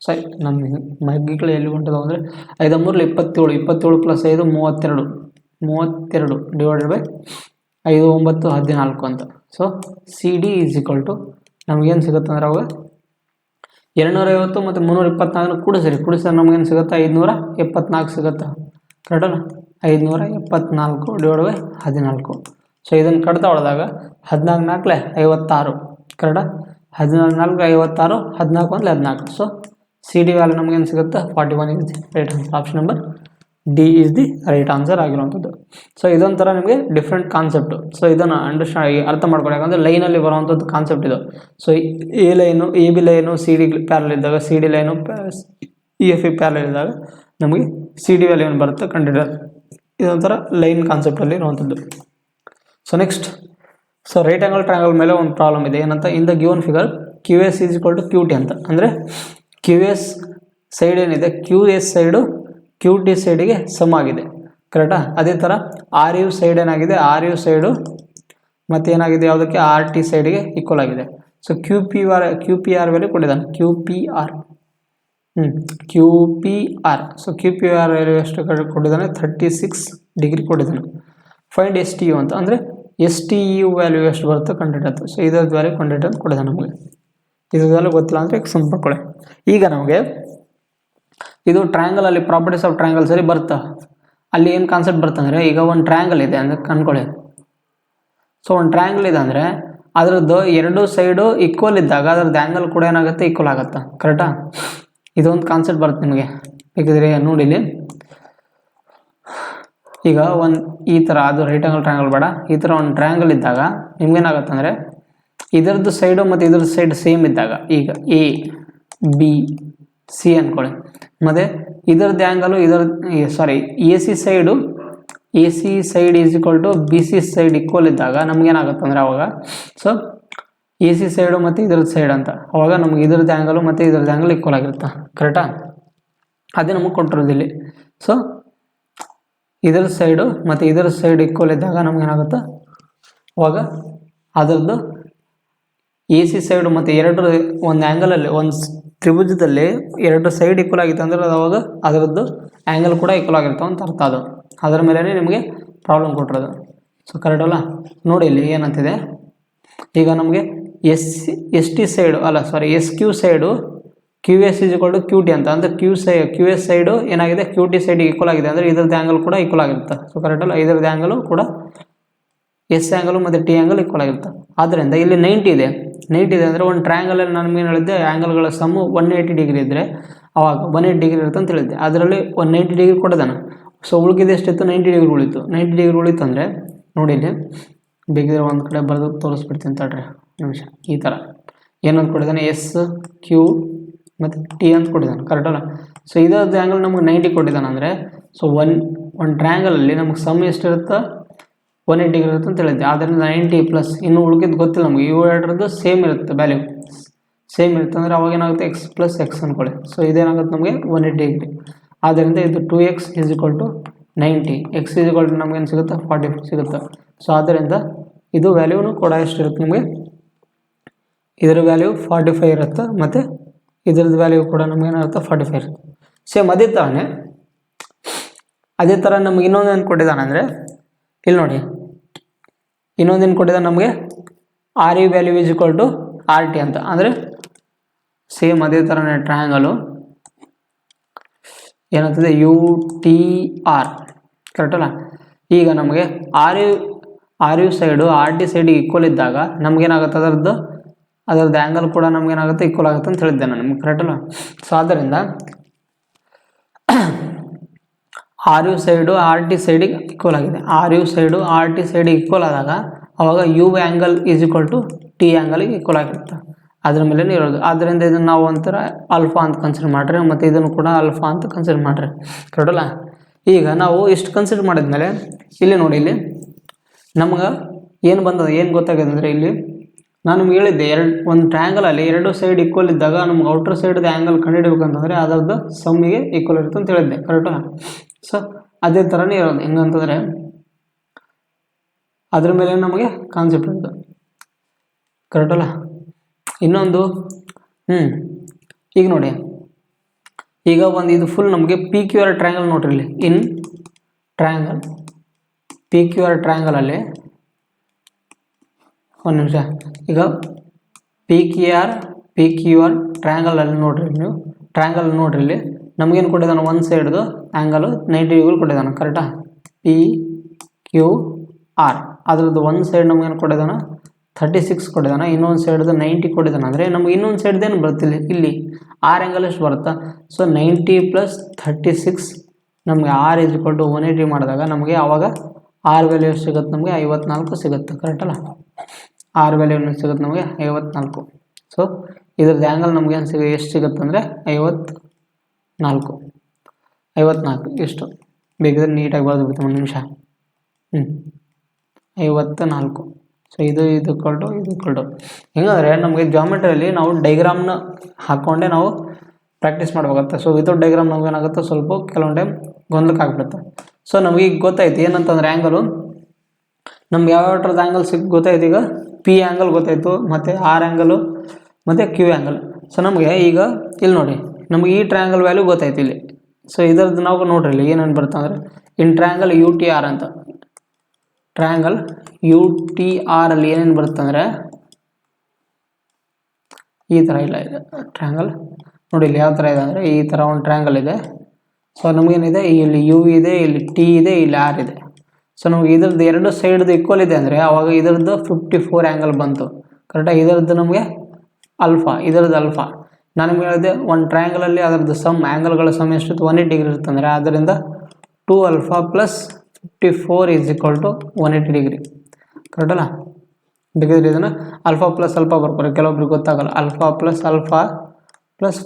ಸರಿ ನಮ್ಮ ಮಗ್ಗಿಗಳು ಎಲ್ಲಿ ಹೊಂಟದವು ಅಂದರೆ 5 3 27 ಪ್ಲಸ್ 5 32 ಡಿವೈಡೆಡ್ ಬೈ 5 9 14 ಅಂತ. So C D is equal to ನಮಗೇನು ಸಿಗುತ್ತೆ ಅಂದರೆ ಅವಾಗ 250 ಮತ್ತು 324 ಕೂಡಿಸಿದ್ರೆ ನಮಗೇನು ಸಿಗುತ್ತೆ 574 ಸಿಗುತ್ತೆ ಕರೆಕ್ಟಲ್ಲ. 574 ಡಿವೈಡ್ ಬೈ 14. ಸೊ ಇದನ್ನು ಕಡ್ತಾ ಹೊಡೆದಾಗ 14 4 56 ಕರೆಕ್ಟಾ. 14 56 14 14. ಸೊ ಸಿ ಡಿ ವ್ಯಾಲ್ಯೂ ನಮಗೇನು ಸಿಗುತ್ತೆ 41 is the right answer. Option number D is the right answer ಆಗಿರುವಂಥದ್ದು. ಸೊ ಇದೊಂಥರ ನಿಮಗೆ ಡಿಫ್ರೆಂಟ್ ಕಾನ್ಸೆಪ್ಟು. ಸೊ ಇದನ್ನು ಅರ್ಥ ಮಾಡ್ಕೊಳ್ಳಿ, ಯಾಕಂದರೆ ಲೈನಲ್ಲಿ ಬರುವಂಥದ್ದು ಕಾನ್ಸೆಪ್ಟ್ ಇದು. So A line A B line C D parallel ಇದ್ದಾಗ, C D line E F E parallel ಇದ್ದಾಗ ನಮಗೆ ಸಿ ಡಿ ವ್ಯಾಲ್ಯೂ ಏನು ಬರುತ್ತೆ ಕಂಡಿಡಿಯೋದು. ಇದೊಂಥರ ಲೈನ್ ಕಾನ್ಸೆಪ್ಟಲ್ಲಿ ಇರುವಂಥದ್ದು. So next, so right angle triangle ಮೇಲೆ ಒಂದು ಪ್ರಾಬ್ಲಮ್ ಇದೆ. ಏನಂತ, in the given figure Q S is equal to Q T ಅಂತ. ಅಂದರೆ ಕ್ಯೂ ಎಸ್ ಸೈಡ್ ಏನಿದೆ Q S side Q T ಸೈಡಿಗೆ ಸಮ ಆಗಿದೆ ಕರೆಕ್ಟಾ. ಅದೇ ಥರ ಆರ್ ಯು ಸೈಡ್ ಏನಾಗಿದೆ, ಆರ್ ಯು ಸೈಡು ಮತ್ತೇನಾಗಿದೆ ಯಾವುದಕ್ಕೆ ಆರ್ ಟಿ ಸೈಡಿಗೆ ಈಕ್ವಲ್ ಆಗಿದೆ. So Q P R value ಕೊಟ್ಟಿದ್ದಾನೆ, Q P R. So Q P R value ಎಷ್ಟು ಕೊಟ್ಟಿದ್ದಾನೆ 36 ಡಿಗ್ರಿ ಕೊಟ್ಟಿದ್ದಾನೆ. ಫೈಂಡ್ ಎಸ್ ಟಿ ಯು ಅಂತ, ಅಂದರೆ ಎಸ್ ಟಿ ಯು ವ್ಯಾಲ್ಯೂ ಎಷ್ಟು ಬರುತ್ತೆ ಕಂಡಿಡಿಯುತ್ತೆ. ಸೊ ಇದರ ವ್ಯಾಲ್ಯೂ ಕಂಡಿಡಿಯೋದು ಅಂತ ಕೊಟ್ಟಿದ್ದಾನೆ ನಮಗೆ. ಇದ್ರ ವ್ಯಾಲ್ಯೂ ಗೊತ್ತಿಲ್ಲ ಅಂದರೆ ಎಕ್ಸಾಂಪಲ್ ಪಡ್ಕೊಳ್ಳಿ. ಈಗ ನಮಗೆ ಇದು ಟ್ರಯಾಂಗಲಲ್ಲಿ ಪ್ರಾಪರ್ಟೀಸ್ ಆಫ್ ಟ್ರಯಾಂಗಲ್ಸಲ್ಲಿ ಬರುತ್ತೆ. ಅಲ್ಲಿ ಏನು ಕಾನ್ಸೆಪ್ಟ್ ಬರುತ್ತೆ ಅಂದರೆ, ಈಗ ಒಂದು ಟ್ರಯಾಂಗಲ್ ಇದೆ ಅಂದರೆ ಕಂಡ್ಕೊಳ್ಳಿ. ಸೊ ಒಂದು ಟ್ರಯಾಂಗಲ್ ಇದೆ ಅಂದರೆ ಅದರದ್ದು ಎರಡು ಸೈಡು ಈಕ್ವಲ್ ಇದ್ದಾಗ ಅದರದ್ದು ಆ್ಯಂಗಲ್ ಕೂಡ ಏನಾಗುತ್ತೆ, ಈಕ್ವಲ್ ಆಗುತ್ತೆ. ಕರೆಕ್ಟಾ? ಇದೊಂದು ಕಾನ್ಸೆಪ್ಟ್ ಬರುತ್ತೆ ನಿಮಗೆ. ಬೇಕಿದ್ರೆ ನೋಡಿ ಇಲ್ಲಿ, ಈಗ ಒಂದು ಈ ಥರ, ಅದು ರೈಟ್ ಆಂಗಲ್ ಟ್ರಯಾಂಗಲ್ ಬೇಡ, ಈ ಥರ ಒಂದು ಟ್ರಯಾಂಗಲ್ ಇದ್ದಾಗ ನಿಮ್ಗೇನಾಗುತ್ತೆ ಅಂದರೆ ಇದರದ್ದು ಸೈಡು ಮತ್ತು ಇದರದ್ದು ಸೈಡ್ ಸೇಮ್ ಇದ್ದಾಗ, ಈಗ ಎ ಬಿ ಸಿ ಅಂದ್ಕೊಳ್ಳಿ, ಮತ್ತು ಇದರದ್ದು angle A C side is equal to B C side equal ಇದ್ದಾಗ ನಮಗೇನಾಗುತ್ತೆ ಅಂದರೆ ಅವಾಗ ಸೊ ಎ ಸಿ ಸೈಡು ಮತ್ತು ಇದರದ್ದು ಸೈಡ್ ಅಂತ, ಅವಾಗ ನಮ್ಗೆ ಇದರದ್ದು ಆ್ಯಂಗಲು ಮತ್ತು ಇದರದ್ದು ಆ್ಯಂಗಲ್ ಈಕ್ವಲ್ ಆಗಿರುತ್ತೆ. ಕರೆಕ್ಟಾ? ಅದೇ ನಮಗೆ ಕೊಟ್ಟಿರೋದಿಲ್ಲಿ. ಸೊ ಇದರ ಸೈಡು ಮತ್ತು ಇದರ ಸೈಡ್ ಈಕ್ವಲ್ ಇದ್ದಾಗ ನಮಗೇನಾಗುತ್ತೆ, ಅವಾಗ ಅದರದ್ದು ಎ ಸಿ ಸೈಡು ಮತ್ತು ಎರಡು ಒಂದು ಆ್ಯಂಗಲಲ್ಲಿ, ಒಂದು ತ್ರಿಭುಜದಲ್ಲಿ ಎರಡು ಸೈಡ್ ಈಕ್ವಲ್ ಆಗಿತ್ತು ಅಂದರೆ ಅದು ಅವಾಗ ಅದರದ್ದು ಆ್ಯಂಗಲ್ ಕೂಡ ಈಕ್ವಲ್ ಆಗಿರುತ್ತೆ ಅಂತ ಅರ್ಥ. ಅದು ಅದರ ಮೇಲೆ ನಿಮಗೆ ಪ್ರಾಬ್ಲಮ್ ಕೊಟ್ಟಿರೋದು. ಸೊ ಕರೆಕ್ಟ್ ಅಲ್ಲ? ನೋಡಿ ಇಲ್ಲಿ ಏನಂತಿದೆ, ಈಗ ನಮಗೆ S Q side Q S is equal to Q T ಅಂತ, ಅಂದರೆ ಕ್ಯೂ ಎಸ್ ಸೈಡು ಏನಾಗಿದೆ, ಕ್ಯೂ ಟಿ ಸೈಡ್ ಈಕ್ವಲ್ ಆಗಿದೆ ಅಂದರೆ ಇದರದ್ದು ಆ್ಯಂಗಲ್ ಕೂಡ ಈಕ್ವಲ್ ಆಗಿರುತ್ತೆ. ಸೊ ಕರೆಕ್ಟ್ ಅಲ್ಲ? ಇದರದ್ದು ಆ್ಯಂಗಲು ಕೂಡ ಎಸ್ ಆ್ಯಂಗಲು ಮತ್ತು ಟಿ ಆ್ಯಂಗಲ್ ಈಕ್ವಲ್ ಆಗಿರುತ್ತೆ. ಆದ್ದರಿಂದ ಇಲ್ಲಿ 90 ಇದೆ ಅಂದರೆ ಒಂದು ಟ್ರಯಾಂಗಲಲ್ಲಿ ನಾನು ಏನು ಹೇಳಿದ್ದೆ, ಆ್ಯಂಗಲ್ಗಳ ಸಮ್ಮು 180 ಡಿಗ್ರಿ ಇದ್ದರೆ ಅವಾಗ 180 ಡಿಗ್ರಿ ಇರುತ್ತೆ ಅಂತ ಹೇಳಿದ್ದೆ. ಅದರಲ್ಲಿ 190 ಡಿಗ್ರಿ ಕೊಟ್ಟಿದ್ದಾನೆ. ಸೊ ಉಳಿದಿದೆ ಎಷ್ಟಿತ್ತು, 90 ಡಿಗ್ರಿ ಉಳಿತು. 90 ಡಿಗ್ರಿ ಉಳಿತು ಅಂದರೆ ನೋಡಿ ಇಲ್ಲಿ ಬೇಕಿದ್ರೆ ಒಂದು ಕಡೆ ಬರೆದು ತೋರಿಸ್ಬಿಡ್ತೀನಿ ತಡ್ರಿ ನಿಮಿಷ. ಈ ಥರ ಏನಂತ ಕೊಟ್ಟಿದ್ದಾನೆ, ಎಸ್ ಕ್ಯೂ ಮತ್ತು ಟಿ ಅಂತ ಕೊಟ್ಟಿದ್ದಾನೆ. ಕರೆಕ್ಟ್ ಅಲ್ಲ? ಸೊ ಇದರದ್ದು ಆ್ಯಂಗಲ್ ನಮಗೆ 90 ಕೊಟ್ಟಿದ್ದಾನೆ ಅಂದರೆ ಸೊ ಒಂದು ಟ್ರಯಾಂಗಲಲ್ಲಿ ನಮಗೆ ಸಮ್ ಎಷ್ಟಿರುತ್ತೆ, 180 ಡಿಗ್ರಿ ಇರುತ್ತೆ ಅಂತ ಹೇಳಿದ್ದೆ. ಆದ್ದರಿಂದ 90 ಪ್ಲಸ್ ಇನ್ನು ಉಳಿದಿದ್ದು ಗೊತ್ತಿಲ್ಲ ನಮಗೆ, ಇವು ಎರಡರದ್ದು ಸೇಮ್ ಇರುತ್ತೆ, ವ್ಯಾಲ್ಯೂ ಸೇಮ್ ಇರುತ್ತೆ ಅಂದರೆ ಅವಾಗ ಏನಾಗುತ್ತೆ, ಎಕ್ಸ್ ಪ್ಲಸ್ ಎಕ್ಸ್ ಅಂದ್ಕೊಳ್ಳಿ. ಸೊ ಇದೇನಾಗುತ್ತೆ ನಮಗೆ 180 ಡಿಗ್ರಿ. ಆದ್ದರಿಂದ ಇದು 2x is equal to 90, X is equal to ನಮಗೇನು ಸಿಗುತ್ತೆ, 45 ಸಿಗುತ್ತೆ. ಸೊ ಆದ್ದರಿಂದ ಇದು ವ್ಯಾಲ್ಯೂನು ಕೂಡ ಎಷ್ಟಿರುತ್ತೆ ನಮಗೆ, ಇದರ ವ್ಯಾಲ್ಯೂ 45 ಇರುತ್ತೆ ಮತ್ತು ಇದರದ್ದು ವ್ಯಾಲ್ಯೂ ಕೂಡ ನಮಗೇನಾಗುತ್ತೆ 45 ಇರುತ್ತೆ. ಸೇಮ್ ಅದೇ ಥರ ನಮಗೆ ಇನ್ನೊಂದೇನು ಕೊಟ್ಟಿದ್ದಾನೆ ಅಂದರೆ ಇಲ್ಲಿ ನೋಡಿ, ಇನ್ನೊಂದೇನು ಕೊಟ್ಟಿದ್ದಾನೆ ನಮಗೆ, R U value is equal to R T ಅಂತ. ಅಂದರೆ ಸೇಮ್ ಅದೇ ಥರನೇ ಟ್ರಯಾಂಗಲು ಏನಂತದೆ, ಯು ಟಿ ಆರ್. ಕರೆಕ್ಟ್ ಅಲ್ಲ? ಈಗ ನಮಗೆ R U side R T ಸೈಡಿಗೆ ಈಕ್ವಲ್ ಇದ್ದಾಗ ನಮಗೇನಾಗುತ್ತೆ, ಅದರದ್ದು ಆ್ಯಂಗಲ್ ಕೂಡ ನಮಗೇನಾಗುತ್ತೆ, ಈಕ್ವಲ್ ಆಗುತ್ತೆ ಅಂತ ಹೇಳಿದ್ದೆ ನಾನು ನಿಮ್ಗೆ. ಕರೆಕ್ಟ್ ಅಲ್ಲ? ಸೊ ಆದ್ದರಿಂದ R U side R T ಸೈಡಿಗೆ ಈಕ್ವಲ್ ಆಗಿದೆ. R U side R T ಸೈಡಿಗೆ ಈಕ್ವಲ್ ಆದಾಗ ಅವಾಗ U angle is equal to T ಆ್ಯಂಗಲಿಗೆ ಈಕ್ವಲ್ ಆಗಿರುತ್ತೆ. ಅದ್ರ ಮೇಲೆ ಇರೋದು. ಆದ್ದರಿಂದ ಇದನ್ನು ನಾವು ಒಂಥರ ಆಲ್ಫಾ ಅಂತ ಕನ್ಸಿಡರ್ ಮಾಡಿರಿ ಮತ್ತು ಇದನ್ನು ಕೂಡ ಆಲ್ಫಾ ಅಂತ ಕನ್ಸಿಡರ್ ಮಾಡಿರಿ. ಕರೆಕ್ಟ್ ಅಲ್ಲ? ಈಗ ನಾವು ಇಷ್ಟು ಕನ್ಸಿಡರ್ ಮಾಡಿದ್ಮೇಲೆ ಇಲ್ಲಿ ನೋಡಿ, ಇಲ್ಲಿ ನಮ್ಗೆ ಏನು ಬಂದದ, ಏನು ಗೊತ್ತಾಗಿದೆ ಅಂದರೆ ಇಲ್ಲಿ ನಾನು ನಿಮ್ಗೆ ಹೇಳಿದ್ದೆ, ಒಂದು ಟ್ರಯಾಂಗಲಲ್ಲಿ ಎರಡು ಸೈಡ್ ಈಕ್ವಲ್ ಇದ್ದಾಗ ನಮ್ಗೆ ಔಟರ್ ಸೈಡ್ದು ಆ್ಯಂಗಲ್ ಕಂಡುಹಿಡಬೇಕಂತಂದರೆ ಅದರದ್ದು ಸಮ್ಮಿಗೆ ಈಕ್ವಲ್ ಇರುತ್ತೆ ಅಂತ ಹೇಳಿದ್ದೆ. ಕರೆಕ್ಟಾ? ಸೊ ಅದೇ ಥರನೇ ಇರೋದು. ಹೆಂಗಂತಂದರೆ ಅದ್ರ ಮೇಲೆ ನಮಗೆ ಕಾನ್ಸೆಪ್ಟ್ ಇರೋದು. ಕರೆಕ್ಟ್ ಅಲ್ಲ? ಇನ್ನೊಂದು ಈಗ ನೋಡಿ, ಈಗ ಒಂದು ಇದು ಫುಲ್ ನಮಗೆ ಪಿ ಕ್ಯೂ ಆರ್ ಟ್ರಯಾಂಗಲ್ ನೋಡ್ರಿ. ಇಲ್ಲಿ in triangle P Q R ಟ್ರಯಾಂಗಲಲ್ಲಿ ಒಂದು ನಿಮಿಷ, ಈಗ ಪಿ ಕ್ಯೂ ಆರ್ ಟ್ರಯಾಂಗಲಲ್ಲಿ ನೋಡ್ರಿ, ನೀವು ಟ್ರಯಾಂಗಲ್ ನೋಡ್ರಿ, ಇಲ್ಲಿ ನಮಗೇನು ಕೊಟ್ಟಿದ್ದಾನೆ, ಒಂದು ಸೈಡ್ದು ಆ್ಯಂಗಲು 90 ಡಿಗ್ರಿ ಕೊಟ್ಟಿದ್ದಾನೆ. ಕರೆಕ್ಟಾ? ಪಿ ಕ್ಯೂ ಆರ್ ಅದರದ್ದು ಒಂದು ಸೈಡ್ ನಮಗೇನು ಕೊಟ್ಟಿದ್ದಾನೆ, 36 ಕೊಟ್ಟಿದ್ದಾನೆ, ಇನ್ನೊಂದು ಸೈಡ್ದು 90 ಕೊಟ್ಟಿದ್ದಾನೆ. ಅಂದರೆ ನಮ್ಗೆ ಇನ್ನೊಂದು ಸೈಡ್ದೇನು ಬರುತ್ತೆ, ಇಲ್ಲಿ ಆರ್ ಆ್ಯಂಗಲ್ ಎಷ್ಟು ಬರುತ್ತಾ, ಸೊ 90 + 36 ನಮಗೆ ಆರ್ ಈಸ್ ಈಕ್ವಲ್ ಟು 180 ಮಾಡಿದಾಗ ನಮಗೆ ಆವಾಗ ಆರ್ ವ್ಯಾಲ್ಯೂ ಎಷ್ಟು ಸಿಗುತ್ತೆ, ನಮಗೆ 54 ಸಿಗುತ್ತೆ. ಕರೆಕ್ಟ್ ಅಲ್ಲ? ಆರ್ ವ್ಯಾಲ್ಯೂ ಸಿಗುತ್ತೆ ನಮಗೆ 54. ಸೊ ಇದ್ರದ್ದು ಆ್ಯಂಗಲ್ ನಮಗೆ ಎಷ್ಟು ಸಿಗುತ್ತೆ ಅಂದರೆ 54 ಎಷ್ಟು ಬೇಕಿದ್ರೆ ನೀಟಾಗಿ ಬರೆದುಬಿಡ್ತೀವಿ, ಒಂದು ನಿಮಿಷ. 54. ಸೊ ಇದು ಕೊಲ್ಟು ಹೆಂಗಂದರೆ ನಮಗೆ ಜಾಮೆಟ್ರಿಯಲ್ಲಿ ನಾವು ಡೈಗ್ರಾಮ್ನ ಹಾಕ್ಕೊಂಡೆ ನಾವು ಪ್ರಾಕ್ಟೀಸ್ ಮಾಡ್ಬೇಕಾಗುತ್ತೆ. ಸೊ ವಿತೌಟ್ ಡೈಗ್ರಾಮ್ ನಮ್ಗೆ ಏನಾಗುತ್ತೆ, ಸ್ವಲ್ಪ ಕೆಲವೊಂದು ಟೈಮ್ ಗೊಂದಲಕ್ಕೆ ಆಗ್ಬಿಡುತ್ತೆ. ಸೊ ನಮಗೆ ಈಗ ಗೊತ್ತಾಯ್ತು ಏನಂತಂದರೆ ಆ್ಯಂಗಲು ನಮ್ಗೆ ಯಾವ ಆ್ಯಂಗಲ್ ಗೊತ್ತಾಯ್ತು. ಈಗ ಪಿ ಆ್ಯಂಗಲ್ ಗೊತ್ತಾಯಿತು, ಮತ್ತು ಆರ್ ಆ್ಯಂಗಲು ಮತ್ತು ಕ್ಯೂ ಆ್ಯಂಗಲ್. ಸೊ ನಮಗೆ ಈಗ ಇಲ್ಲಿ ನೋಡಿ, ನಮಗೆ ಈ ಟ್ರಯಾಂಗಲ್ ವ್ಯಾಲ್ಯೂ ಗೊತ್ತಾಯ್ತು ಇಲ್ಲಿ. ಸೊ ಇದರದ್ದು ನಾವು ನೋಡ್ರಿ ಇಲ್ಲಿ ಏನೇನು ಬರುತ್ತೆ ಅಂದರೆ in triangle U T R ಅಂತ. ಟ್ರಯಾಂಗಲ್ ಯು ಟಿ ಆರ್ ಅಲ್ಲಿ ಏನೇನು ಬರುತ್ತೆ ಅಂದರೆ ಈ ಥರ ಇಲ್ಲ ಇದೆ ಟ್ರಯಾಂಗಲ್ ನೋಡಿ. ಇಲ್ಲಿ ಯಾವ ಥರ ಇದೆ ಅಂದರೆ ಈ ಥರ ಒಂದು ಟ್ರಯಾಂಗಲ್ ಇದೆ. ಸೊ ನಮಗೇನಿದೆ, ಇಲ್ಲಿ ಯು ಇದೆ, ಇಲ್ಲಿ ಟಿ ಇದೆ, ಇಲ್ಲಿ ಆರ್ ಇದೆ. ಸೊ ನಮಗೆ ಇದ್ರದ್ದು ಎರಡು ಸೈಡ್ದು ಈಕ್ವಲ್ ಇದೆ ಅಂದರೆ ಅವಾಗ ಇದರದ್ದು 54 ಆ್ಯಂಗಲ್ ಬಂತು ಕರೆಕ್ಟಾಗಿ. ಇದರದ್ದು ನಮಗೆ ಅಲ್ಫಾ, ಇದರದ್ದು ಅಲ್ಫಾ. ನಾನು ನಿಮ್ಗೆ ಹೇಳಿದೆ ಒಂದು ಟ್ರಯಾಂಗಲಲ್ಲಿ ಅದರದ್ದು ಸಮ್ ಆ್ಯಂಗಲ್ಗಳ ಸಮ್ ಎಷ್ಟಿತ್ತು 180 ಡಿಗ್ರಿ ಇರುತ್ತಂದರೆ ಆದ್ದರಿಂದ 2 alpha plus 54 is equal to 180 degree ಕರೆಕ್ಟಲ್ಲ. ಬೇಕಿದ್ರೆ ಇದನ್ನು ಅಲ್ಫಾ ಪ್ಲಸ್ ಅಲ್ಫಾ ಬರ್ತಾರೆ, ಕೆಲವೊಬ್ರಿಗೆ ಗೊತ್ತಾಗಲ್ಲ. ಅಲ್ಫಾ ಪ್ಲಸ್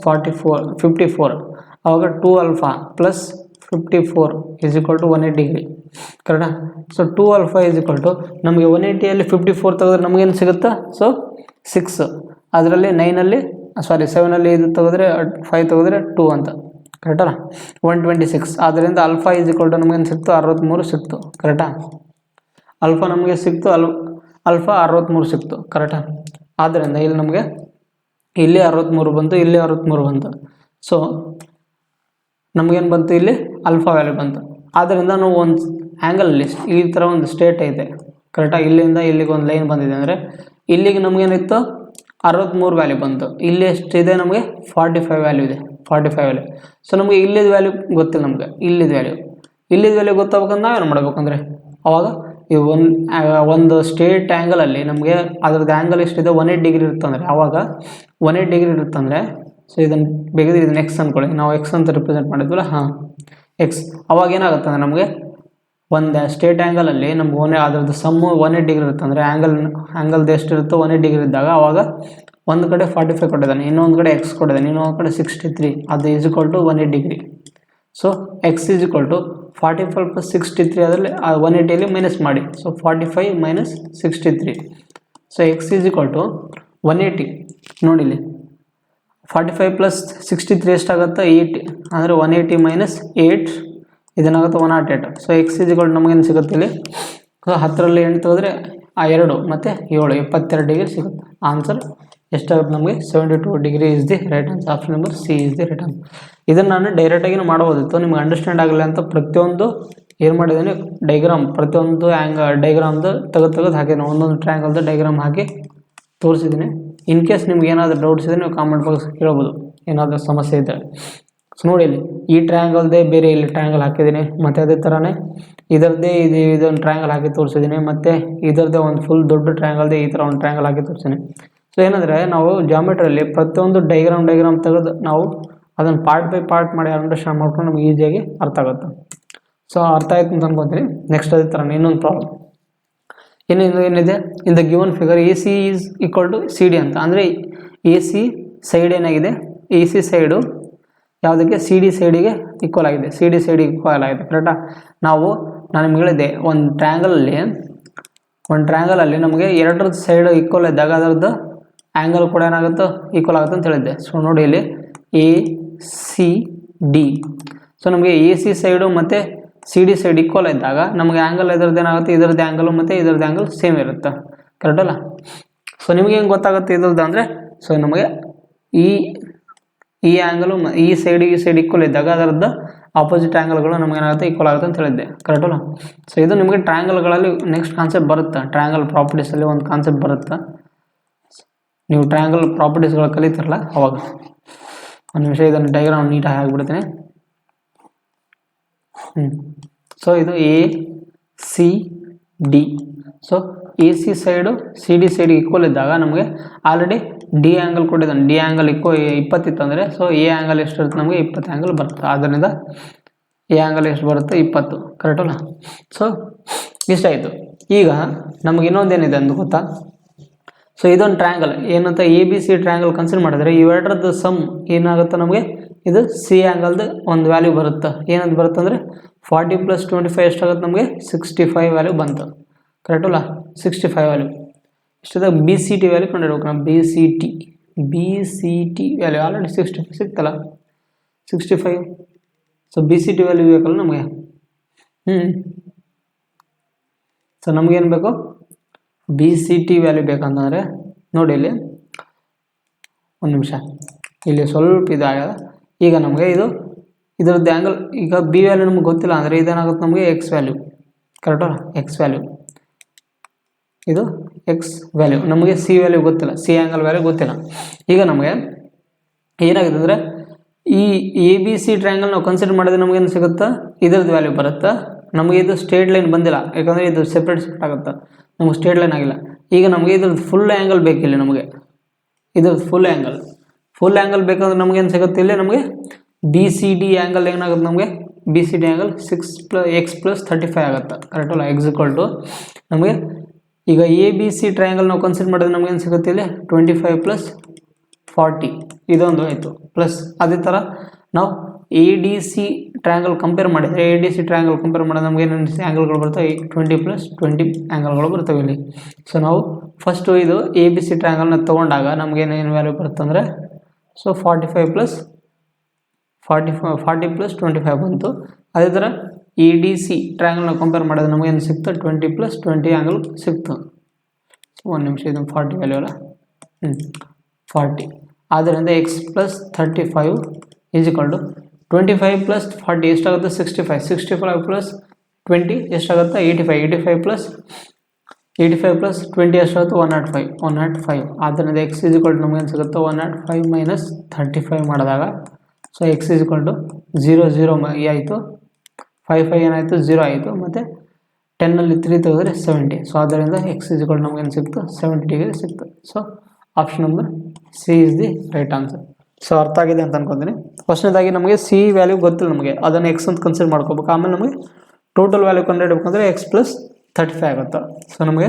54 ಆವಾಗ 2 alpha plus 54 is equal to 180 degree ಕರೆಕ್ಟಾ. So 2 alpha is equal to ನಮಗೆ 180ಯಲ್ಲಿ 54 ತೆಗೆದ್ರೆ ನಮಗೇನು ಸಿಗುತ್ತಾ? ಸೊ 6, ಅದರಲ್ಲಿ 7ಅಲ್ಲಿ ಇದು ತೆಗೆದ್ರೆ 5 ತೆಗೆದ್ರೆ 2 ಅಂತ ಕರೆಕ್ಟಲ್ಲ, 126. ಆದ್ದರಿಂದ ಅಲ್ಫಾ ಈಸ್ ಈಕ್ವಲ್ ಟು ನಮಗೇನು ಸಿಕ್ತು? 63 ಸಿಕ್ತು ಕರೆಕ್ಟಾ. ಅಲ್ಫಾ ನಮಗೆ ಸಿಕ್ತು, ಅಲ್ಫಾ 63 ಸಿಕ್ತು ಕರೆಕ್ಟಾ. ಆದ್ದರಿಂದ ಇಲ್ಲಿ ನಮಗೆ ಇಲ್ಲಿ 63 ಬಂತು, ಇಲ್ಲಿ 63 ಬಂತು. ಸೊ ನಮಗೇನು ಬಂತು? ಇಲ್ಲಿ ಅಲ್ಫಾ ವ್ಯಾಲ್ಯೂ ಬಂತು. ಆದ್ದರಿಂದ ನಾವು ಒಂದು ಆ್ಯಂಗಲಲ್ಲಿ ಈ ಥರ ಒಂದು ಸ್ಟೇಟ್ ಐತೆ ಕರೆಕ್ಟಾ. ಇಲ್ಲಿಂದ ಇಲ್ಲಿಗೆ ಒಂದು ಲೈನ್ ಬಂದಿದೆ ಅಂದರೆ ಇಲ್ಲಿಗೆ ನಮಗೇನಿತ್ತು 63 ವ್ಯಾಲ್ಯೂ ಬಂತು. ಇಲ್ಲಿ ಎಷ್ಟಿದೆ? ನಮಗೆ 45 ವ್ಯಾಲ್ಯೂ ಇದೆ, 45 ವ್ಯಾಲ್ಯೂ. ಸೊ ನಮಗೆ ಇಲ್ಲಿದ ವ್ಯಾಲ್ಯೂ ಗೊತ್ತಿಲ್ಲ, ನಮಗೆ ಇಲ್ಲಿದ ವ್ಯಾಲ್ಯೂ ಗೊತ್ತಾಗಬೇಕಂದ್ರೆ ನಾವೇನು ಮಾಡಬೇಕಂದ್ರೆ ಅವಾಗ ಈ ಒಂದು ಸ್ಟೇಟ್ ಆ್ಯಂಗಲಲ್ಲಿ ನಮಗೆ ಅದ್ರದ್ದು ಆ್ಯಂಗಲ್ ಎಷ್ಟಿದೆ? 180 ಡಿಗ್ರಿ ಇರುತ್ತಂದರೆ ಆವಾಗ 180 ಡಿಗ್ರಿ ಇರುತ್ತಂದರೆ ಸೊ ಇದನ್ನು ಬೇಕಿದ್ರೆ ಇದನ್ನು ಎಕ್ಸ್ ಅಂದ್ಕೊಳ್ಳಿ, ನಾವು ಎಕ್ಸ್ ಅಂತ ರಿಪ್ರೆಸೆಂಟ್ ಮಾಡಿದ್ವಲ್ಲ, ಎಕ್ಸ್. ಅವಾಗ ಏನಾಗುತ್ತೆ ಅಂದರೆ ನಮಗೆ ಒಂದು ಸ್ಟೇಟ್ ಆ್ಯಂಗಲಲ್ಲಿ ನಮ್ಗೆ ಅದರದ್ದು ಸಮ್ಮು 180 ಡಿಗ್ರಿ ಇರುತ್ತೆ ಅಂದರೆ ಆ್ಯಂಗಲ್ದು ಎಷ್ಟಿರುತ್ತೋ 180 ಡಿಗ್ರಿ ಇದ್ದಾಗ ಆವಾಗ ಒಂದು ಕಡೆ 45 ಕೊಟ್ಟಿದ್ದಾನೆ, ಇನ್ನೊಂದು ಕಡೆ ಎಕ್ಸ್ ಕೊಟ್ಟಿದ್ದಾನೆ, ಇನ್ನೊಂದು ಕಡೆ 63, ಅದು is equal to 180 degree. So X is equal to 45 plus 63, ಅದರಲ್ಲಿ 180ಯಲ್ಲಿ ಮೈನಸ್ ಮಾಡಿ. So 45 minus 63. So X is equal to 180. ನೋಡಿಲಿ 45 ಪ್ಲಸ್ 63 ಎಷ್ಟಾಗುತ್ತೆ? 80. ಅಂದರೆ 180 ಮೈನಸ್ 8 ಇದೇನಾಗುತ್ತೆ? 108. So X is equal to ನಮಗೇನು ಸಿಗುತ್ತೆ ಇಲ್ಲಿ? ಸೊ 10ರಲ್ಲಿ 8 ತೆಗೆದ್ರೆ 2 ಮತ್ತು 7 72 ಡಿಗ್ರಿ ಸಿಗುತ್ತೆ. ಆನ್ಸರ್ ಎಷ್ಟಾಗುತ್ತೆ ನಮಗೆ? 72 degree is the right answer. Option number C is the right answer. ಇದನ್ನು ನಾನು ಡೈರೆಕ್ಟಾಗಿನೂ ಮಾಡ್ಬೋದಿತ್ತು, ನಿಮ್ಗೆ ಅಂಡರ್ಸ್ಟ್ಯಾಂಡ್ ಆಗಲ್ಲ ಅಂತ ಪ್ರತಿಯೊಂದು ಏನು ಮಾಡಿದ್ದೀನಿ ಡೈಗ್ರಾಮ್, ಪ್ರತಿಯೊಂದು ಡೈಗ್ರಾಮ್ದು ತೆಗೆದು ಹಾಕಿದ್ದೀನಿ, ಒಂದೊಂದು ಟ್ರಯಾಂಗಲ್ದು ಡೈಗ್ರಾಮ್ ಹಾಕಿ ತೋರಿಸಿದ್ದೀನಿ. ಇನ್ ಕೇಸ್ ನಿಮ್ಗೆ ಏನಾದರೂ ಡೌಟ್ಸ್ ಇದೆ ನೀವು ಕಾಮೆಂಟ್ ಬಾಕ್ಸ್ ಕೇಳ್ಬೋದು, ಏನಾದರೂ ಸಮಸ್ಯೆ ಇದ್ದರೆ. ಸೊ ನೋಡಿ ಇಲ್ಲಿ ಈ ಟ್ರಯಾಂಗಲ್ದೇ ಬೇರೆ ಇಲ್ಲಿ ಟ್ರಯಾಂಗಲ್ ಹಾಕಿದ್ದೀನಿ, ಮತ್ತು ಅದೇ ಥರನೇ ಇದರದ್ದೇ ಇದೊಂದು ಟ್ರಯಾಂಗಲ್ ಹಾಕಿ ತೋರಿಸಿದ್ದೀನಿ, ಮತ್ತು ಇದರದ್ದೇ ಒಂದು ಫುಲ್ ದೊಡ್ಡ ಟ್ರಯಾಂಗಲ್ದೇ ಈ ಥರ ಒಂದು ಟ್ರಯಾಂಗಲ್ ಹಾಕಿ ತೋರಿಸಿದ್ದೀನಿ. ಸೊ ಏನಂದರೆ ನಾವು ಜಾಮೆಟ್ರಿಯಲ್ಲಿ ಪ್ರತಿಯೊಂದು ಡೈಗ್ರಾಮ್ ತೆಗೆದು ನಾವು ಅದನ್ನು ಪಾರ್ಟ್ ಬೈ ಪಾರ್ಟ್ ಮಾಡಿ ಅಂಡರ್ಸ್ಟ್ಯಾಂಡ್ ಮಾಡ್ಕೊಂಡು ನಮ್ಗೆ ಈಸಿಯಾಗಿ ಅರ್ಥ ಆಗುತ್ತೆ. ಸೊ ಅರ್ಥ ಆಯ್ತು ಅಂತ ಅನ್ಕೊತೀನಿ. ನೆಕ್ಸ್ಟ್ ಅದೇ ಥರ ಇನ್ನೊಂದು ಪ್ರಾಬ್ಲಮ್ ಏನಿದೆ? In the given figure A C is equal to C D ಅಂತ. ಅಂದರೆ ಎ ಸಿ ಸೈಡ್ ಏನಾಗಿದೆ? ಎ ಸಿ ಸೈಡು ಯಾವುದಕ್ಕೆ? ಸಿ ಡಿ ಸೈಡಿಗೆ ಈಕ್ವಲ್ ಆಗಿದೆ, ಸಿ ಡಿ ಸೈಡಿಗೆ ಈಕ್ವಲ್ ಆಗಿದೆ ಕರೆಕ್ಟಾ. ನಾನು ನಿಮ್ಗೆ ಹೇಳಿದ್ದೆ ಒಂದು ಟ್ರ್ಯಾಂಗಲಲ್ಲಿ ನಮಗೆ ಎರಡರದ್ದು ಸೈಡ್ ಈಕ್ವಲ್ ಇದ್ದಾಗ ಅದರದ್ದು ಆ್ಯಂಗಲ್ ಕೂಡ ಏನಾಗುತ್ತೋ ಈಕ್ವಲ್ ಆಗುತ್ತೆ ಅಂತ ಹೇಳಿದ್ದೆ. ಸೊ ನೋಡಿ ಇಲ್ಲಿ ಎ ಸಿ ಡಿ. ಸೊ ನಮಗೆ ಎ ಸಿ ಸೈಡು ಮತ್ತು ಸಿ ಡಿ ಸೈಡ್ ಈಕ್ವಲ್ ಇದ್ದಾಗ ನಮಗೆ ಆ್ಯಂಗಲ್ ಇದರದ್ದು ಏನಾಗುತ್ತೆ? ಇದರದ್ದು ಆ್ಯಂಗಲು ಮತ್ತು ಇದರದ್ದು ಆ್ಯಂಗಲ್ ಸೇಮ್ ಇರುತ್ತೆ ಕರೆಕ್ಟಲ್ಲ. ಸೊ ನಿಮಗೆ ಹೆಂಗೆ ಗೊತ್ತಾಗುತ್ತೆ ಇದ್ರದ್ದು ಅಂದರೆ, ಸೊ ನಮಗೆ ಈ ಆ್ಯಂಗಲು ಈ ಸೈಡ್ ಈಕ್ವಲ್ ಇದ್ದಾಗ ಅದರದ್ದು ಆಪೋಸಿಟ್ ಆ್ಯಂಗಲ್ಗಳು ನಮಗೆ ಏನಾಗುತ್ತೆ? ಈಕ್ವಲ್ ಆಗುತ್ತೆ ಅಂತ ಹೇಳಿದ್ದೆ ಕರೆಕ್ಟಲ್ಲ. ಸೊ ಇದು ನಿಮಗೆ ಟ್ರಯಾಂಗಲ್ಗಳಲ್ಲಿ ನೆಕ್ಸ್ಟ್ ಕಾನ್ಸೆಪ್ಟ್ ಬರುತ್ತೆ, ಟ್ರಯಾಂಗಲ್ ಪ್ರಾಪರ್ಟೀಸಲ್ಲಿ ಒಂದು ಕಾನ್ಸೆಪ್ಟ್ ಬರುತ್ತೆ. ನೀವು ಟ್ರಯಾಂಗಲ್ ಪ್ರಾಪರ್ಟೀಸ್ಗಳು ಕಲಿತಿರಲ್ಲ ಅವಾಗ. ಒಂದು ನಿಮಿಷ ಇದನ್ನು ಡೈಗ್ರಾಮ್ ನೀಟಾಗಿ ಹಾಕಿಬಿಡ್ತೀನಿ. ಸೊ ಇದು A C D. So A C side C D side equal ಇದ್ದಾಗ ನಮಗೆ ಆಲ್ರೆಡಿ ಡಿ ಆ್ಯಂಗಲ್ ಕೊಟ್ಟಿದ್ದಾನೆ, ಡಿ ಆ್ಯಂಗಲ್ 20 ಇತ್ತಂದರೆ ಸೊ ಎ ಆ್ಯಂಗಲ್ ಎಷ್ಟಿರುತ್ತೆ? ನಮಗೆ 20 ಆ್ಯಂಗಲ್ ಬರುತ್ತೆ. ಆದ್ದರಿಂದ ಎ ಆ್ಯಂಗಲ್ ಎಷ್ಟು ಬರುತ್ತೆ? 20 ಕರೆಕ್ಟಲ್ಲ. ಸೊ ಇಷ್ಟಾಯಿತು. ಈಗ ನಮಗೆ ಇನ್ನೊಂದೇನಿದೆ ಅಂತ ಗೊತ್ತಾ? ಸೊ ಇದೊಂದು ಟ್ರಯಾಂಗಲ್ ಏನಂತ A B C triangle consider ಮಾಡಿದರೆ ಇವೆರಡರದ್ದು ಸಮ್ ಏನಾಗುತ್ತೆ ನಮಗೆ? ಇದು ಸಿ ಆ್ಯಂಗಲ್ದು ಒಂದು ವ್ಯಾಲ್ಯೂ ಬರುತ್ತೆ. ಏನಂತ ಬರುತ್ತೆ ಅಂದರೆ 40 ಪ್ಲಸ್ 25 ಎಷ್ಟಾಗುತ್ತೆ? ನಮಗೆ 65 ವ್ಯಾಲ್ಯೂ ಬಂತು ಕರೆಕ್ಟಲ್ಲ. 65 ವ್ಯಾಲ್ಯೂ ಎಷ್ಟಿದೆ? ಬಿ ಸಿ ಟಿ ವ್ಯಾಲ್ಯೂ ಕಂಡುಹಿಡ್ಬೇಕು ನಾವು. B C T value already 65 ಸಿಕ್ತಲ್ಲ, 65. So B C T value ಬೇಕಲ್ಲ ನಮಗೆ. ಸೊ ನಮಗೇನು ಬೇಕು? ಬಿ ಸಿ ಟಿ ವ್ಯಾಲ್ಯೂ ಬೇಕಂತಂದರೆ ನೋಡಿ ಇಲ್ಲಿ ಒಂದು ನಿಮಿಷ, ಇಲ್ಲಿ ಸ್ವಲ್ಪ ಇದಾಗ್ಯದ. ಈಗ ನಮಗೆ ಇದರದ್ದು ಆ್ಯಂಗಲ್ ಈಗ ಬಿ ವ್ಯಾಲ್ಯೂ ನಮ್ಗೆ ಗೊತ್ತಿಲ್ಲ ಅಂದರೆ ಇದೇನಾಗುತ್ತೆ? ನಮಗೆ ಎಕ್ಸ್ ವ್ಯಾಲ್ಯೂ ಕರೆಕ್ಟಲ್ಲ, ಎಕ್ಸ್ ವ್ಯಾಲ್ಯೂ. ಇದು ಎಕ್ಸ್ ವ್ಯಾಲ್ಯೂ, ನಮಗೆ ಸಿ ವ್ಯಾಲ್ಯೂ ಗೊತ್ತಿಲ್ಲ, ಸಿ ಆ್ಯಂಗಲ್ ವ್ಯಾಲ್ಯೂ ಗೊತ್ತಿಲ್ಲ. ಈಗ ನಮಗೆ ಏನಾಗಿದೆ ಅಂದರೆ ಈ ಎ ಬಿ ಸಿ ಟ್ರಯಾಂಗಲ್ ನಾವು ಕನ್ಸಿಡರ್ ಮಾಡಿದ್ರೆ ನಮಗೇನು ಸಿಗುತ್ತೆ? ಇದರದ್ದು ವ್ಯಾಲ್ಯೂ ಬರುತ್ತೆ. ನಮಗೆ ಇದು ಸ್ಟ್ರೇಟ್ ಲೈನ್ ಬಂದಿಲ್ಲ, ಯಾಕಂದರೆ ಇದು ಸೆಪ್ರೇಟ್ ಆಗುತ್ತೆ, ನಮಗೆ ಸ್ಟ್ರೇಟ್ ಲೈನ್ ಆಗಿಲ್ಲ. ಈಗ ನಮಗೆ ಇದ್ರದ್ದು ಫುಲ್ ಆ್ಯಂಗಲ್ ಬೇಕಿಲ್ಲ, ನಮಗೆ ಇದ್ರದ್ದು ಫುಲ್ ಆ್ಯಂಗಲ್ ಬೇಕಂದ್ರೆ ನಮಗೇನು ಸಿಗುತ್ತೆ ಇಲ್ಲಿ, ನಮಗೆ ಬಿ ಸಿ ಡಿ ಆ್ಯಂಗಲ್ ಏನಾಗುತ್ತೆ, ನಮಗೆ B C D angle 6x + 35 ಆಗುತ್ತೆ, ಕರೆಕ್ಟಲ್ಲ. ಎಕ್ಸಿಕ್ವಲ್ ನಮಗೆ ಈಗ ಎ ಬಿ ಸಿ ಟ್ರಯಾಂಗಲ್ ನಾವು ಕನ್ಸಿಡರ್ ಮಾಡಿದ್ರೆ ನಮಗೇನು ಸಿಗುತ್ತೆ ಇಲ್ಲಿ 25 + 40 ಇದೊಂದು ಆಯಿತು. ಪ್ಲಸ್ ಅದೇ ಥರ ನಾವು A D C triangle compare ಮಾಡಿದರೆ ನಮಗೆ ಏನೇನು ಆ್ಯಂಗಲ್ಗಳು ಬರ್ತವೆ, 20 + 20 ಆ್ಯಂಗಲ್ಗಳು ಬರ್ತವೆ ಇಲ್ಲಿ. ಸೊ ನಾವು ಫಸ್ಟು ಇದು ಎ ಬಿ ಸಿ ಟ್ರಯಾಂಗಲ್ನ ತೊಗೊಂಡಾಗ ನಮಗೇನೇನು ವ್ಯಾಲ್ಯೂ ಬರುತ್ತೆ ಅಂದರೆ, ಸೊ 40 + 25 ಬಂತು. ಅದೇ ಥರ ಎ ಡಿ ಸಿ ಟ್ರಯಾಂಗಲ್ನ ಕಂಪೇರ್ ಮಾಡಿದ್ರೆ ನಮಗೇನು ಸಿಕ್ತು, 20 + 20 ಆ್ಯಂಗಲ್ ಸಿಕ್ತು. ಒಂದು ನಿಮಿಷ, ಇದು 40 ವ್ಯಾಲ್ಯೂ ಅಲ್ಲ, 40. ಆದ್ದರಿಂದ x + 35 = 25 + 40 ಎಷ್ಟಾಗುತ್ತೆ, 65. 65 + 20 ಎಷ್ಟಾಗುತ್ತೆ, 85. 85 + 20 ಎಷ್ಟಾಗುತ್ತೆ, 105. ಆದ್ದರಿಂದ x ನಮಗೇನು ಸಿಗುತ್ತೆ, 105 - 35 ಮಾಡಿದಾಗ, ಸೊ x 0 0 ಆಯಿತು, 5 ಏನಾಯಿತು, 0 ಆಯಿತು, ಮತ್ತು 10ನಲ್ಲಿ 3 ತೆಗೆದ್ರೆ 70. ಸೊ ಆದ್ದರಿಂದ x ನಮಗೇನು ಸಿಕ್ತು, 70 ಡಿಗ್ರಿ ಸಿಕ್ತು. So option number C is the right answer. So ಅರ್ಥ ಆಗಿದೆ ಅಂತ ಅನ್ಕೊತೀನಿ. ಫಸ್ಟ್ನೇದಾಗಿ ನಮಗೆ ಸಿ ವ್ಯಾಲ್ಯೂ ಗೊತ್ತಿಲ್ಲ, ನಮಗೆ ಅದನ್ನು ಎಕ್ಸ್ ಅಂತ ಕನ್ಸಿಡರ್ ಮಾಡ್ಕೋಬೇಕು. ಆಮೇಲೆ ನಮಗೆ ಟೋಟಲ್ ವ್ಯಾಲ್ಯೂ ಕಂಡುಹಿಡಬೇಕಂದ್ರೆ x + 35 ಆಗುತ್ತೆ. ಸೊ ನಮಗೆ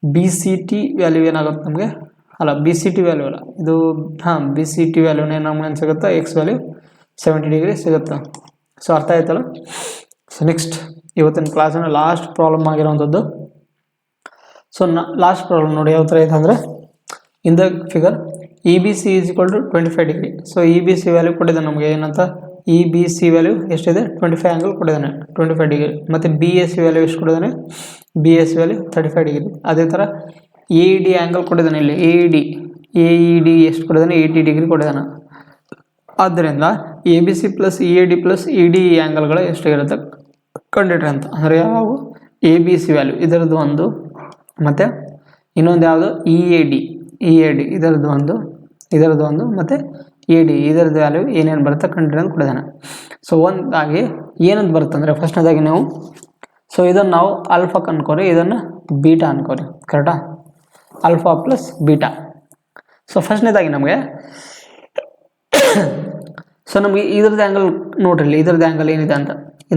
ಬಿ ಸಿ ಟಿ ವ್ಯಾಲ್ಯೂ ಏನಾಗುತ್ತೆ, ನಮಗೆ ಬಿ ಸಿ ಟಿ ವ್ಯಾಲ್ಯೂ ಅಲ್ಲ ಇದು, ಬಿ ಸಿ ಟಿ ವ್ಯಾಲ್ಯೂನೇ ನಮಗೇನು ಸಿಗುತ್ತೆ, ಎಕ್ಸ್ ವ್ಯಾಲ್ಯೂ 70 ಡಿಗ್ರಿ ಸಿಗುತ್ತೆ. ಸೊ ಅರ್ಥ ಆಯ್ತಲ್ಲ. ಸೊ ನೆಕ್ಸ್ಟ್ ಇವತ್ತಿನ ಕ್ಲಾಸಿನ ಲಾಸ್ಟ್ ಪ್ರಾಬ್ಲಮ್ ಆಗಿರೋವಂಥದ್ದು. ಸೊ ಲಾಸ್ಟ್ ಪ್ರಾಬ್ಲಮ್ ನೋಡಿ ಯಾವ ಥರ ಇದೆ ಅಂದರೆ, in the figure E B C = 25 degree. So E B C value ಕೊಟ್ಟಿದ್ದಾನೆ ನಮಗೆ, ಏನಂತ, ಇ ಬಿ ಸಿ ವ್ಯಾಲ್ಯೂ ಎಷ್ಟಿದೆ, 25 ಆ್ಯಂಗಲ್ ಕೊಟ್ಟಿದ್ದಾನೆ, 25 ಡಿಗ್ರಿ. ಮತ್ತು ಬಿ ಎ ಸಿ ವ್ಯಾಲ್ಯೂ ಎಷ್ಟು ಕೊಟ್ಟಿದ್ದಾನೆ, B A C value 35 degree. ಅದೇ ಥರ ಎ ಡಿ ಆ್ಯಂಗಲ್ ಕೊಟ್ಟಿದ್ದಾನೆ, ಇಲ್ಲಿ ಎ ಇ ಡಿ ಎಷ್ಟು ಕೊಟ್ಟಿದ್ದಾನೆ, 80 ಡಿಗ್ರಿ ಕೊಟ್ಟಿದ್ದಾನೆ. ಆದ್ದರಿಂದ A B C + E A D + E D ಆ್ಯಂಗಲ್ಗಳು ಎಷ್ಟಿರುತ್ತೆ ಕಂಡಿಡ್ರಿ ಅಂತ. ಅಂದರೆ ಯಾವ ಎ ಬಿ ಸಿ ವ್ಯಾಲ್ಯೂ ಇದರದ್ದು ಒಂದು, ಮತ್ತು ಇನ್ನೊಂದು ಯಾವುದು ಇ ಎ ಡಿ ಇದರದ್ದು ಒಂದು, ಮತ್ತು ಎ ಡಿ ಇದರದ್ದು ವ್ಯಾಲ್ಯೂ ಏನೇನು ಬರುತ್ತೆ ಕಂಡಿಡ್ರಿ ಅಂತ ಕೊಟ್ಟಿದ್ದಾನೆ. ಸೊ ಒಂದಾಗಿ ಏನಂತ ಬರುತ್ತೆ ಅಂದರೆ, ಫಸ್ಟ್ನೇದಾಗಿ ನೀವು, ಸೊ ಇದನ್ನು ನಾವು ಆಲ್ಫಾ ಅನ್ಕೋರಿ, ಇದನ್ನು ಬೀಟಾ ಅನ್ಕೋರಿ, ಕರೆಕ್ಟಾ, ಆಲ್ಫಾ + ಬೀಟಾ. ಸೊ ಫಸ್ಟ್ನೇದಾಗಿ ನಮಗೆ ಸೊ ನಮಗೆ ಇದ್ರದ್ದು ಆ್ಯಂಗಲ್ ನೋಡ್ರಿ, ಇಲ್ಲಿ ಇದ್ರದ್ದು ಆ್ಯಂಗಲ್ ಏನಿದೆ ಅಂತ.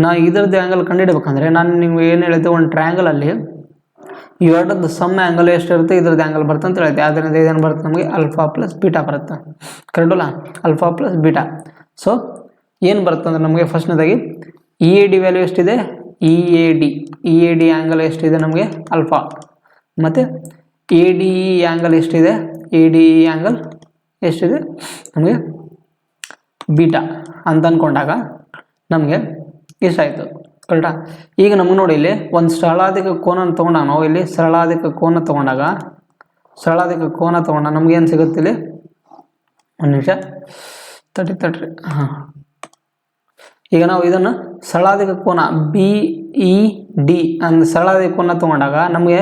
ನಾವು ಇದ್ರದ್ದು ಆ್ಯಂಗಲ್ ಕಂಡುಹಿಡಬೇಕಂದ್ರೆ ನಾನು ನೀವು ಏನು ಹೇಳಿದ್ದೆ, ಒಂದು ಟ್ರಯಾಂಗಲಲ್ಲಿ ಇವೆರಡದ್ದು ಸಮ್ ಆ್ಯಂಗಲ್ ಎಷ್ಟಿರುತ್ತೆ, ಇದ್ರದ್ದು ಆ್ಯಂಗಲ್ ಬರುತ್ತೆ ಅಂತ ಹೇಳಿದೆ. ಆದ್ದರಿಂದ ಇದೇನು ಬರುತ್ತೆ, ನಮಗೆ ಆಲ್ಫಾ + ಬೀಟಾ ಬರುತ್ತೆ, ಕರೆಕ್ಟಲ್ಲ, ಆಲ್ಫಾ + ಬೀಟಾ. ಸೊ ಏನು ಬರುತ್ತೆ ಅಂದರೆ ನಮಗೆ ಫಸ್ಟ್ನೇದಾಗಿ ಇ ಎ ಡಿ ವ್ಯಾಲ್ಯೂ ಎಷ್ಟಿದೆ, ಇ ಎ ಡಿ ಆ್ಯಂಗಲ್ ಎಷ್ಟಿದೆ ನಮಗೆ ಆಲ್ಫಾ, ಮತ್ತು ಎ ಡಿ ಇ ಆ್ಯಂಗಲ್ ಎಷ್ಟಿದೆ, ಎ ಡಿ ಇ ಆ್ಯಂಗಲ್ ಎಷ್ಟಿದೆ ನಮಗೆ ಬೀಟಾ ಅಂತ ಅಂದ್ಕೊಂಡಾಗ ನಮಗೆ ಎಷ್ಟಾಯಿತು, ಕರೆಕ್ಟಾ. ಈಗ ನಮಗೆ ನೋಡಿ, ಇಲ್ಲಿ ಒಂದು ಸರಳಾಧಿಕ ಕೋನ ತೊಗೊಂಡಾಗ, ನಾವು ಇಲ್ಲಿ ಸರಳಾಧಿಕ ಕೋನ ತೊಗೊಂಡಾಗ ನಮಗೇನು ಸಿಗುತ್ತೆ ಇಲ್ಲಿ, ಒಂದು ನಿಮಿಷ ತಡ್ರಿ. ಈಗ ನಾವು ಇದನ್ನು ಸರಳಾಧಿಕ ಕೋನ ಬಿ ಇ ಡಿ ಅಂದರೆ ಸರಳಾಧಿಕ ಕೋನ ತೊಗೊಂಡಾಗ ನಮಗೆ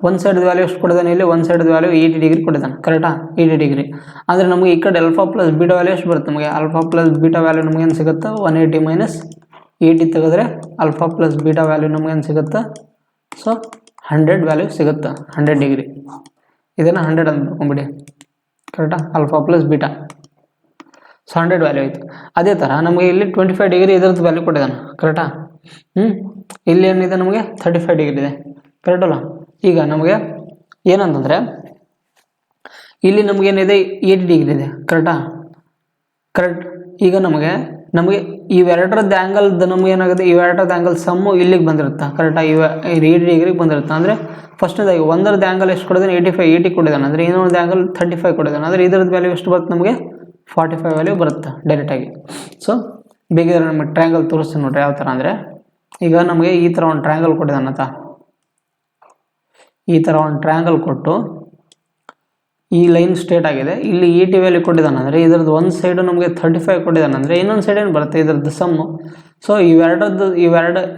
ಒಂದು ಸೈಡ್ ವ್ಯಾಲ್ಯೂ ಎಷ್ಟು ಕೊಟ್ಟಿದ್ದಾನೆ, ಇಲ್ಲಿ ಒಂದು ಸೈಡ್ ವ್ಯಾಲ್ಯೂ 80 ಡಿಗ್ರಿ ಕೊಟ್ಟಿದ್ದಾನೆ, ಕರೆಕ್ಟಾ, 80 ಡಿಗ್ರಿ. ಅಂದರೆ ನಮಗೆ ಈ ಕಡೆ ಆಲ್ಫಾ + ಬೀಟಾ ವ್ಯಾಲ್ಯೂ ಎಷ್ಟು ಬರುತ್ತೆ, ನಮಗೆ ಆಲ್ಫಾ + ಬೀಟಾ ವ್ಯಾಲ್ಯೂ ನಮಗೇನು ಸಿಗುತ್ತೆ, 180 - 80 ತೆಗೆದ್ರೆ ಆಲ್ಫಾ + ಬೀಟಾ ವ್ಯಾಲ್ಯೂ ನಮಗೇನು ಸಿಗುತ್ತೆ, ಸೊ 100 ವ್ಯಾಲ್ಯೂ ಸಿಗುತ್ತೆ, 100 ಡಿಗ್ರಿ. ಇದನ್ನು 100 ಅಂತ ಬರ್ಕೊಂಬಿಡಿ, ಕರೆಕ್ಟಾ, ಆಲ್ಫಾ + ಬೀಟಾ. ಸೊ 100 ವ್ಯಾಲ್ಯೂ ಆಯಿತು. ಅದೇ ಥರ ನಮಗೆ ಇಲ್ಲಿ 25 ಡಿಗ್ರಿ ಇದರದ್ದು ವ್ಯಾಲ್ಯೂ ಕೊಟ್ಟಿದ್ದಾನೆ, ಕರೆಕ್ಟಾ. ಇಲ್ಲಿ ಏನಿದೆ, ನಮಗೆ 35 ಡಿಗ್ರಿ ಇದೆ, ಕರೆಕ್ಟಲ್ಲ. ಈಗ ನಮಗೆ ಏನಂತಂದರೆ ಇಲ್ಲಿ ನಮಗೇನಿದೆ, 80 ಡಿಗ್ರಿ ಇದೆ, ಕರೆಕ್ಟ್. ಈಗ ನಮಗೆ ಇವೆರಡರದ್ದು ಆ್ಯಂಗಲ್ದು ನಮಗೇನಾಗುತ್ತೆ, ಇವೆರಡರದ್ದು ಆ್ಯಂಗಲ್ ಸಮ್ಮು ಇಲ್ಲಿಗೆ ಬಂದಿರುತ್ತೆ, ಕರೆಕ್ಟಾಗಿ 80 ಡಿಗ್ರಿಗೆ ಬಂದಿರುತ್ತೆ. ಅಂದರೆ ಫಸ್ಟ್ನೇದಾಗಿ ಒಂದರದ್ದು ಆ್ಯಂಗಲ್ ಎಷ್ಟು ಕೊಟ್ಟಿದ್ದಾನೆ, 80 ಕೊಟ್ಟಿದ್ದಾನೆ. ಅಂದರೆ ಇನ್ನೊಂದು ಆ್ಯಂಗಲ್ 35 ಕೊಟ್ಟಿದ್ದಾನೆ. ಅಂದರೆ ಇದರದ್ದು ವ್ಯಾಲ್ಯೂ ಎಷ್ಟು ಬರುತ್ತೆ, ನಮಗೆ 45 ವ್ಯಾಲ್ಯೂ ಬರುತ್ತೆ ಡೈರೆಕ್ಟಾಗಿ. ಸೊ ಬೇಕಿದ್ರೆ ನಮಗೆ ಟ್ರಯಾಂಗಲ್ ತೋರಿಸ್ತೀನಿ ನೋಡ್ರಿ ಯಾವ ಥರ ಅಂದರೆ, ಈಗ ನಮಗೆ ಈ ಥರ ಒಂದು ಟ್ರಯಾಂಗಲ್ ಕೊಟ್ಟಿದ್ದಾನಂತ, ಈ ಥರ ಒಂದು ಟ್ರಯಾಂಗಲ್ ಕೊಟ್ಟು ಈ ಲೈನ್ ಸ್ಟ್ರೇಟ್ ಆಗಿದೆ, ಇಲ್ಲಿ 80 ವ್ಯಾಲ್ಯೂ ಕೊಟ್ಟಿದ್ದಾನೆ. ಅಂದರೆ ಇದರದ್ದು ಒಂದು ಸೈಡು ನಮಗೆ 35 ಕೊಟ್ಟಿದ್ದಾನೆ, ಅಂದರೆ ಇನ್ನೊಂದು ಸೈಡ್ ಏನು ಬರುತ್ತೆ ಇದರದ್ದು ಸಮ್ಮು. ಸೊ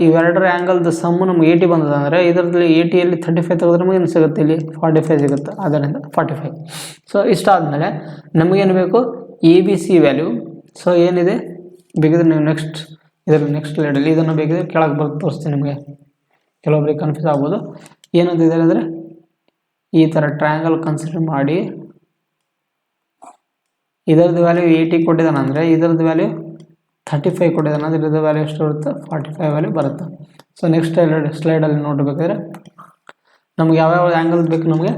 ಇವೆರಡರ ಆ್ಯಂಗಲ್ದು ಸಮ್ಮು ನಮಗೆ 80 ಬಂದಿದೆ. ಅಂದರೆ ಇದರಲ್ಲಿ 80ಯಲ್ಲಿ 35 ತೆಗೆದ್ರೆ ನಮಗೆ ಏನು ಸಿಗುತ್ತೆ, ಇಲ್ಲಿ 45 ಸಿಗುತ್ತೆ. ಆದ್ದರಿಂದ 45. ಸೊ ಇಷ್ಟ ಆದಮೇಲೆ ನಮಗೇನು ಬೇಕು, A B C value. So ಏನಿದೆ ಬೇಕಿದ್ರೆ ನೀವು ನೆಕ್ಸ್ಟ್ ಇದರ ನೆಕ್ಸ್ಟ್ ಸ್ಲೈಡಲ್ಲಿ ಇದನ್ನು ಬೇಕಿದ್ರೆ ಕೆಳಗೆ ಬರ್ದು ತೋರಿಸ್ತೀನಿ ನಿಮಗೆ, ಕೆಲವೊಬ್ಬರಿಗೆ ಕನ್ಫ್ಯೂಸ್ ಆಗ್ಬೋದು. ಏನಂತಿದ್ದಾರೆ ಅಂದರೆ ಈ ಥರ ಟ್ರಯಾಂಗಲ್ ಕನ್ಸಿಡರ್ ಮಾಡಿ ಇದರದ್ದು ವ್ಯಾಲ್ಯೂ 80 ಕೊಟ್ಟಿದ್ದಾನೆ ಅಂದರೆ ಇದರದ್ದು ವ್ಯಾಲ್ಯೂ 35 ಕೊಟ್ಟಿದ್ದಾನೆ ಅಂದರೆ ಇದರದ್ದು ವ್ಯಾಲ್ಯೂ ಎಷ್ಟು ಬರುತ್ತೆ, 45 ವ್ಯಾಲ್ಯೂ ಬರುತ್ತೆ. ಸೊ ನೆಕ್ಸ್ಟ್ ಸ್ಲೈಡಲ್ಲಿ ನೋಡಬೇಕಾದ್ರೆ ನಮ್ಗೆ ಯಾವ್ಯಾವ ಆ್ಯಂಗಲ್ ಬೇಕು, ನಮಗೆ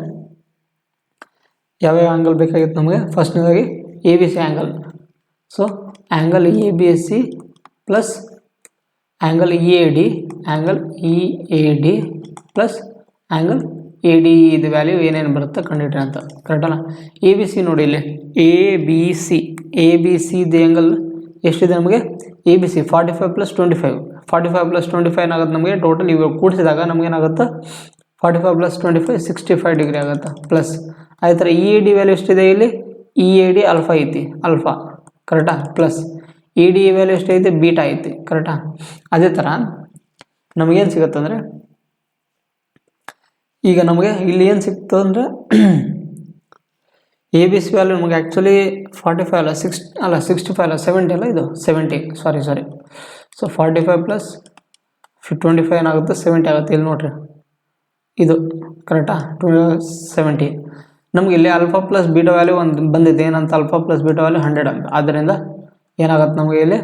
ಯಾವ್ಯಾವ ಆ್ಯಂಗಲ್ ಬೇಕಾಗಿತ್ತು ನಮಗೆ. ಫಸ್ಟ್ನೇದಾಗಿ ABC angle. So angle ABC plus angle EAD, angle EAD plus angle AD ಇದು ವ್ಯಾಲ್ಯೂ ಏನೇನು ಬರುತ್ತೆ ಕಂಡುಹಿಡಿರಿ ಅಂತ, ಕರೆಕ್ಟಲ್ಲ. ABC ನೋಡಿ ಇಲ್ಲಿ ABC ಇದು ಆ್ಯಂಗಲ್ ಎಷ್ಟಿದೆ ನಮಗೆ, ABC 45 + 25, 45 + 25 ಏನಾಗುತ್ತೆ ನಮಗೆ ಟೋಟಲ್ ಇವಾಗ ಕೂಡಿಸಿದಾಗ ನಮಗೇನಾಗುತ್ತೆ 45 + 25 65 ಡಿಗ್ರಿ ಆಗುತ್ತೆ. ಪ್ಲಸ್ ಅದೇ ಥರ EAD ವ್ಯಾಲ್ಯೂ ಎಷ್ಟಿದೆ ಇಲ್ಲಿ, EAD ಆಲ್ಫಾ ಐತಿ, ಆಲ್ಫಾ ಕರೆಕ್ಟಾ. ಪ್ಲಸ್ ED ವ್ಯಾಲ್ಯೂ ಎಷ್ಟೈತಿ, ಬೀಟಾ ಐತಿ, ಕರೆಕ್ಟಾ. ಅದೇ ಥರ ನಮಗೇನು ಸಿಗುತ್ತೆ ಅಂದರೆ ಈಗ ನಮಗೆ ಇಲ್ಲಿ ಏನು ಸಿಕ್ತು ಅಂದರೆ ABC ವ್ಯಾಲ್ಯೂ ನಮಗೆ ಆ್ಯಕ್ಚುಲಿ 45 ಅಲ್ಲ 65 ಅಲ್ಲ 70 ಅಲ್ಲ, ಇದು 70 ಸಾರಿ. ಸೊ 45 + 25 ಏನಾಗುತ್ತೆ 70 ಆಗುತ್ತೆ. ಇಲ್ಲಿ ನೋಡ್ರಿ ಇದು ಕರೆಕ್ಟಾ 70. ನಮಗೆ ಇಲ್ಲಿ ಆಲ್ಫಾ ಪ್ಲಸ್ ಬೀಟಾ ವ್ಯಾಲ್ಯೂ ಒಂದು ಬಂದಿದೆ, ಏನಂತ ಆಲ್ಫಾ ಪ್ಲಸ್ ಬೀಟಾ ವ್ಯಾಲ್ಯೂ 100 ಅಂತ. ಆದ್ದರಿಂದ ಏನಾಗುತ್ತೆ ನಮಗೆ ಇಲ್ಲಿ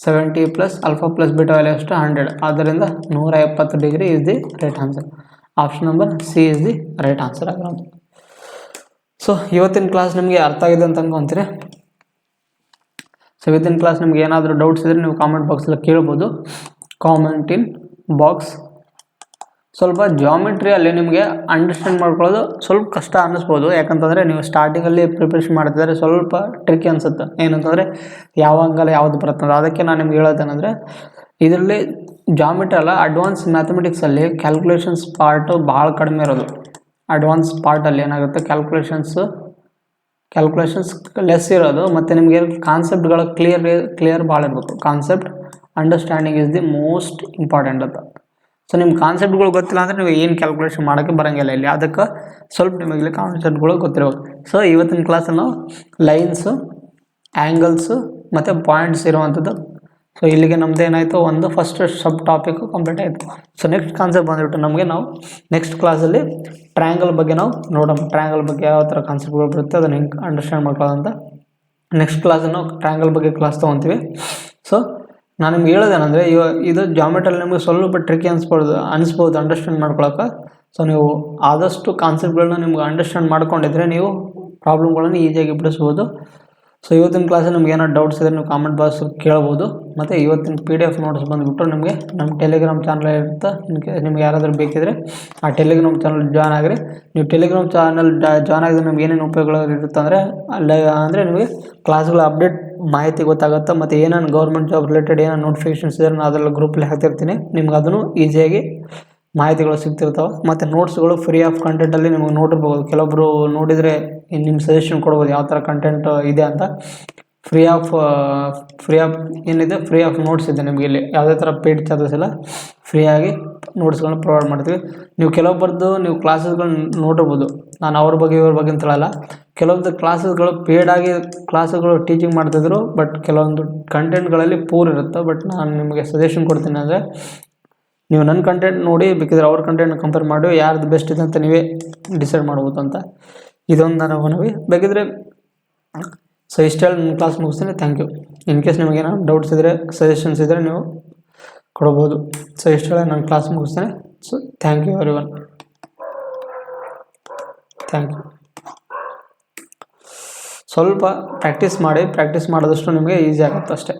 70 plus alpha plus beta value ಅಷ್ಟು 100, ಆದ್ದರಿಂದ 170 degree is the right answer. Option number C is the right answer ಆಗಿರೋದು. ಸೊ ಇವತ್ತಿನ ಕ್ಲಾಸ್ ನಿಮಗೆ ಅರ್ಥ ಆಗಿದೆ ಅಂತ ಅನ್ಕೊಂತೀರಿ. ಸೊ ಇವತ್ತಿನ ಕ್ಲಾಸ್ ನಿಮ್ಗೆ ಏನಾದರೂ ಡೌಟ್ಸ್ ಇದ್ದರೆ ನೀವು ಕಾಮೆಂಟ್ ಬಾಕ್ಸಲ್ಲಿ ಕೇಳ್ಬೋದು, ಕಾಮೆಂಟ್ ಇನ್ ಬಾಕ್ಸ್. ಸ್ವಲ್ಪ ಜಾಮೆಟ್ರಿಯಲ್ಲಿ ನಿಮಗೆ ಅಂಡರ್ಸ್ಟ್ಯಾಂಡ್ ಮಾಡ್ಕೊಳ್ಳೋದು ಸ್ವಲ್ಪ ಕಷ್ಟ ಅನ್ನಿಸ್ಬೋದು, ಯಾಕಂತಂದರೆ ನೀವು ಸ್ಟಾರ್ಟಿಂಗಲ್ಲಿ ಪ್ರಿಪ್ರೇಷನ್ ಮಾಡ್ತಿದ್ದಾರೆ ಸ್ವಲ್ಪ ಟ್ರಿಕ್ ಅನಿಸುತ್ತೆ. ಏನಂತಂದರೆ ಯಾವ ಆಂಗಲ್ ಯಾವುದು ಬರುತ್ತೆ, ಅದಕ್ಕೆ ನಾನು ನಿಮ್ಗೆ ಹೇಳೋದೇನೆಂದರೆ ಇದರಲ್ಲಿ ಜಾಮೆಟ್ರಿ ಅಲ್ಲ, ಅಡ್ವಾನ್ಸ್ ಮ್ಯಾಥಮೆಟಿಕ್ಸಲ್ಲಿ ಕ್ಯಾಲ್ಕುಲೇಷನ್ಸ್ ಪಾರ್ಟು ಭಾಳ ಕಡಿಮೆ ಇರೋದು. ಅಡ್ವಾನ್ಸ್ ಪಾರ್ಟಲ್ಲಿ ಏನಾಗುತ್ತೆ ಕ್ಯಾಲ್ಕುಲೇಷನ್ಸ್ ಲೆಸ್ ಇರೋದು, ಮತ್ತು ನಿಮಗೆ ಕಾನ್ಸೆಪ್ಟ್ಗಳ ಕ್ಲಿಯರ್ ಭಾಳ ಇರಬೇಕು. Concept understanding is the most important ಅಂತ. ಸೊ ನಿಮ್ಮ ಕಾನ್ಸೆಪ್ಟ್ಗಳು ಗೊತ್ತಿಲ್ಲ ಅಂದರೆ ನೀವು ಏನು ಕ್ಯಾಲ್ಕುಲೇಷನ್ ಮಾಡೋಕ್ಕೆ ಬರೋಂಗಿಲ್ಲ ಇಲ್ಲಿ, ಅದಕ್ಕೆ ಸ್ವಲ್ಪ ನಿಮಗೆ ಇಲ್ಲಿ ಕಾನ್ಸೆಪ್ಟ್ಗಳು ಗೊತ್ತಿರಬೇಕು. ಸೊ ಇವತ್ತಿನ ಕ್ಲಾಸಲ್ಲಿ ನಾವು ಲೈನ್ಸು, ಆ್ಯಂಗಲ್ಸು ಮತ್ತು ಪಾಯಿಂಟ್ಸ್ ಇರುವಂಥದ್ದು. ಸೊ ಇಲ್ಲಿಗೆ ನಮ್ದು ಏನಾಯಿತು, ಒಂದು ಫಸ್ಟ್ ಸಬ್ ಟಾಪಿಕ್ಕು ಕಂಪ್ಲೀಟ್ ಆಯಿತು. ಸೊ ನೆಕ್ಸ್ಟ್ ಕಾನ್ಸೆಪ್ಟ್ ಬಂದುಬಿಟ್ಟು ನಮಗೆ ನಾವು ನೆಕ್ಸ್ಟ್ ಕ್ಲಾಸಲ್ಲಿ ಟ್ರಯಾಂಗಲ್ ಬಗ್ಗೆ ನಾವು ನೋಡೋಣ. ಟ್ರಯಾಂಗಲ್ ಬಗ್ಗೆ ಯಾವ ಥರ ಕಾನ್ಸೆಪ್ಟ್ಗಳು ಬರುತ್ತೆ ಅದನ್ನು ಹೆಂಗೆ ಅಂಡರ್ಸ್ಟ್ಯಾಂಡ್ ಮಾಡ್ಕೊಳ್ಳೋದಂತ ನೆಕ್ಸ್ಟ್ ಕ್ಲಾಸಲ್ಲಿ ನಾವು ಟ್ರಯಾಂಗಲ್ ಬಗ್ಗೆ ಕ್ಲಾಸ್ ತೊಗೊತೀವಿ. ಸೊ ನಾನು ನಿಮ್ಗೆ ಹೇಳೋದೇನೆಂದರೆ ಇದು ಜಾಮೆಟ್ರಿಯಲ್ಲಿ ನಿಮಗೆ ಸ್ವಲ್ಪ ಟ್ರಿಕಿ ಅನಿಸ್ಬೋದು ಅಂಡರ್ಸ್ಟ್ಯಾಂಡ್ ಮಾಡ್ಕೊಳಕ್ಕೆ. ಸೊ ನೀವು ಆದಷ್ಟು ಕಾನ್ಸೆಪ್ಟ್ಗಳನ್ನ ನಿಮ್ಗೆ ಅಂಡರ್ಸ್ಟ್ಯಾಂಡ್ ಮಾಡ್ಕೊಂಡಿದ್ರೆ ನೀವು ಪ್ರಾಬ್ಲಮ್ಗಳನ್ನು ಈಸಿಯಾಗಿ ಬಿಡಿಸ್ಬೋದು. ಸೊ ಇವತ್ತಿನ ಕ್ಲಾಸಲ್ಲಿ ನಿಮ್ಗೆ ಏನಾದ್ರು ಡೌಟ್ಸ್ ಇದ್ದರೆ ನೀವು ಕಾಮೆಂಟ್ ಬಾಕ್ಸ್ ಕೇಳ್ಬೋದು. ಮತ್ತು ಇವತ್ತಿನ PDF ನೋಟ್ಸ್ ಬಂದುಬಿಟ್ಟು ನಿಮಗೆ ನಮ್ಮ ಟೆಲಿಗ್ರಾಮ್ ಚಾನಲ್ ಇರುತ್ತೆ. ನಿಮ್ಗೆ ಯಾರಾದರೂ ಬೇಕಿದ್ರೆ ಆ ಟೆಲಿಗ್ರಾಮ್ ಚಾನಲ್ ಜಾಯ್ನ್ ಆಗಿರಿ. ನೀವು ಟೆಲಿಗ್ರಾಮ್ ಚಾನಲ್ ಜಾಯ್ನ್ ಆಗಿದ್ರೆ ನಿಮ್ಗೆ ಏನೇನು ಉಪಯೋಗಗಳು ಇರುತ್ತೆ ಅಂದರೆ ನಿಮಗೆ ಕ್ಲಾಸ್ಗಳ ಅಪ್ಡೇಟ್ ಮಾಹಿತಿ ಗೊತ್ತಾಗುತ್ತೆ. ಮತ್ತು ಏನೇನು ಗೌರ್ಮೆಂಟ್ ಜಾಬ್ ರಿಲೇಟೆಡ್ ಏನೇನು ನೋಟಿಫಿಕೇಷನ್ಸ್ ಇದ್ದರೆ ನಾನು ಅದರಲ್ಲಿ ಗ್ರೂಪಲ್ಲಿ ಹಾಕ್ತಿರ್ತೀನಿ, ನಿಮ್ಗೆ ಅದನ್ನು ಈಸಿಯಾಗಿ ಮಾಹಿತಿಗಳು ಸಿಗ್ತಿರ್ತಾವೆ. ಮತ್ತು ನೋಟ್ಸ್ಗಳು ಫ್ರೀ ಆಫ್ ಕಂಟೆಂಟಲ್ಲಿ ನಿಮಗೆ ನೋಡಿರ್ಬೋದು. ಕೆಲವೊಬ್ಬರು ನೋಡಿದರೆ ನಿಮ್ಮ ಸಜೆಷನ್ ಕೊಡ್ಬೋದು ಯಾವ ಥರ ಕಂಟೆಂಟ್ ಇದೆ ಅಂತ. ಫ್ರೀ ಆಫ್ ನೋಟ್ಸ್ ಇದೆ ನಿಮಗೆ. ಇಲ್ಲಿ ಯಾವುದೇ ಥರ ಪೇಯ್ಡ್ ಚಾರ್ಜಸ್ ಇಲ್ಲ, ಫ್ರೀಯಾಗಿ ನೋಟ್ಸ್ಗಳನ್ನ ಪ್ರೊವೈಡ್ ಮಾಡ್ತೀವಿ. ನೀವು ಕೆಲವೊಬ್ಬರದ್ದು ನೀವು ಕ್ಲಾಸಸ್ಗಳನ್ನ ನೋಡಿರ್ಬೋದು. ನಾನು ಅವ್ರ ಬಗ್ಗೆ ಇವ್ರ ಬಗ್ಗೆ ಅಂತ ಹೇಳಲ್ಲ, ಕೆಲವೊಂದು ಕ್ಲಾಸಸ್ಗಳು ಪೇಯ್ಡಾಗಿ ಕ್ಲಾಸುಗಳು ಟೀಚಿಂಗ್ ಮಾಡ್ತಿದ್ರು, ಬಟ್ ಕೆಲವೊಂದು ಕಂಟೆಂಟ್ಗಳಲ್ಲಿ ಪೂರ್ ಇರುತ್ತೆ. ಬಟ್ ನಾನು ನಿಮಗೆ ಸಜೆಷನ್ ಕೊಡ್ತೀನಿ ಅಂದರೆ ನೀವು ನನ್ನ ಕಂಟೆಂಟ್ ನೋಡಿ ಬೇಕಿದ್ರೆ ಅವ್ರ ಕಂಟೆಂಟ್ನ ಕಂಪೇರ್ ಮಾಡಿ ಯಾರ್ದು ಬೆಸ್ಟ್ ಇದೆ ಅಂತ ನೀವೇ ಡಿಸೈಡ್ ಮಾಡ್ಬೋದು ಅಂತ ಇದೊಂದು ನಾನು ಮನವಿ. ಬೇಕಿದ್ರೆ ಸೊ ಇಷ್ಟು ಹೇಳಿ ನನ್ನ ಕ್ಲಾಸ್ ಮುಗಿಸ್ತೀನಿ. Thank you. ಇನ್ ಕೇಸ್ ನಿಮಗೇನೋ ಡೌಟ್ಸ್ ಇದ್ದರೆ ಸಜೆಷನ್ಸ್ ಇದ್ದರೆ ನೀವು ಕೊಡ್ಬೋದು. ಸೊ ಇಷ್ಟು ಹೇಳಿ ನನ್ನ ಕ್ಲಾಸ್ ಮುಗಿಸ್ತೀನಿ. So thank you everyone. Thank you. ಸ್ವಲ್ಪ ಪ್ರಾಕ್ಟೀಸ್ ಮಾಡಿದಷ್ಟು ನಿಮಗೆ ಈಸಿ ಆಗುತ್ತೆ ಅಷ್ಟೇ.